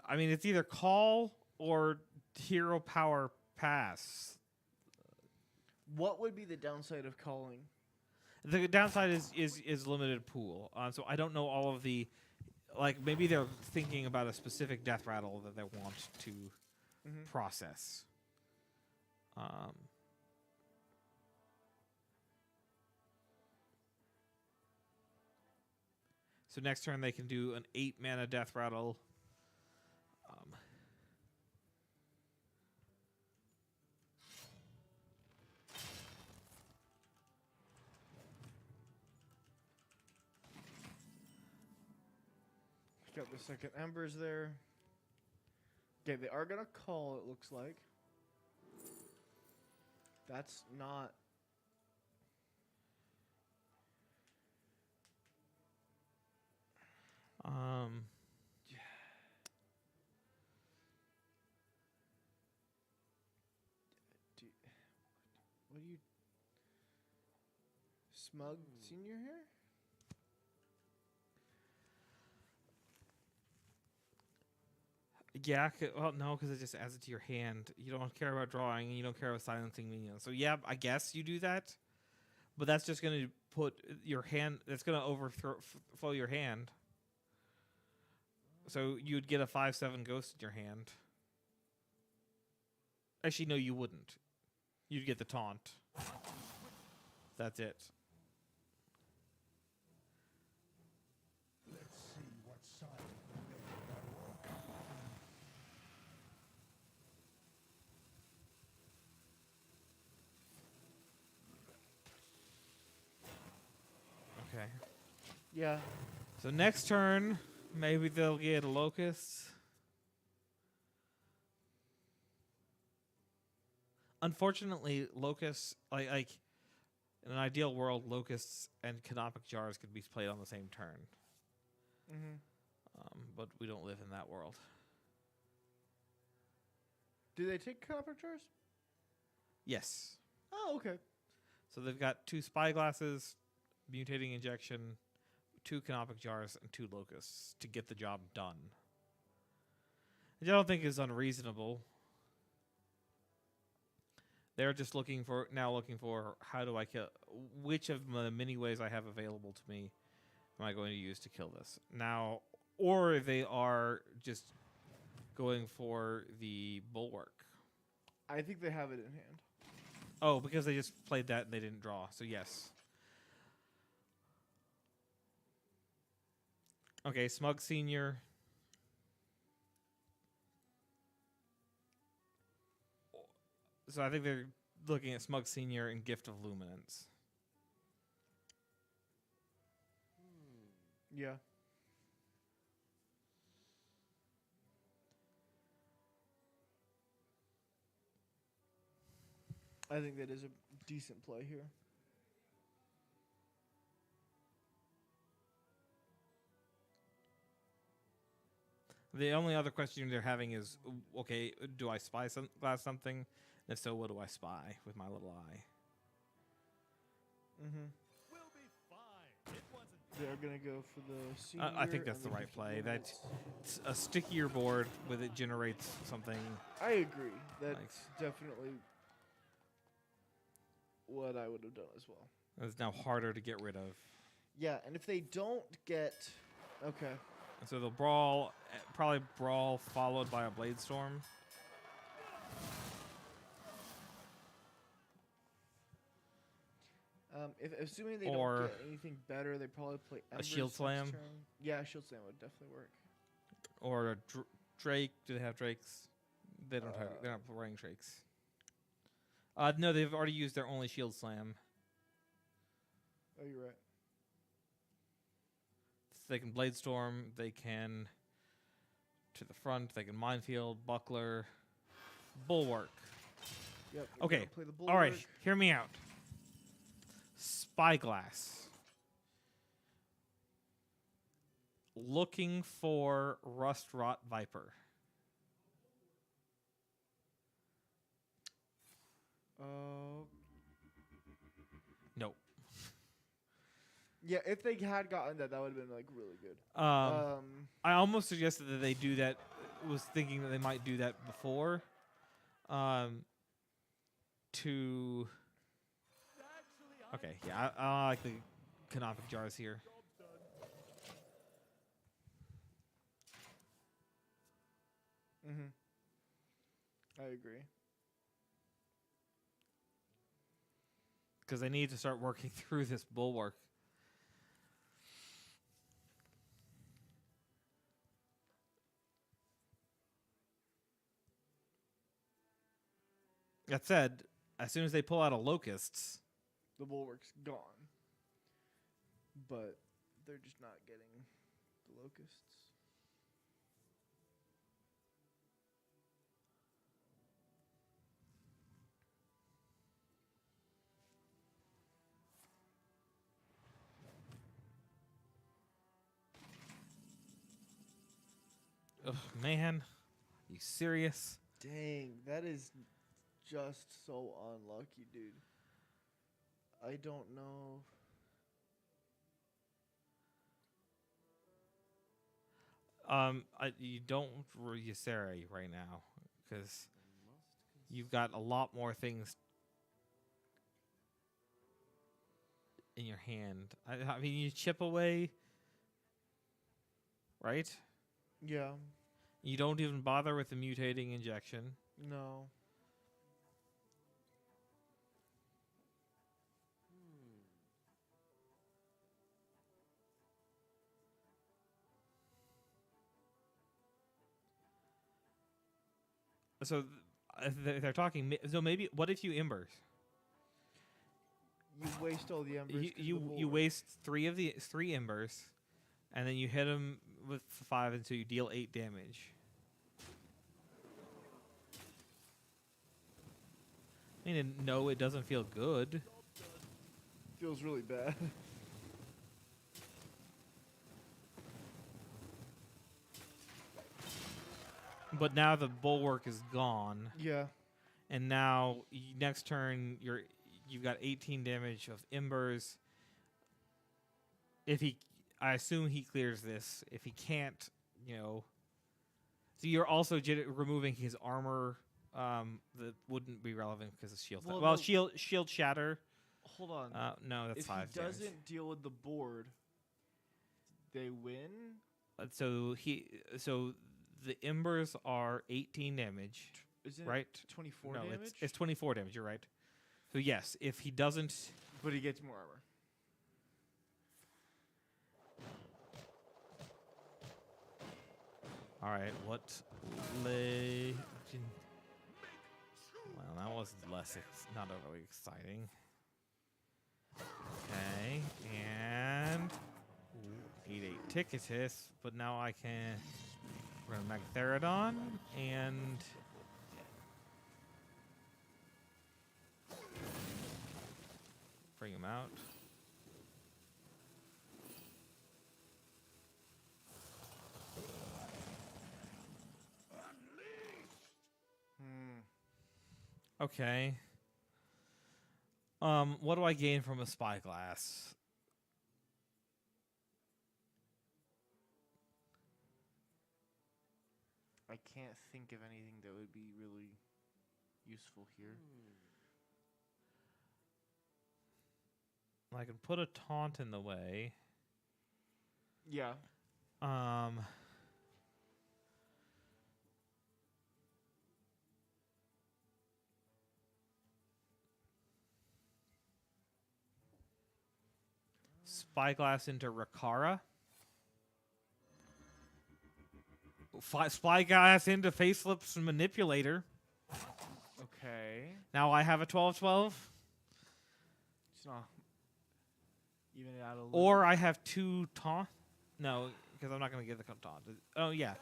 I mean, it's either call or hero power pass. What would be the downside of calling? The downside is limited pool. So I don't know all of the, like, maybe they're thinking about a specific death rattle that they want to process. So next turn they can do an 8 mana death rattle. Got the second embers there. Okay, they are gonna call, it looks like. That's not. What are you. Smug Senior here? Yeah, well, no, because it just adds it to your hand. You don't care about drawing, and you don't care about silencing minions. So yeah, I guess you do that, but that's just going to put your hand. That's going to overflow your hand. So you'd get a 5/7 ghost in your hand. Actually, no, you wouldn't. You'd get the taunt. That's it. Let's see what side. Okay. Yeah. So next turn, maybe they'll get a Locust. Unfortunately, Locusts, like in an ideal world, Locusts and Canopic Jars could be played on the same turn. But we don't live in that world. Do they take copper jars? Yes. Oh, okay. So they've got 2 Spyglasses, Mutating Injection, 2 Canopic Jars, and 2 Locusts to get the job done. Which I don't think is unreasonable. They're just looking for how do I kill, which of the many ways I have available to me am I going to use to kill this now, or they are just going for the Bulwark. I think they have it in hand. Oh, because they just played that and they didn't draw. So yes. Okay, Smug Senior. So I think they're looking at Smug Senior and Gift of Luminance. Yeah. I think that is a decent play here. The only other question they're having is, okay, do I spy glass something? And if so, what do I spy with my little eye? Mm-hmm. We'll be fine. It wasn't They're gonna go for the senior. I think that's and the the right gifted play. roommates. That's a stickier board with it generates something. I agree. That's Nice. definitely what I would have done as well. That's now harder to get rid of. Yeah, and if they don't get, okay, And so they'll brawl, probably brawl followed by a blade storm. if assuming they Or don't get anything better, they probably play Embers shield next slam. turn. Yeah, shield slam would definitely work. Or a Drake. Do they have Drakes? They don't have. They're not wearing Drakes. No, they've already used their only shield slam. Oh, you're right. So they can blade storm. They can to the front. They can minefield, buckler, bulwark. Yep. you're Okay. gonna Play the All right, bulwark. hear me out. Spyglass. Looking for Rust Rot Viper. Nope. Yeah, if they had gotten that, that would have been like really good. I almost suggested that they do that. Was thinking that they might do that before. To. Okay, yeah, I like the canonic jars here. I agree. Because they need to start working through this bulwark. That said, as soon as they pull out a locusts, The bulwark's gone, but they're just not getting the locusts. ugh, man, you serious? Dang, that is just so unlucky, dude. I don't know. You don't Yseri right now because you've got a lot more things in your hand. I mean, you chip away, right? Yeah, You don't even bother with the mutating injection. no. So they're talking. So maybe what if you embers? You waste all the embers. 'cause of the You bulwark. waste three embers, and then you hit them with 5 until you deal 8 damage. I mean, no, it doesn't feel good. Feels really bad. But now the bulwark is gone, Yeah. and now next turn you've got 18 damage of embers. If I assume he clears this. If he can't, so you're also removing his armor. That wouldn't be relevant because of shield. Well, Well, no. shield shatter. Hold on. No, that's if 5 he damage. doesn't deal with the board, they win. So the embers are 18 damage, Isn't right? it 24 No, damage? it's 24 damage. You're right. So yes, if he doesn't, But he gets more armor. all right. What legend? Well, that was not overly exciting. Okay, and 8/8 Ticketus, but now I can run Magtheridon and bring him out. Okay. What do I gain from a spyglass? can't think of anything that would be really useful here. I can put a taunt in the way. Yeah. Spyglass into Rakara. Spyglass into Facelip's Manipulator. Okay. Now I have a 12/12. It's not even it out a little. Or I have 2 taunt. No, because I'm not going to give the taunt. Oh, yeah.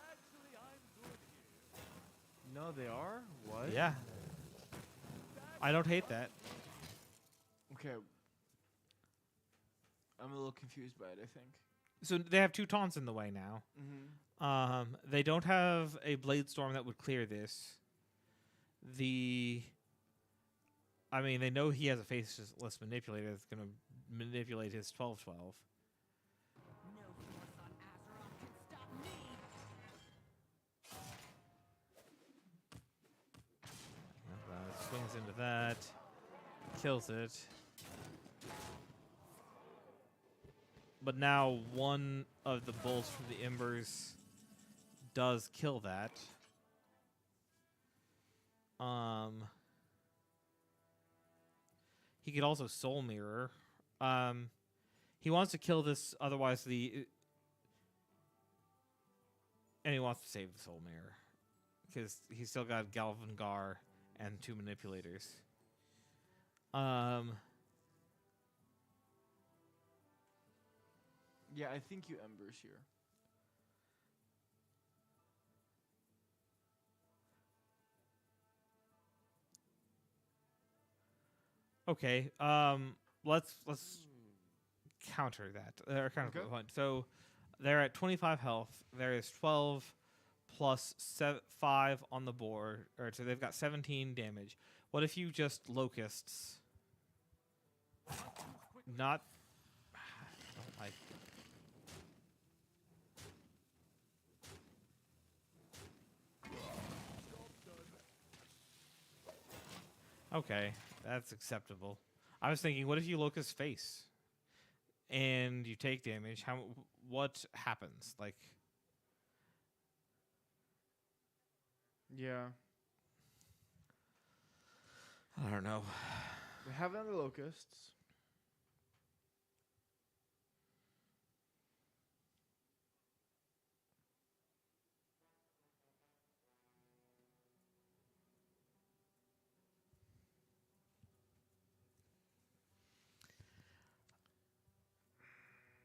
No, they are? What? Yeah. I don't hate that. Okay. I'm a little confused by it, I think. So they have 2 taunts in the way now. Mm-hmm. They don't have a Blade Storm that would clear this. I mean, they know he has a faceless manipulator that's going to manipulate his 12/12. No force on Azeroth can stop me. Swings into that. Kills it. But now one of the bolts from the Embers does kill that. He could also Soul Mirror. He wants to kill this, otherwise and he wants to save the Soul Mirror. Because he's still got Galvangar and 2 manipulators. Yeah, I think you Embers here. Okay. Let's counter that. Counter Okay. point. So they're at 25 health. There is 12 plus 5 on the board, or so they've got 17 damage. What if you just locusts? Not. I don't like. Okay, that's acceptable. I was thinking, what if you locust face, and you take damage? What happens? Like, Yeah. I don't know. They have other locusts.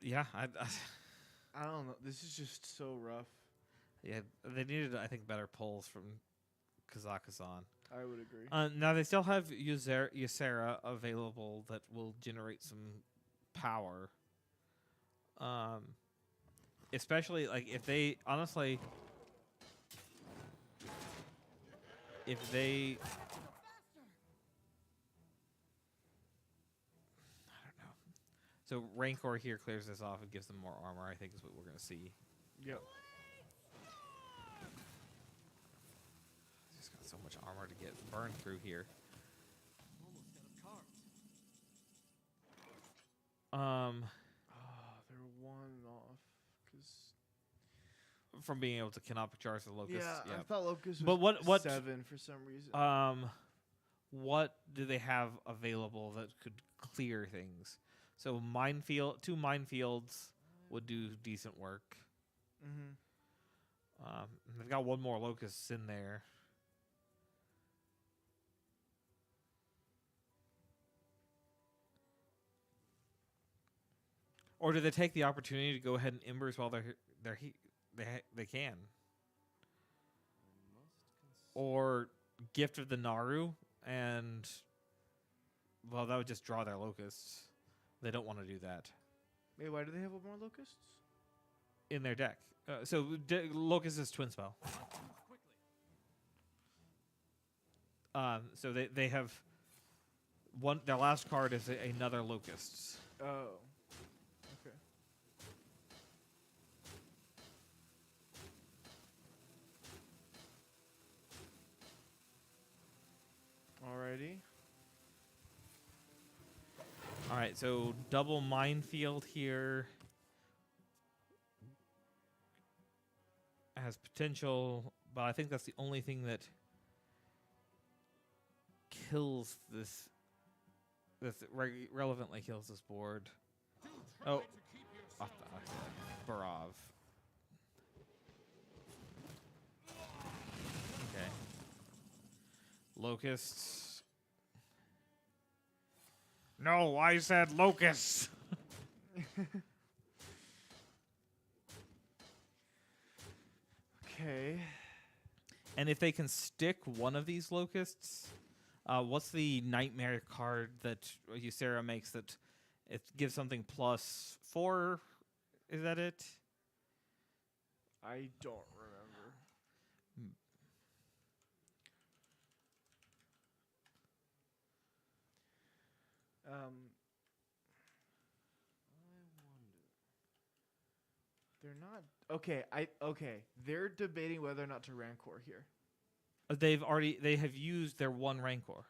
Yeah, I don't know. This is just so rough. yeah. They needed, I think, better pulls from Kazakhstan. I would agree. Now they still have Ysera available that will generate some power. Especially like if they honestly, if they, I don't know. So Rancor here clears this off and gives them more armor. I think is what we're gonna see. Yep. Just got so much armor to get burned through here. Almost out of cards. They're one off. Cause From being able to cannot charge the locust. yeah, I thought locust was But what 7 for some reason. What do they have available that could clear things? So 2 minefields would do decent work. Mm-hmm. They've got 1 more locusts in there. Or do they take the opportunity to go ahead and embers while they can? Or Gift of the Naru, and well, that would just draw their locusts. They don't want to do that Wait, why do they have more locusts? in their deck. So locust is twin spell. So they have one. Their last card is another locust. Oh. Okay. so double minefield here has potential, but I think that's the only thing that kills this. That relevantly kills this board. Oh, Barav. Okay. Locusts. No, I said locusts. Okay. And if they can stick one of these locusts, what's the nightmare card that Ysera makes that it gives something +4? Is that it? I don't remember. I wonder. They're not okay. They're debating whether or not to Rancor here. They have used their one Rancor.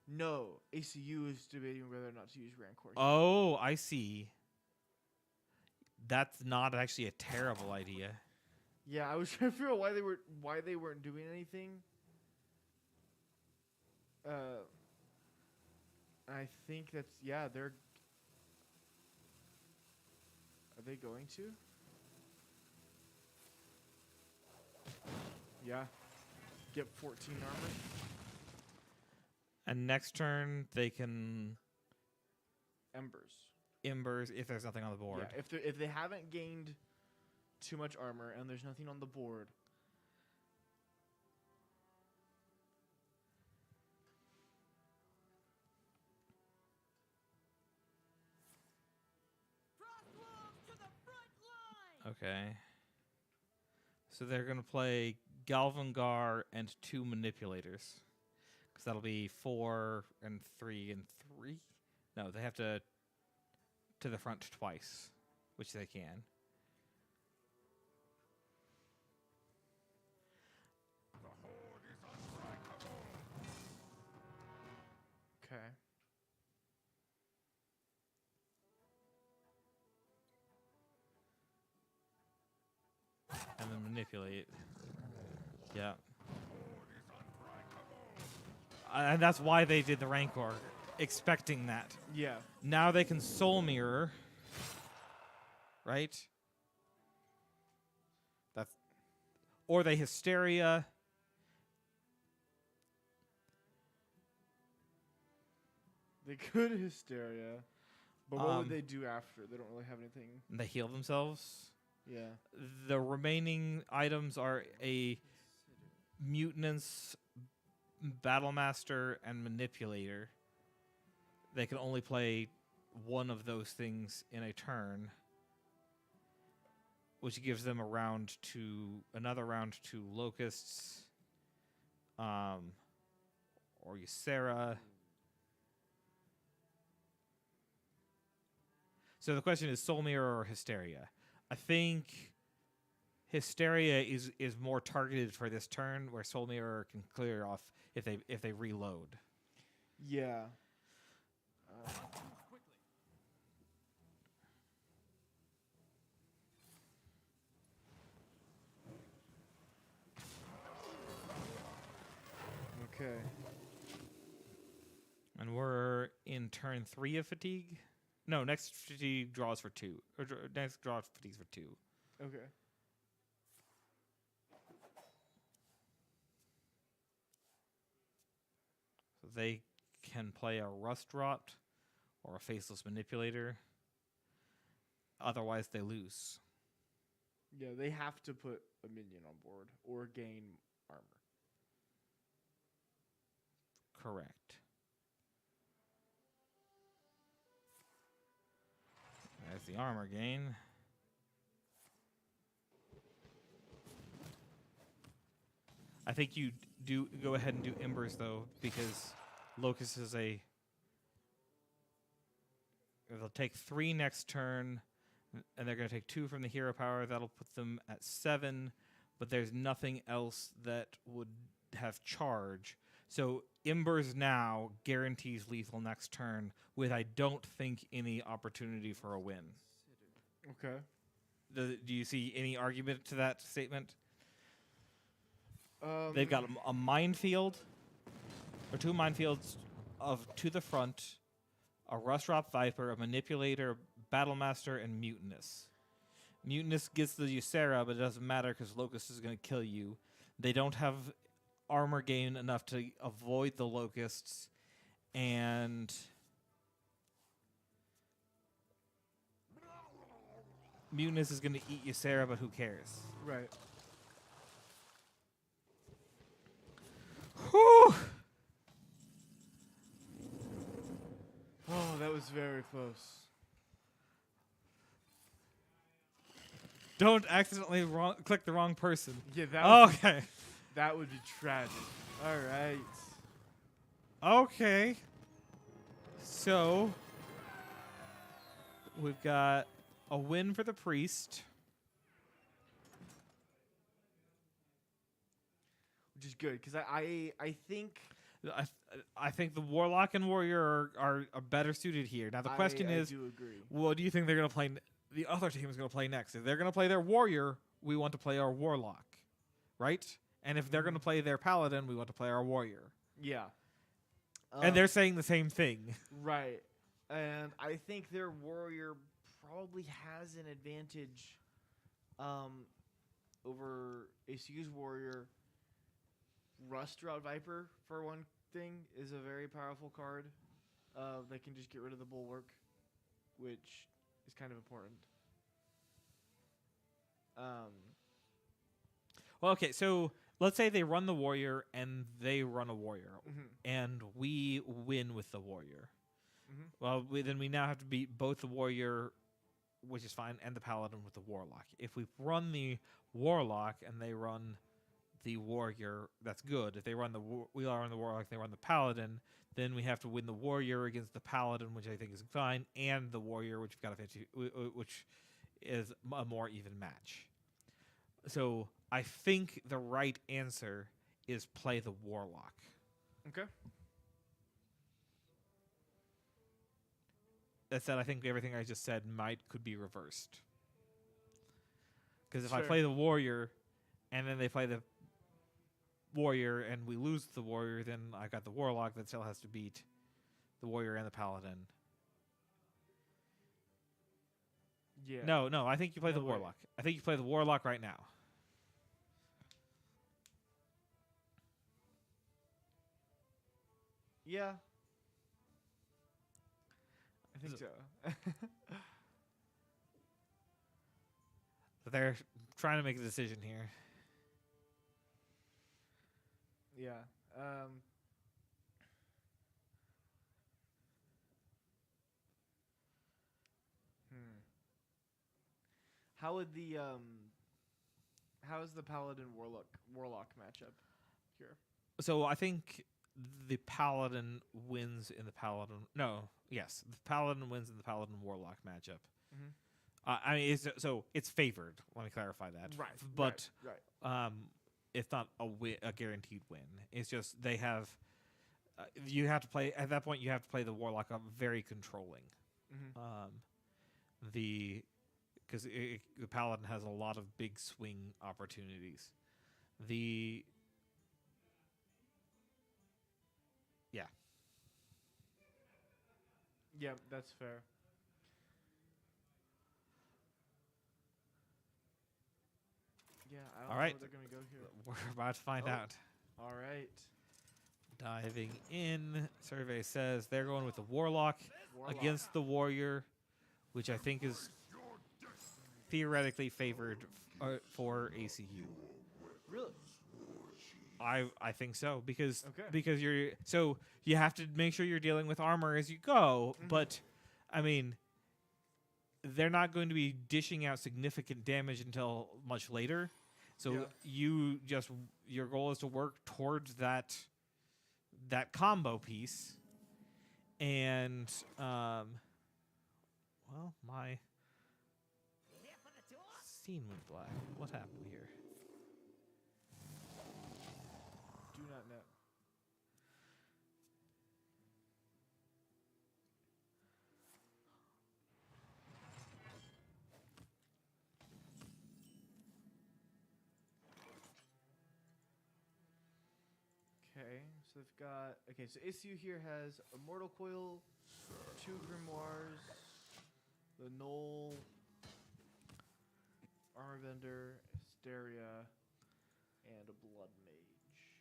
No, ACU is debating whether or not to use Rancor. Here. Oh, I see. That's not actually a terrible idea. Yeah, I was trying to figure out why they weren't doing anything. I think that's they're. Are they going to? Yeah. Get 14 armor. And next turn they can Embers if there's nothing on the board. Yeah, if they haven't gained too much armor and there's nothing on the board. Frostwolves to the front line! Okay. So they're going to play Galvangar and 2 manipulators. Because that'll be 4 and 3 and 3. No, they have to the front twice, which they can. Okay. And then manipulate. Yeah. And that's why they did the Rancor, expecting that. Yeah. Now they can Soul Mirror. Right? That's or they Hysteria. They could Hysteria. But what would they do after? They don't really have anything. And they heal themselves. Yeah. The remaining items are a Mutinous, Battlemaster, and Manipulator. They can only play one of those things in a turn, which gives them another round to Locusts, or Ysera. So the question is Soul Mirror or Hysteria? I think Hysteria is more targeted for this turn, where Soul Mirror can clear off if they reload. Yeah. Okay. And we're in turn 3 of Fatigue. No, next Fatigue draws for 2. Next draw fatigues for 2. Okay. So they can play a Rust Rot or a Faceless Manipulator. Otherwise, they lose. Yeah, they have to put a minion on board or gain armor. Correct. There's the armor gain. I think you do go ahead and do Embers, though, because Locust is a... They'll take 3 next turn, and they're going to take 2 from the hero power. That'll put them at 7, but there's nothing else that would have charge. So Embers now guarantees lethal next turn with, I don't think, any opportunity for a win. Okay. Do you see any argument to that statement? They've Um, got a minefield, or two minefields to the front, a Rust Drop Viper, a Manipulator, Battlemaster, and Mutinous. Mutinous gets the Ysera, but it doesn't matter because Locust is going to kill you. They don't have armor gain enough to avoid the Locusts, and Mutinous is going to eat Ysera, but who cares? right. Whew! Oh, that was very close. Don't accidentally click the wrong person. Yeah, Okay. that would be tragic. All right. Okay. So we've got a win for the priest. Which is good because I think I think the warlock and warrior are better suited here. Now the question I is, do agree. what do you think they're going to play? The other team is going to play next. If they're going to play their warrior, we want to play our warlock, right? And if they're going to play their paladin, we want to play our warrior. Yeah. And they're saying the same thing. right. And I think their warrior probably has an advantage over ACU's warrior. Rust Drought Viper, for one thing, is a very powerful card. That can just get rid of the bulwark, which is kind of important. Well, okay, so let's say they run the warrior and they run a warrior, Mhm. and we win with the warrior. Mhm. Well, then we now have to beat both the warrior, which is fine, and the paladin with the warlock. If we run the warlock and they run the warrior, that's good. If they run we all run the warlock, they run the paladin, then we have to win the warrior against the paladin, which I think is fine, and the warrior, which we've got to 50, which is a more even match. So I think the right answer is play the warlock. Okay. That said, I think everything I just said could be reversed. Because if I Sure. play the warrior, and then they play the warrior, and we lose the warrior, then I got the warlock that still has to beat the warrior and the paladin. Yeah. No, I think you play No the way. warlock. I think you play the warlock right now. Yeah. I think Is so. But they're trying to make a decision here. Yeah. How would the how is the Paladin Warlock matchup here? So I think the paladin wins in the paladin. No, yes, the paladin wins in the paladin warlock matchup. Mhm. I mean, it's favored. Let me clarify that. Right. But right. it's not a guaranteed win. It's just they have. You have to play at that point. You have to play the warlock up very controlling. Mhm. Because the paladin has a lot of big swing opportunities. Yeah, that's fair. Yeah, I don't All know right. where they're gonna go here. We're about to find Oh. out. All right. Diving in, survey says they're going with the warlock Warlock. against the warrior, which I think is theoretically favored for ACU. Really? I think so because Okay. you have to make sure you're dealing with armor as you go, but I mean they're not going to be dishing out significant damage until much later. So Yeah. your goal is to work towards that combo piece, and my scene went black. What happened here? Do not know. Okay, so they've got. Okay, so ACU here has a Mortal Coil, 2 Grimoires, the Knoll, Armor Bender, Hysteria, and a Blood Mage.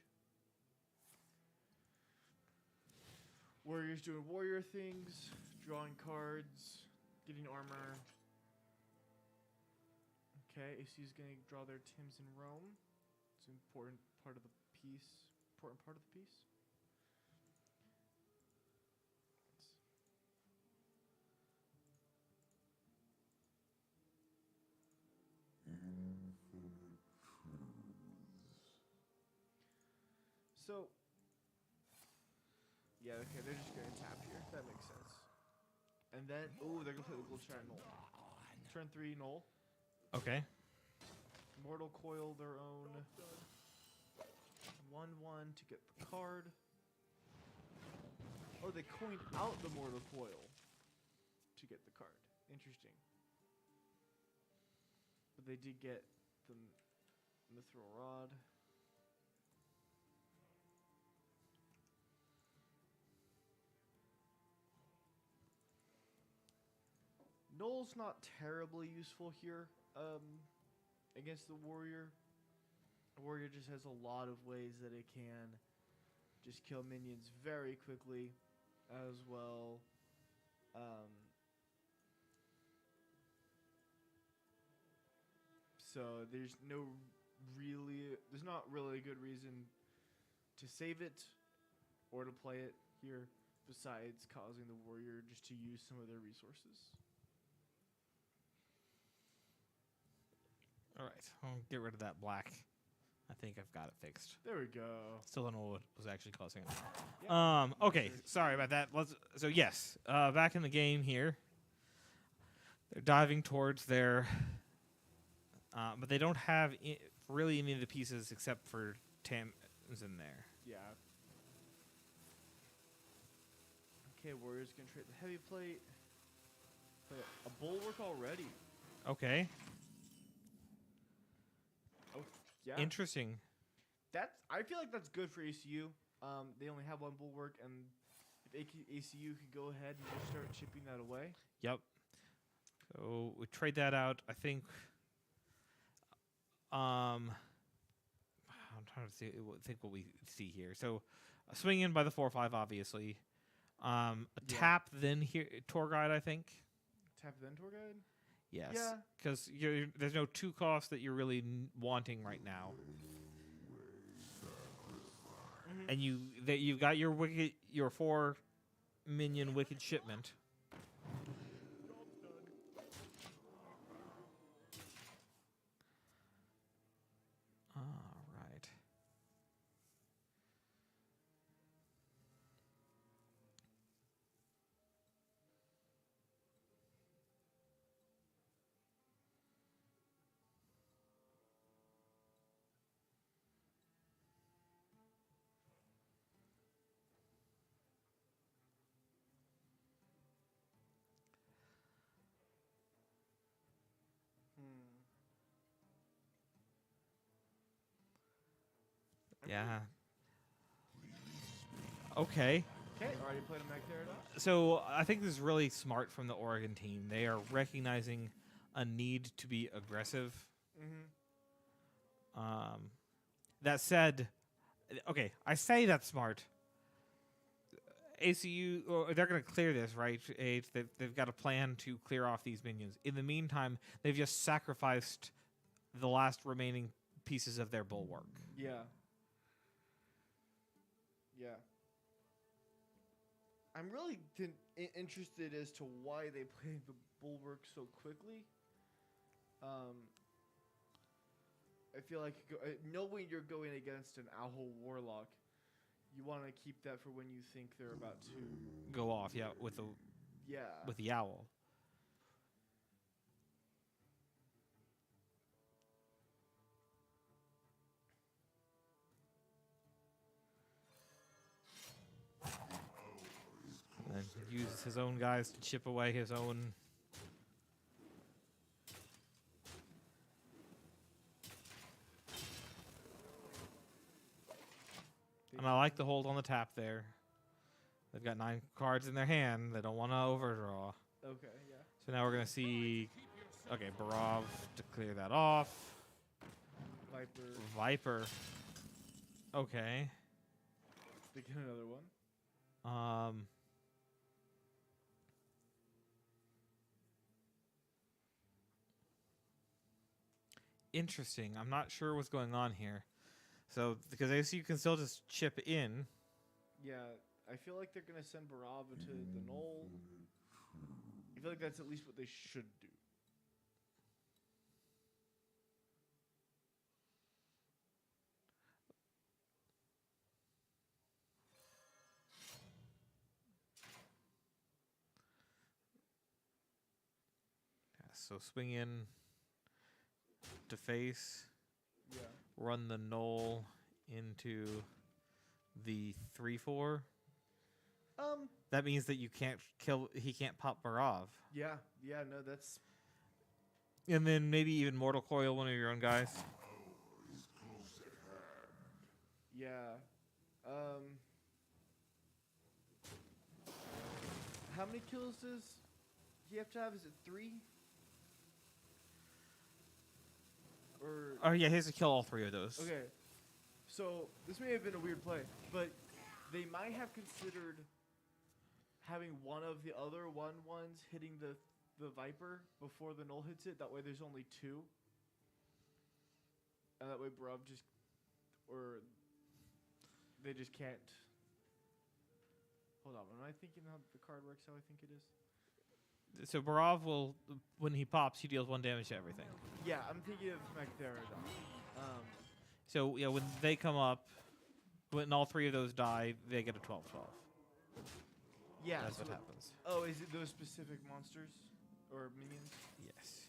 Warriors doing warrior things, drawing cards, getting armor. Okay, ACU's gonna draw their Tims in Rome. It's an important part of the piece. Important part of the piece. So, yeah, okay, they're just gonna tap here. That makes sense. And then, oh, they're gonna play the Gold Shard Knoll. Turn 3 Knoll. Okay. Mortal Coil their own. 1/1 to get the card. Oh, they coined out the Mortal Coil to get the card. Interesting. But they did get the Mithril Rod. Knoll's not terribly useful here against the Warrior. The Warrior just has a lot of ways that it can just kill minions very quickly as well. So there's not really a good reason to save it or to play it here besides causing the Warrior just to use some of their resources. All right. I'll get rid of that black. I think I've got it fixed. There we go. Still don't know what was actually causing it. Yeah. Okay. Sorry about that. So yes, back in the game here. They're diving towards their, but they don't have really any of the pieces except for Tam's in there. Yeah. Okay, Warriors gonna trade the heavy plate. Play a bulwark already. Okay. Oh, yeah. Interesting. I feel like that's good for ACU. They only have 1 bulwark, and if ACU could go ahead and just start chipping that away. Yep. So we trade that out. I think. I'm trying to think what we see here. So, swing in by the 4/5, obviously. A tap, then here tour guide. I think. Tap then tour guide. Yes. Yeah. Because there's no 2 costs that you're really wanting right now. Mm-hmm. And you've got your 4 minion wicked shipment. All right. Yeah. Okay. Okay, already played a mech there. So I think this is really smart from the Oregon team. They are recognizing a need to be aggressive. Mm-hmm. That said, okay, I say that's smart. ACU, they're going to clear this, right? They've got a plan to clear off these minions. In the meantime, they've just sacrificed the last remaining pieces of their bulwark. Yeah. Yeah. I'm really interested as to why they played the bulwark so quickly. I feel like knowing you're going against an Owl Warlock, you want to keep that for when you think they're about to Go off, yeah, with the owl. And uses his own guys to chip away his own. And I like the hold on the tap there. They've got 9 cards in their hand. They don't want to overdraw. Okay, yeah. So now we're going to see... Okay, Barov to clear that off. Viper. Viper. Okay. They get another one. Interesting. I'm not sure what's going on here. So, because I see you can still just chip in. Yeah, I feel like they're gonna send Barov into the null. I feel like that's at least what they should do. Yeah, so swing in to face. Yeah. Run the null into the 3/4. That means that you can't kill. He can't pop Barov. Yeah. Yeah. No, that's. And then maybe even Mortal Coil one of your own guys. Yeah. How many kills does he have to have? Is it 3? Or Oh yeah, he has to kill all 3 of those. okay. So this may have been a weird play, but they might have considered having one of the other 1/1s hitting the Viper before the null hits it. That way there's only 2. And that way Brub just, or they just can't. Hold on, am I thinking how the card works how I think it is? So Barov will, when he pops, he deals 1 damage to everything. Yeah, I'm thinking of Magtheridon. So yeah, when they come up, when all 3 of those die, they get a 12/12. Yeah, That's so what happens. Oh, is it those specific monsters or minions? Yes.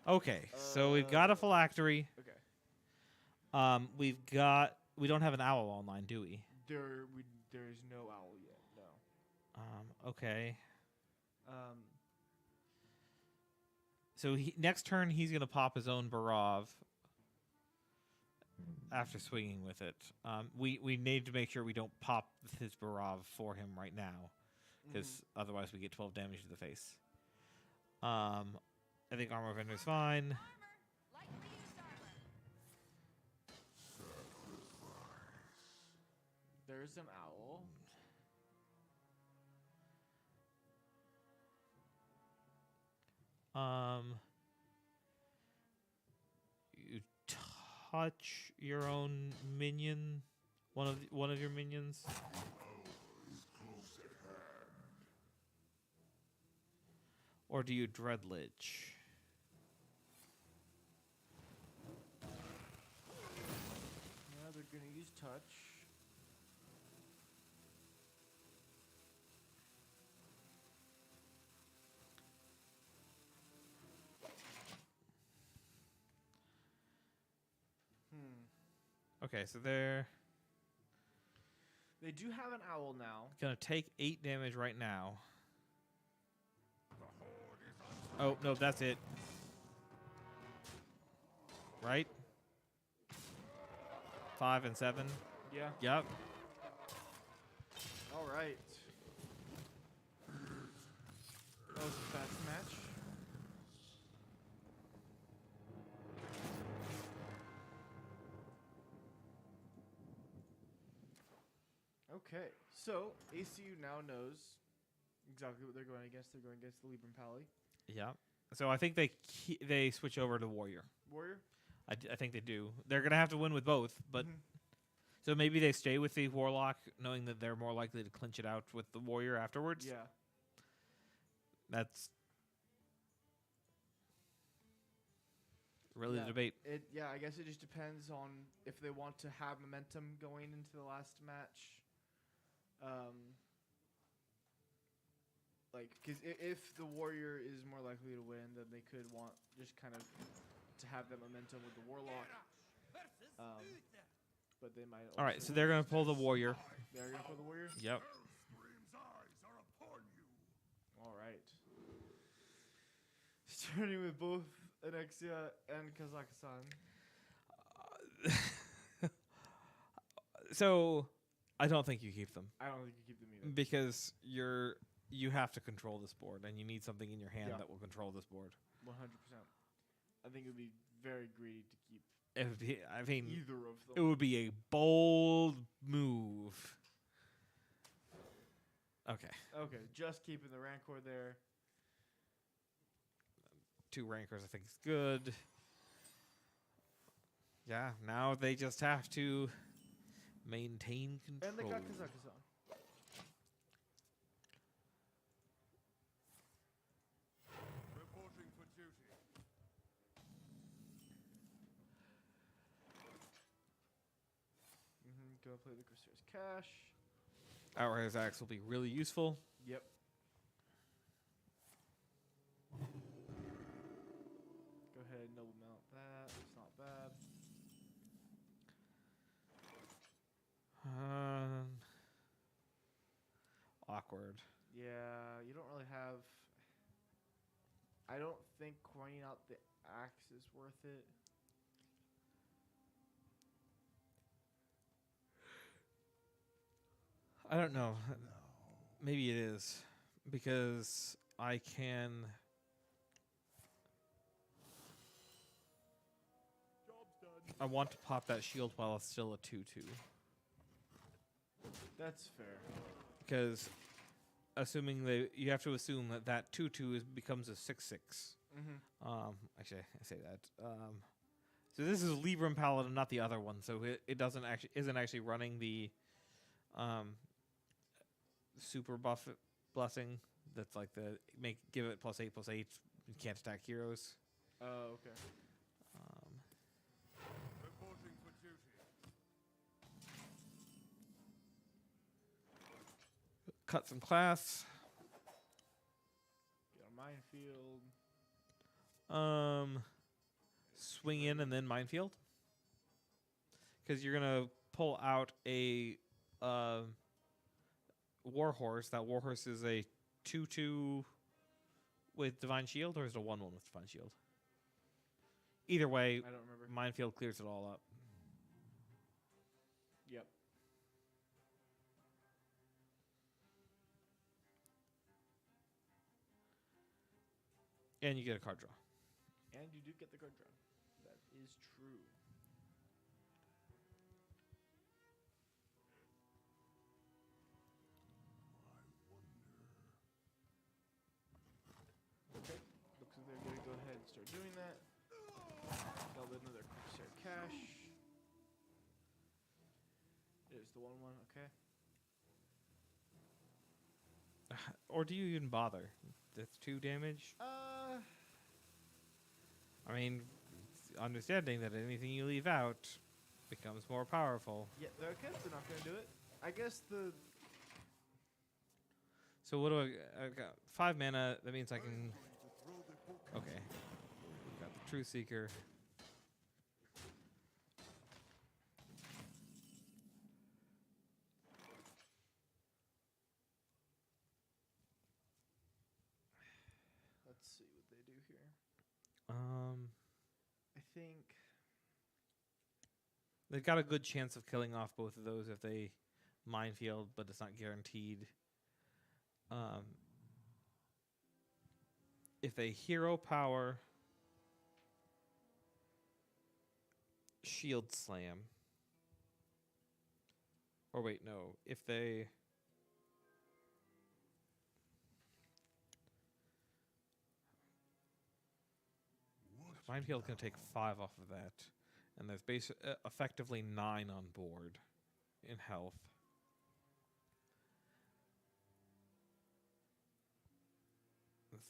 Okay, so we've got a phylactery. Okay. We don't have an owl online, do we? There is no owl yet. No. Okay. So next turn he's gonna pop his own Barov. After swinging with it, we need to make sure we don't pop his Barov for him right now, because otherwise we get 12 damage to the face. I think Armor Vendor's fine. There's an owl. You touch your own minion, one of your minions. Or do you Dreadlich? Yeah, they're gonna use touch. Okay, so they're They do have an owl now. gonna take 8 damage right now. Oh no, that's it. Right? 5 and 7. Yeah. Yep. All right. That was a fast match. Okay, so ACU now knows exactly what they're going against. They're going against the Libram Pally. Yep. So I think they switch over to Warrior. Warrior? I think they do. They're gonna have to win with both, but Mhm. so maybe they stay with the Warlock, knowing that they're more likely to clinch it out with the Warrior afterwards. Yeah. That's really Yeah. the debate. I guess it just depends on if they want to have momentum going into the last match. Because if the Warrior is more likely to win, then they could want just kind of to have that momentum with the Warlock. But they might. All right, also so they're gonna pull the Warrior. They're gonna pull the Warrior. Yep. Earthstream's eyes are upon you. All right. Starting with both Anexia and Kazakhstan. So I don't think you keep them I don't think you keep them either. because you have to control this board, and you need something in your hand Yeah. that will control this board. 100%. I think it would be very greedy to keep It would be, I mean, either of it them. would be a bold move. Okay, Okay, just keeping the Rancor there. 2 rankers I think is good. Yeah, now they just have to maintain control. And they got Kazakhstan. Reporting for duty. Go play the Crusader's Cash. Outrider's Axe will be really useful. Yep. Go ahead, noble mount that. It's not bad. Awkward. Yeah, you don't really have. I don't think coining out the axe is worth it. I don't know. Maybe it is because I can. Job's done. I want to pop that shield while it's still a 2/2 That's fair. because assuming you have to assume that that 2/2 becomes a 6/6. Actually, I say that. So this is Libram Paladin, not the other one. So it doesn't actually isn't actually running the super buff blessing. That's like the give it +8/+8. You can't attack heroes. Oh, okay. Reporting for duty. Cut some class. Get a minefield. Swing in and then minefield. Because you're gonna pull out a warhorse. That warhorse is a 2/2 with divine shield, or is it a 1/1 with divine shield? Either way, I don't remember. minefield clears it all up. Yep. And you get a card draw. And you do get the card draw. That is true. Okay. Looks like they're going to go ahead and start doing that. Got another Crusader Cash. There's the 1/1. Okay. Or do you even bother? That's 2 damage. I mean, understanding that anything you leave out becomes more powerful. Yeah, they're okay. They're not going to do it. I guess the. So what do I got? 5 mana. That means I can. Okay. We got the Truth Seeker. Let's see what they do here. I think. They've got a good chance of killing off both of those if they minefield, but it's not guaranteed. If they hero power shield slam. Or wait, no. If they minefield can take 5 off of that. And there's effectively 9 on board in health.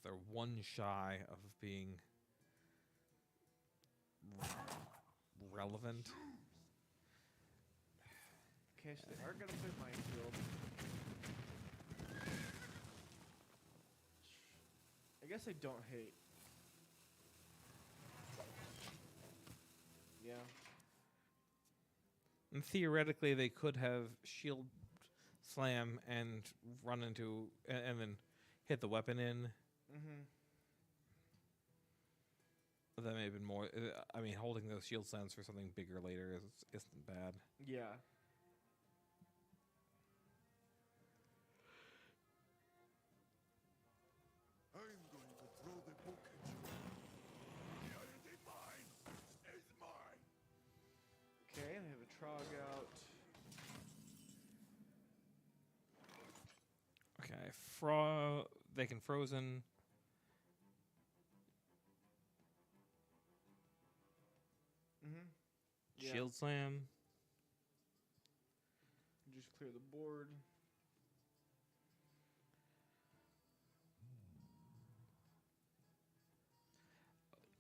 They're 1 shy of being relevant. Okay, so they are going to play minefield. I guess I don't hate. Yeah. And theoretically, they could have shield slam and run into and then hit the weapon in. Mm-hmm. But that may have been more. I mean, holding those shield slams for something bigger later isn't bad. Yeah. Trog out. Okay, they can frozen. Mm-hmm. Shield slam. Just clear the board.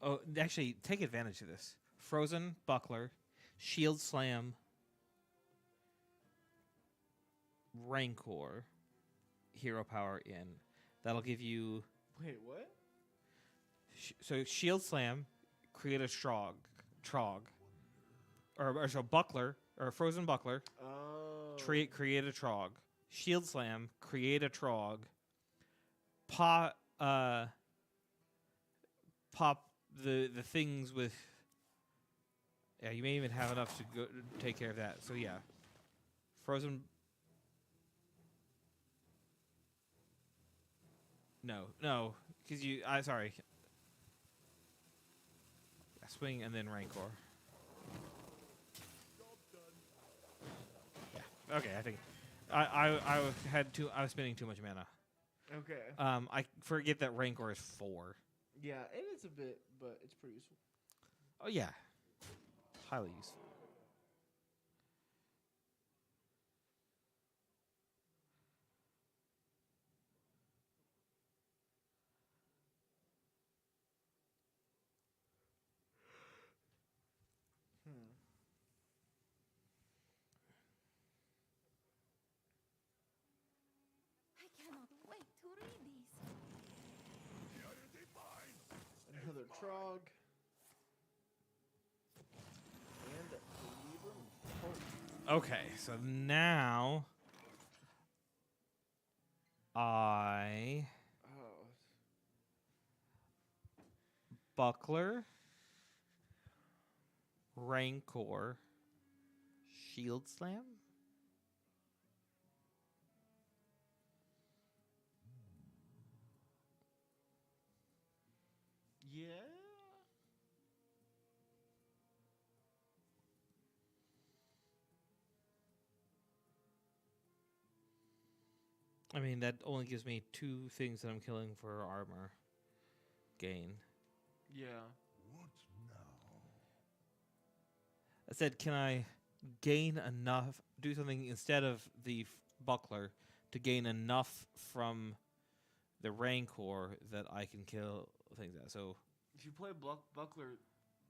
Oh, actually, take advantage of this. Frozen buckler, shield slam, rancor, hero power in. That'll give you. Wait, what? So shield slam, create a trog, or so buckler or frozen buckler. Oh. Create a trog. Shield slam, create a trog. Pop the things with. Yeah, you may even have enough to go take care of that. So yeah, frozen. No, because you. Sorry. Yeah, swing and then rancor. Yeah. Okay, I think. I was spending too much mana. Okay. I forget that rancor is 4. Yeah, it is a bit, but it's pretty useful. Oh yeah, highly useful. I cannot wait to read these. Another Trog. And a Libra. Okay, so now I Oh. buckler, rancor, shield slam. Yeah. I mean, that only gives me 2 things that I'm killing for armor gain. Yeah. I said, can I gain enough, do something instead of the buckler to gain enough from the rancor that I can kill things at? So If you play Buckler,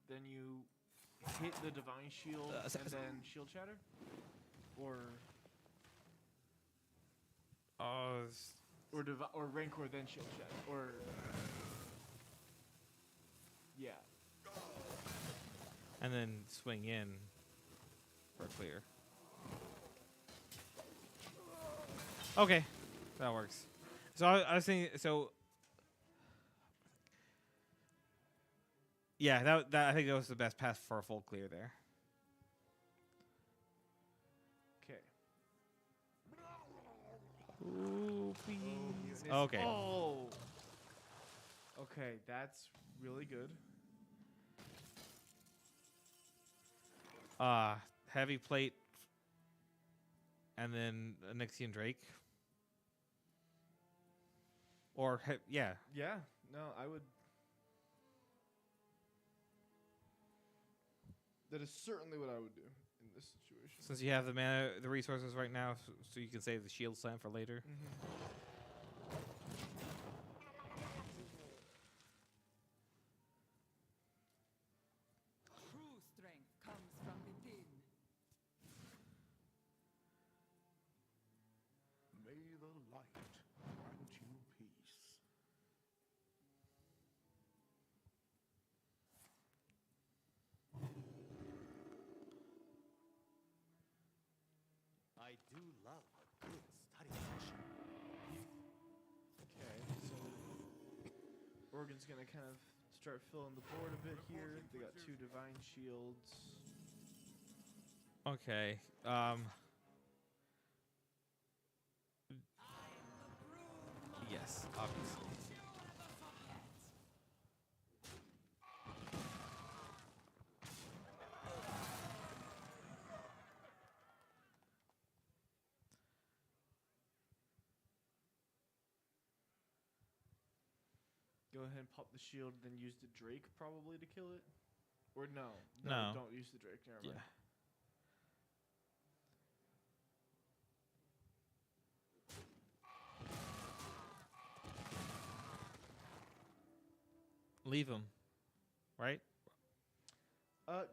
then you hit the Divine Shield and then Shield Shatter? Or or Rancor then Shield Shatter? Or yeah. and then swing in for clear. Okay, that works. So I was thinking. So yeah, that I think that was the best path for a full clear there. Okay. Ooh, please. Oh, Okay. Oh. Okay, that's really good. Heavy plate, and then Nixian Drake. Or yeah. Yeah. No, I would. That is certainly what I would do in this situation. Since you have the mana, the resources right now, so you can save the shield slam for later. True strength comes from within. May the light grant you peace. I do love a good study session. Okay, so Oregon's gonna kind of start filling the board a bit here. They got 2 Divine Shields. Okay. Yes, obviously. go ahead and pop the shield, then use the Drake probably to kill it? Or no? No. Don't use the Drake. Never mind. Yeah. Leave him, right?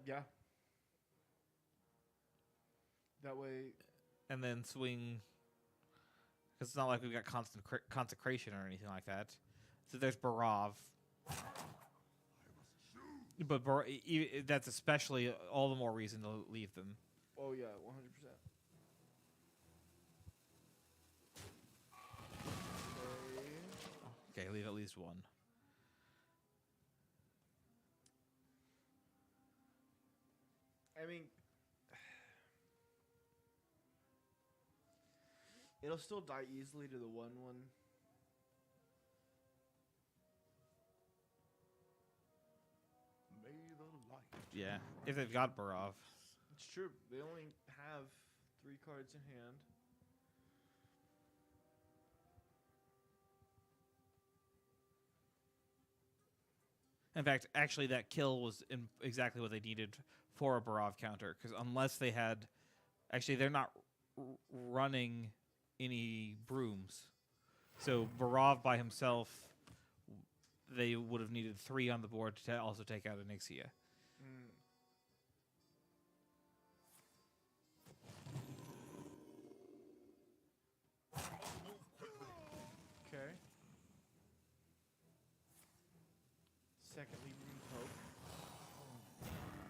Yeah. That way, And then swing. Because it's not like we've got constant consecration or anything like that. So there's Barav. But that's especially all the more reason to leave them. oh yeah, 100%. Okay, leave at least one. I mean, it'll still die easily to the 1/1. May the light. Yeah, if they've got Barav. It's true. They only have 3 cards in hand. In fact, actually, that kill was exactly what they needed for a Barav counter. Because unless they had... Actually, they're not running any brooms. So Barav by himself, they would have needed 3 on the board to also take out Onyxia. Okay. Second leading poke.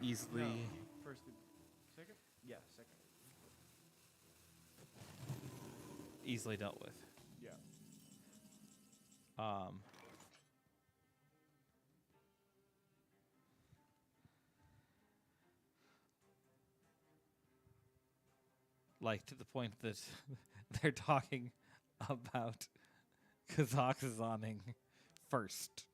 Easily... No, first lead. Second? Yeah, second. Easily dealt with. Yeah. Like, to the point that they're talking about Kazakhstaning first.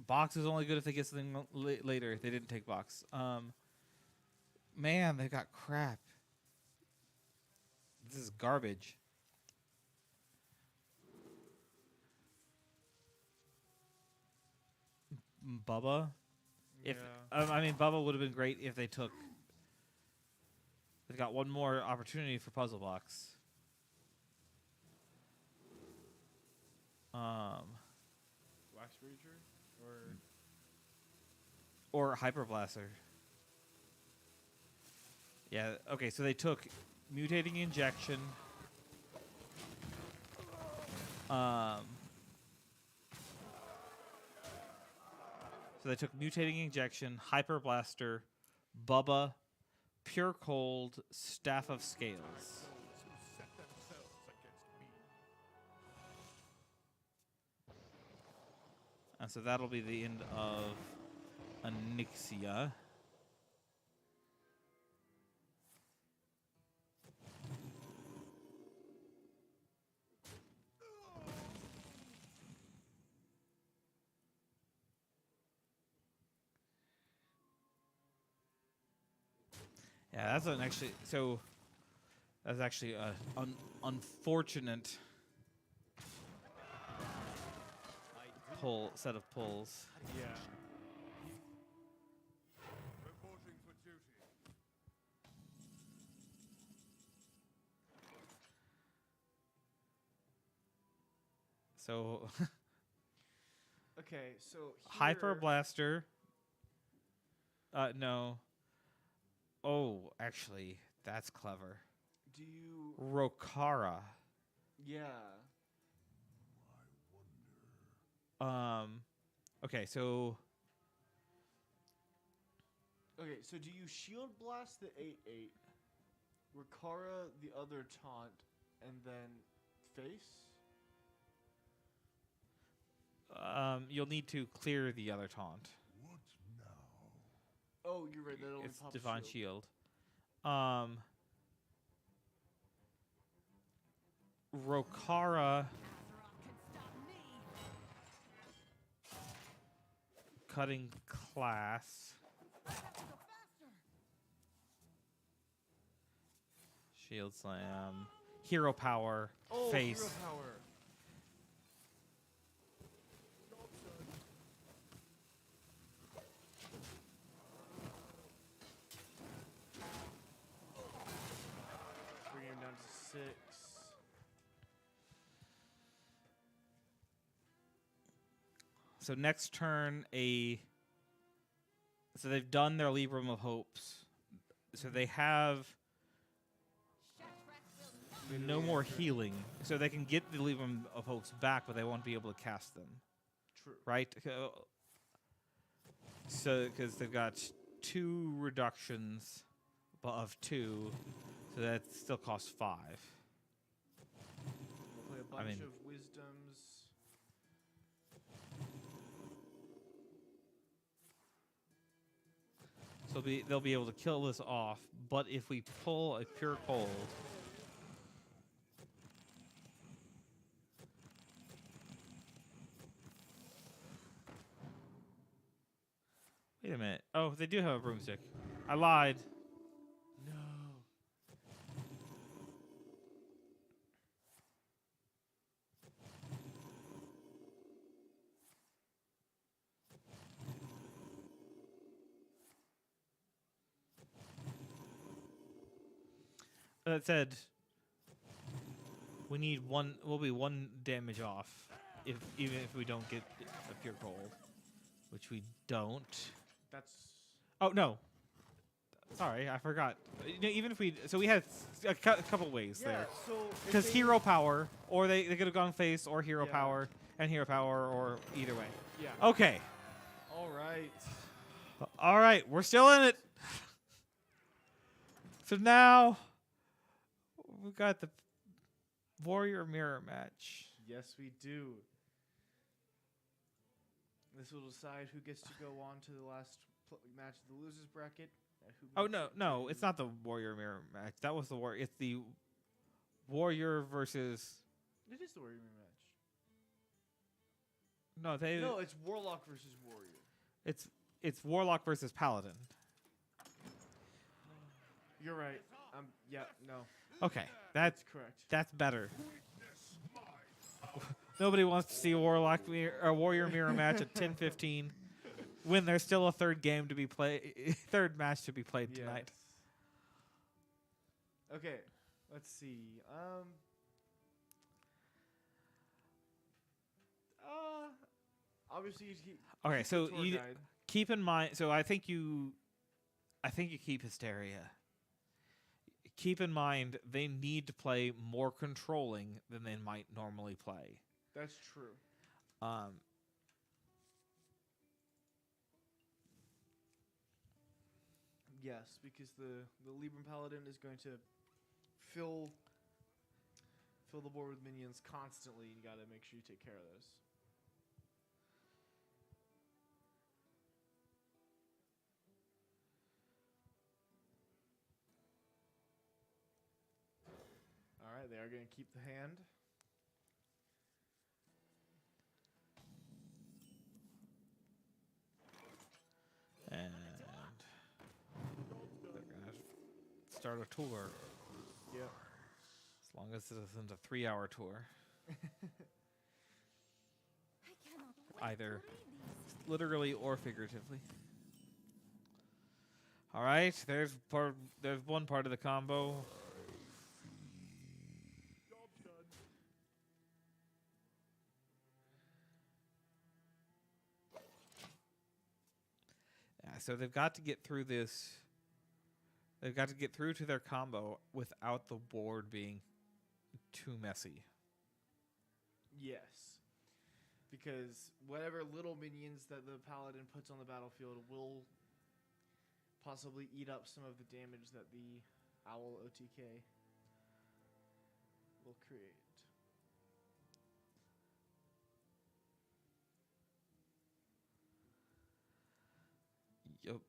Box is only good if they get something later. They didn't take box. Man, they got crap. This is garbage. Bubba. If I mean, Bubba would have been great if they took. They've got one more opportunity for puzzle box. Wax Breacher? Or Hyper Blaster. Yeah. Okay. So they took mutating injection. So they took mutating injection, Hyper Blaster, Bubba, Pure Cold, Staff of Scales. Who set themselves against me. And so that'll be the end of Onyxia. Yeah, that's an actually. So that's actually a unfortunate set of pulls. Yeah. Reporting for duty. So Okay, so Hyper here- Blaster. No. Oh, actually, that's clever. Do you? Rokara. Yeah. Okay, so Okay, so do you Shield Blast the 8/8, Rikara the other taunt, and then face? you'll need to clear the other taunt. What now? Oh, you're right. That only It's pops Divine shield. Shield. Rokara cutting class. Shield slam. Hero power. Oh, face. hero power. Bring him down to 6. So next turn, so they've done their Libram of Hopes. So they have no more healing. So they can get the Libram of Hopes back, but they won't be able to cast them. True. Right? So, because they've got 2 reductions of 2, so that still costs 5. We'll play a bunch of wisdoms. So they'll be able to kill this off, but if we pull a Pure Cold, wait a minute. Oh, they do have a broomstick. I lied. No. That said, we need one. We'll be 1 damage off, even if we don't get a Pure Cold, which we don't. That's Oh no. Sorry, I forgot. Even if we, so we had a couple ways there. So Because hero power, or they could have gone face, or hero Yeah. power, and hero power, or either way. Yeah. Okay. All right. All right, we're still in it. So now we've got the Warrior Mirror match. Yes, we do. This will decide who gets to go on to the last match of the losers bracket. Oh no, it's not the Warrior Mirror match. That was the war. It's the Warrior versus. It is the Warrior match. No, No, it's Warlock versus Warrior. It's Warlock versus Paladin. You're right. Yeah, no. Okay, That's correct. that's better. Nobody wants to see a Warrior Mirror match at 10:15 when there's still a third match to be played tonight. Yes. Okay, let's see. Obviously, Okay, so tour you guide. keep in mind. So I think you keep Hysteria. Keep in mind they need to play more controlling than they might normally play. That's true. Yes, because the Libram Paladin is going to fill the board with minions constantly. You got to make sure you take care of those. All right, they are going to keep the hand. And they're gonna start a tour. Yep. As long as it isn't a 3-hour tour. I cannot wait Either to read these. literally or figuratively. All right, there's one part of the combo. Yeah, so they've got to get through this. They've got to get through to their combo without the board being too messy. Yes. Because whatever little minions that the Paladin puts on the battlefield will possibly eat up some of the damage that the Owl OTK will create. Yup.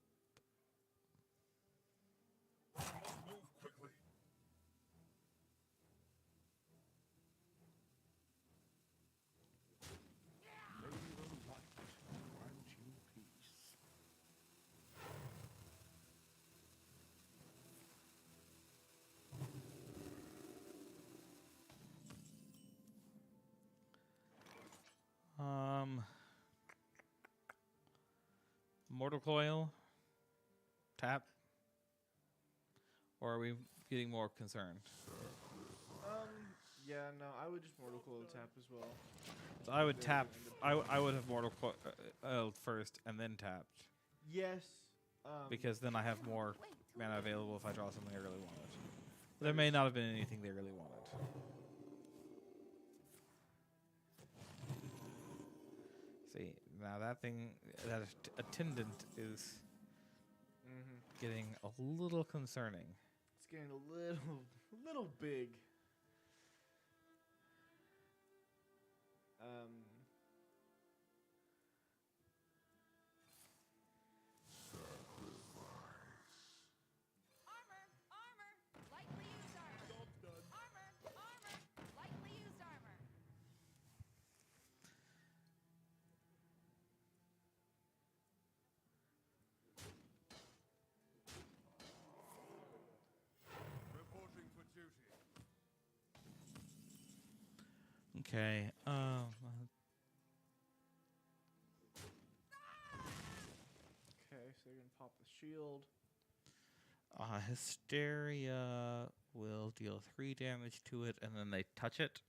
Mortal Coil, tap, or are we getting more concerned? Yeah, no, I would just Mortal Coil tap as well. So I would They're tap. gonna end I would have Mortal Coil first and then tapped, Yes. because then I have more mana available if I draw something I really wanted. There may not have been anything they really wanted. See, now that thing, that attendant is getting a little concerning. It's getting a little big. Lightly used armor. Armor. Lightly used armor. Reporting for duty. Okay. Okay, so they're gonna pop the shield. Hysteria will deal 3 damage to it, and then they touch it,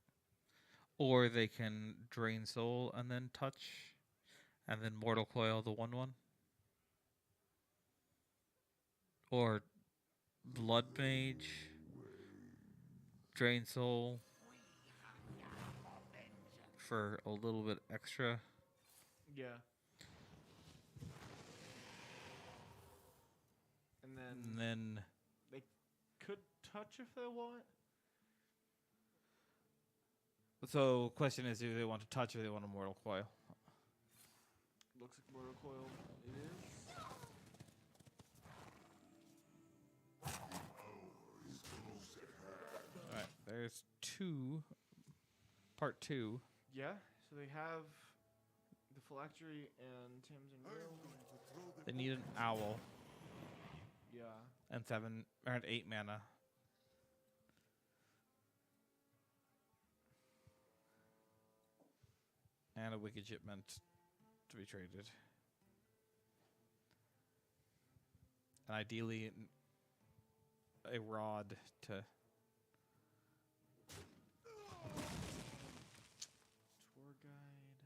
or they can drain soul and then touch, and then Mortal Coil the 1/1, or Blood Mage, drain soul for a little bit extra. Yeah. And And then they could touch if they want. so question is, do they want to touch or they want a Mortal Coil? Looks like Mortal Coil it is. Alright, there's part 2. Yeah, so they have the Phylactery and Tamsin Mill. They need an owl Yeah. and 8 mana. And a Wicked Shipment to be traded. And ideally a rod to Tour guide.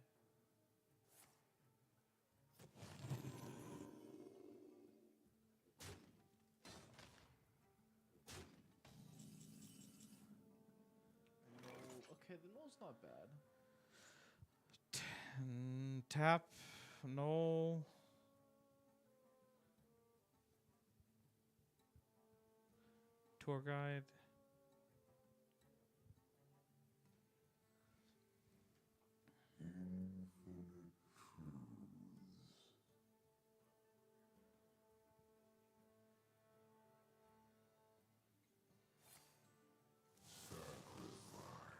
Okay, the null's not bad. tap. No. Tour guide.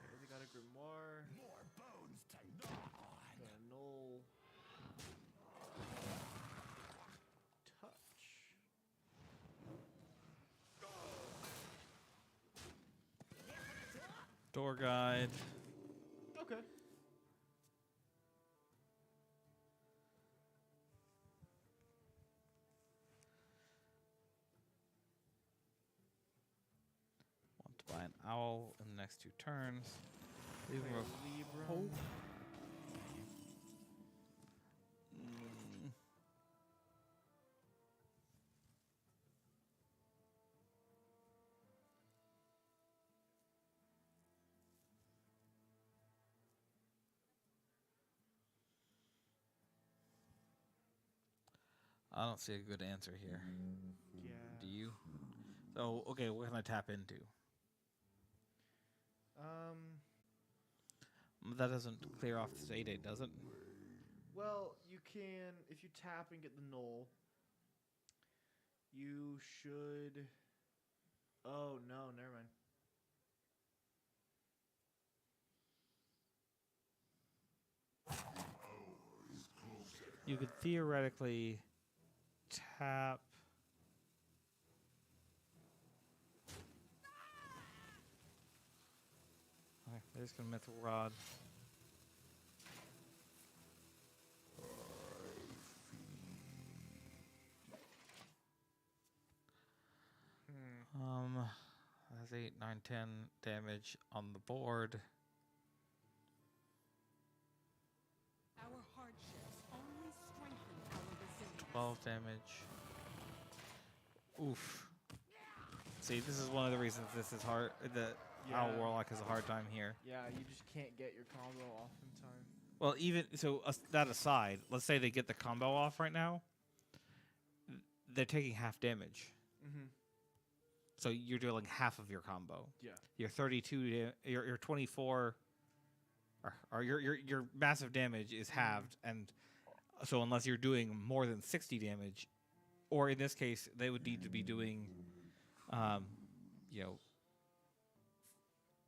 Okay, they got a Grimoire. More bones to gnaw on. Got a null. Touch. Door guide. Okay. Want to buy an owl in the next 2 turns. Leave him Libra. a hope. I don't see a good answer here. Yeah. Do you? So, okay, what can I tap into? That doesn't clear off this 8/8, does it? Well, you can, if you tap and get the null, you should. Oh, no, never mind. You could theoretically tap. Okay, they're just gonna Mythic Rod. 8, 9, 10 damage on the board. Our hardships only strengthen our resilience. 12 damage. Oof. See, this is one of the reasons this is hard. That our Yeah. Warlock has a hard time here. Yeah, you just can't get your combo off in time. Well, even so, that aside, let's say they get the combo off right now. They're taking half damage, Mm-hmm. so you're dealing half of your combo. Yeah. Your 32, your 24, or your massive damage is halved, and so unless you're doing more than 60 damage, or in this case, they would need to be doing,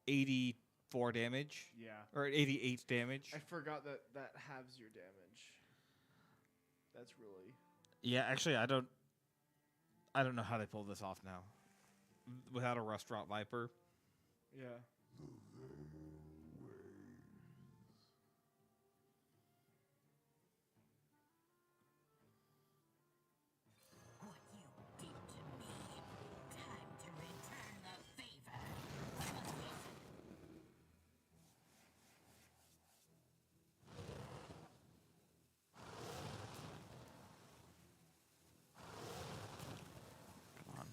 84 damage Yeah. or 88 damage. I forgot that halves your damage. That's really. Yeah, actually, I don't know how they pulled this off now, without a Restaurant Viper. Yeah. What you did to me. Time to return the favor. Come on.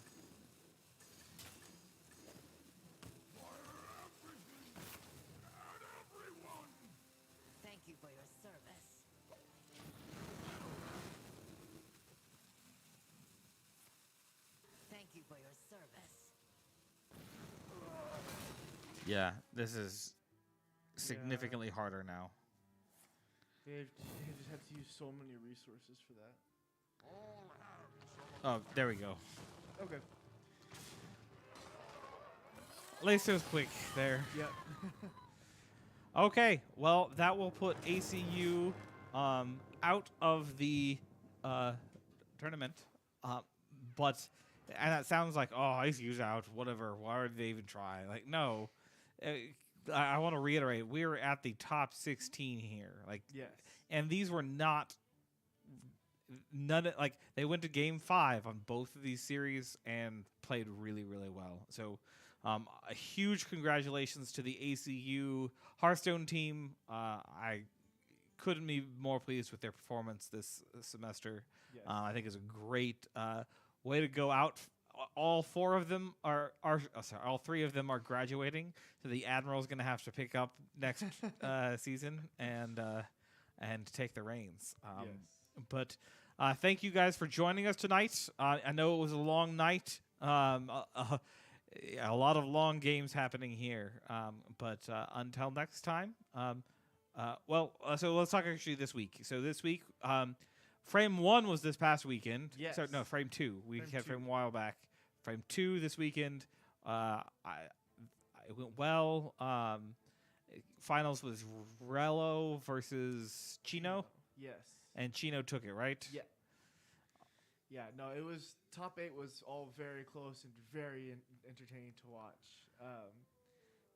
Thank you for your service. Thank you for your service. Yeah, this is significantly harder now. They just have to use so many resources for that. Oh, there we go. Okay. Lacer's quick there. Yep. Okay, well, that will put ACU out of the tournament. But, and that sounds like, oh, ACU's out, whatever. Why would they even try? Like, no. I want to reiterate, we're at the top 16 here. Like, Yes. and these were not like they went to game 5 on both of these series and played really, really well. So a huge congratulations to the ACU Hearthstone team. I couldn't be more pleased with their performance this semester. Yes. I think it's a great way to go out. All 4 of them all 3 of them are graduating, so the Admiral's going to have to pick up next season and take the reins. Yes. But thank you guys for joining us tonight. I know it was a long night. A lot of long games happening here. But until next time. So let's talk actually this week. So this week, Frame 1 was this past weekend. Yes. So, no, Frame 2. We Frame had 2. Frame a while back. Frame 2 this weekend. It went well. Finals was Rello versus Chino. Yes. And Chino took it, right? Yeah. Yeah, no, it was top 8 was all very close and very entertaining to watch.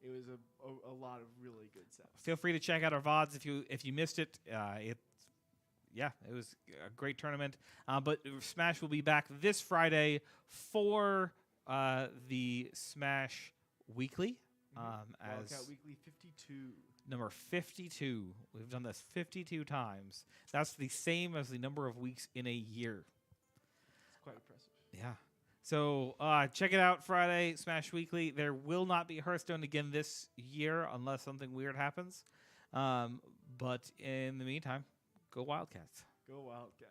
It was a lot of really good sets. Feel free to check out our VODs if you missed it. It was a great tournament. But Smash will be back this Friday for the Smash Weekly. As Wildcat Weekly 52. number 52. We've done this 52 times. That's the same as the number of weeks in a year. It's quite impressive. Yeah. So check it out Friday, Smash Weekly. There will not be Hearthstone again this year unless something weird happens. But in the meantime, go Wildcats. Go Wildcats.